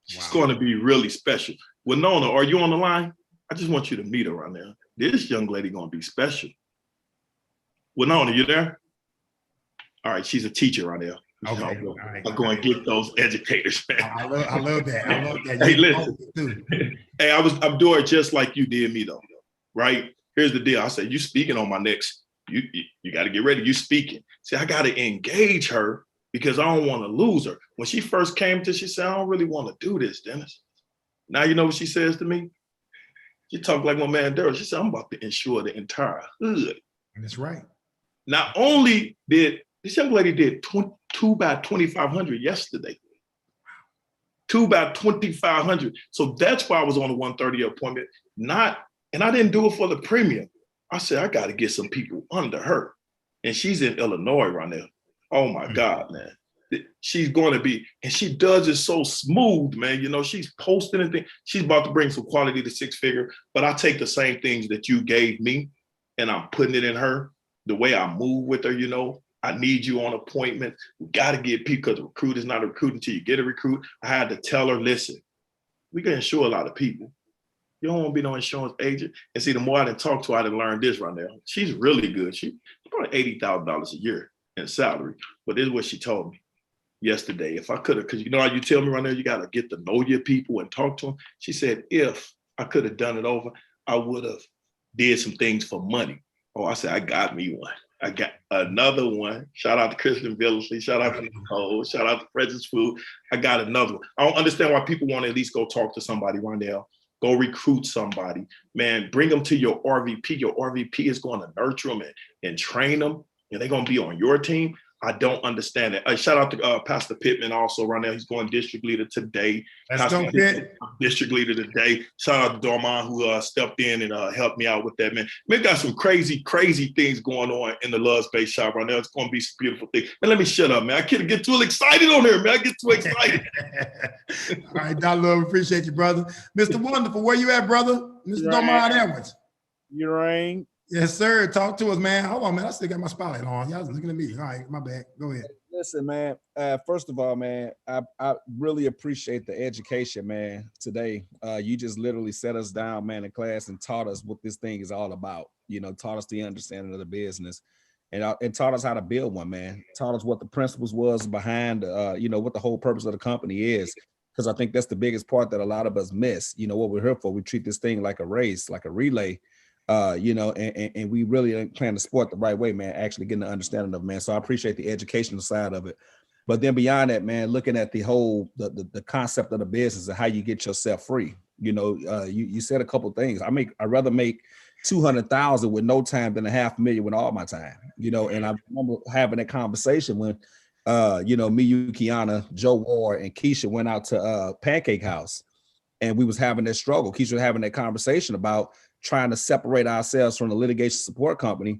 Speaker 15: She's going to be really special. Winona, are you on the line? I just want you to meet her right now. This young lady going to be special. Winona, you there? All right, she's a teacher right now. Okay. I'm going to get those educators, man. I love that. I love that. Hey, listen. Hey, I'm doing it just like you did me, though. Right? Here's the deal. I said, you speaking on my next. You got to get ready. You speaking. See, I got to engage her because I don't want to lose her. When she first came to, she said, I don't really want to do this, Dennis. Now you know what she says to me? She talked like my man Daryl. She said, I'm about to insure the entire hood.
Speaker 3: That's right.
Speaker 15: Not only did this young lady did 2 by 2,500 yesterday. 2 by 2,500. So that's why I was on the 1:30 appointment. And I didn't do it for the premium. I said, I got to get some people under her. And she's in Illinois right now. Oh my God, man. She's going to be, and she does it so smooth, man. You know, she's posting and things. She's about to bring some quality to 6-figure, but I take the same things that you gave me and I'm putting it in her. The way I move with her, you know, I need you on appointment. We got to get people, because a recruit is not a recruit until you get a recruit. I had to tell her, listen, we can insure a lot of people. You don't want to be no insurance agent. And see, the more I done talk to her, I done learned this right now. She's really good. She's probably $80,000 a year in salary. But this is what she told me. yesterday. If I could have, because you know how you tell me right now, you got to get to know your people and talk to them. She said, if I could have done it over, I would have did some things for money. Oh, I said, I got me one. I got another one. Shout out to Kristen Billingsley. Shout out to Nicole. Shout out to Precious Food. I got another one. I don't understand why people want to at least go talk to somebody, Ronnell. Go recruit somebody. Man, bring them to your RVP. Your RVP is going to nurture them and train them, and they're going to be on your team. I don't understand it. Shout out to Pastor Pittman also right now. He's going district leader today. Pastor Pittman, district leader today. Shout out to Dorman who stepped in and helped me out with that, man. We got some crazy things going on in the Love Space shop right now. It's going to be some beautiful things. Man, let me shut up, man. I can't get too excited on here, man. I get too excited.
Speaker 3: All right, Don Love, appreciate you, brother. Mr. Wonderful, where you at, brother? Mr. Dorman Edwards.
Speaker 17: You rain.
Speaker 3: Yes, sir. Talk to us, man. Hold on, man. I still got my spotlight on. Y'all looking at me. All right, my bad. Go ahead.
Speaker 17: Listen, man. First of all, man, I really appreciate the education, man. Today, you just literally set us down, man, in class and taught us what this thing is all about. You know, taught us the understanding of the business, and taught us how to build one, man. Taught us what the principles was behind, you know, what the whole purpose of the company is. Because I think that's the biggest part that a lot of us miss. You know, what we're here for. We treat this thing like a race, like a relay. You know, and we really ain't playing the sport the right way, man, actually getting the understanding of it, man. So I appreciate the educational side of it. But then beyond that, man, looking at the whole, the concept of the business and how you get yourself free. You know, you said a couple of things. I'd rather make 200,000 with no time than $500,000 with all my time, you know. And I remember having that conversation when, you know, me, you, Kiana, Joe Ward, and Keisha went out to Pancake House, and we was having that struggle. Keisha was having that conversation about trying to separate ourselves from the litigation support company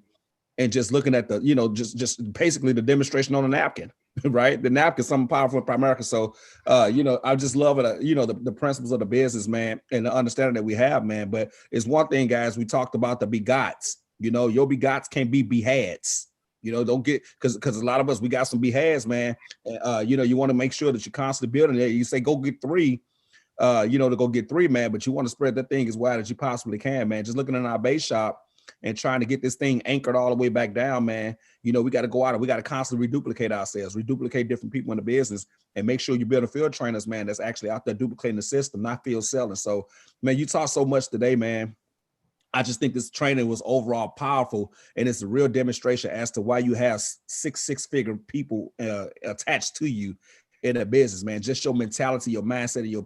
Speaker 17: and just looking at the, you know, just basically the demonstration on a napkin, right? The napkin is something powerful in America. So, you know, I just love it, you know, the principles of the business, man, and the understanding that we have, man. But it's one thing, guys, we talked about the begots, you know, your begots can't be behads. You know, don't get, because a lot of us, we got some behads, man. You know, you want to make sure that you're constantly building it. You say, go get 3. You know, to go get 3, man, but you want to spread that thing as wide as you possibly can, man. Just looking in our base shop and trying to get this thing anchored all the way back down, man. You know, we got to go out and we got to constantly reduplicate ourselves, reduplicate different people in the business, and make sure you build a field trainers, man, that's actually out there duplicating the system, not field selling. So, man, you taught so much today, man. I just think this training was overall powerful, and it's a real demonstration as to why you have six-figure people attached to you in a business, man. Just your mentality, your mindset, and your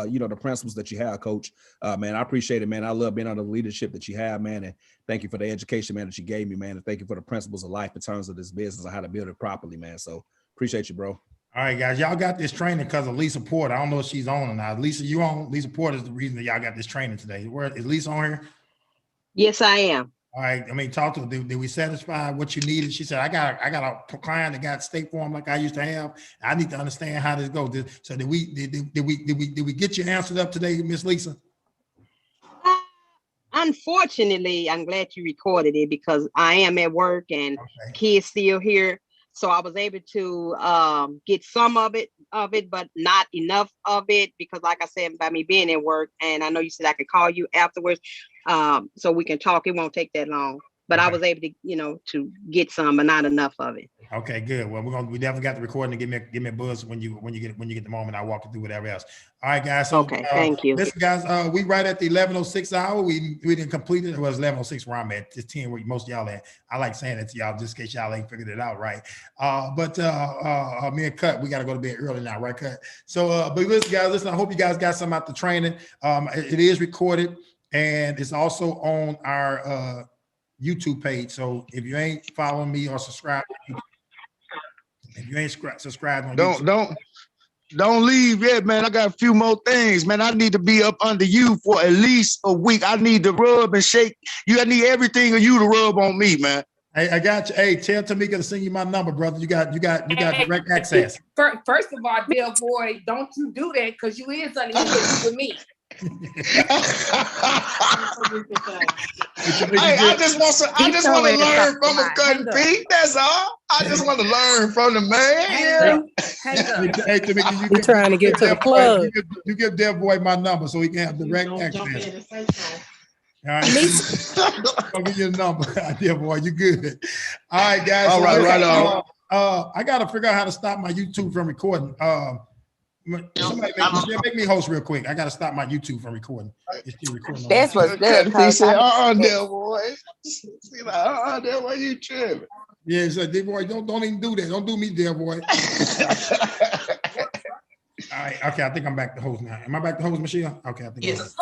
Speaker 17: you know, the principles that you have, Coach. Man, I appreciate it, man. I love being under the leadership that you have, man. And thank you for the education, man, that you gave me, man. And thank you for the principles of life in terms of this business and how to build it properly, man. So appreciate you, bro.
Speaker 3: All right, guys, y'all got this training because of Lisa Porter. I don't know if she's on or not. Lisa, you on? Lisa Porter is the reason that y'all got this training today. Where is Lisa on here?
Speaker 9: Yes, I am.
Speaker 3: All right. I mean, talk to her. Did we satisfy what you needed? She said, I got a client that got State Farm like I used to have. I need to understand how this goes. So did we get you answered up today, Miss Lisa?
Speaker 14: Unfortunately, I'm glad you recorded it because I am at work and kids still here. So I was able to get some of it, but not enough of it because, like I said, by me being at work, and I know you said I could call you afterwards, so we can talk. It won't take that long. But I was able to, you know, to get some, but not enough of it.
Speaker 3: Okay, good. Well, we definitely got the recording. Give me a buzz when you get the moment. I'll walk you through whatever else. All right, guys. So
Speaker 14: thank you.
Speaker 3: Listen, guys, we right at the 11:06 hour. We didn't complete it. It was 11:06 where I'm at. Just 10 where most of y'all at. I like saying it to y'all just in case y'all ain't figured it out right. But me and Cut, we got to go to bed early now, right, Cut? So, but listen, guys, I hope you guys got some out the training. It is recorded and it's also on our YouTube page. So if you ain't following me or subscribed, if you ain't subscribed on YouTube,
Speaker 10: don't leave yet, man. I got a few more things, man. I need to be up under you for at least a week. I need to rub and shake. I need everything of you to rub on me, man.
Speaker 3: Hey, I got you. Hey, tell Tamika to send you my number, brother. You got direct access.
Speaker 2: First of all, dear boy, don't you do that because you is under with me.
Speaker 10: Hey, I just want to learn from a cutting feet. That's all. I just want to learn from the man.
Speaker 3: Hey, Tamika,
Speaker 13: you trying to get to the plug.
Speaker 3: You give Dev Boy my number so he can have direct access. All right, I'll give you the number. Dear boy, you good. All right, guys.
Speaker 10: All right, right on.
Speaker 3: All I gotta figure out how to stop my YouTube from recording. Somebody make me host real quick. I gotta stop my YouTube from recording. It's still recording.
Speaker 7: That's what's good.
Speaker 10: He said, there, boy. See, like, there, why you tripping?
Speaker 3: Yeah, so dear boy, don't even do that. Don't do me, dear boy. All right, okay, I think I'm back to host now. Am I back to host, Michelle? Okay, I think.
Speaker 7: Yes.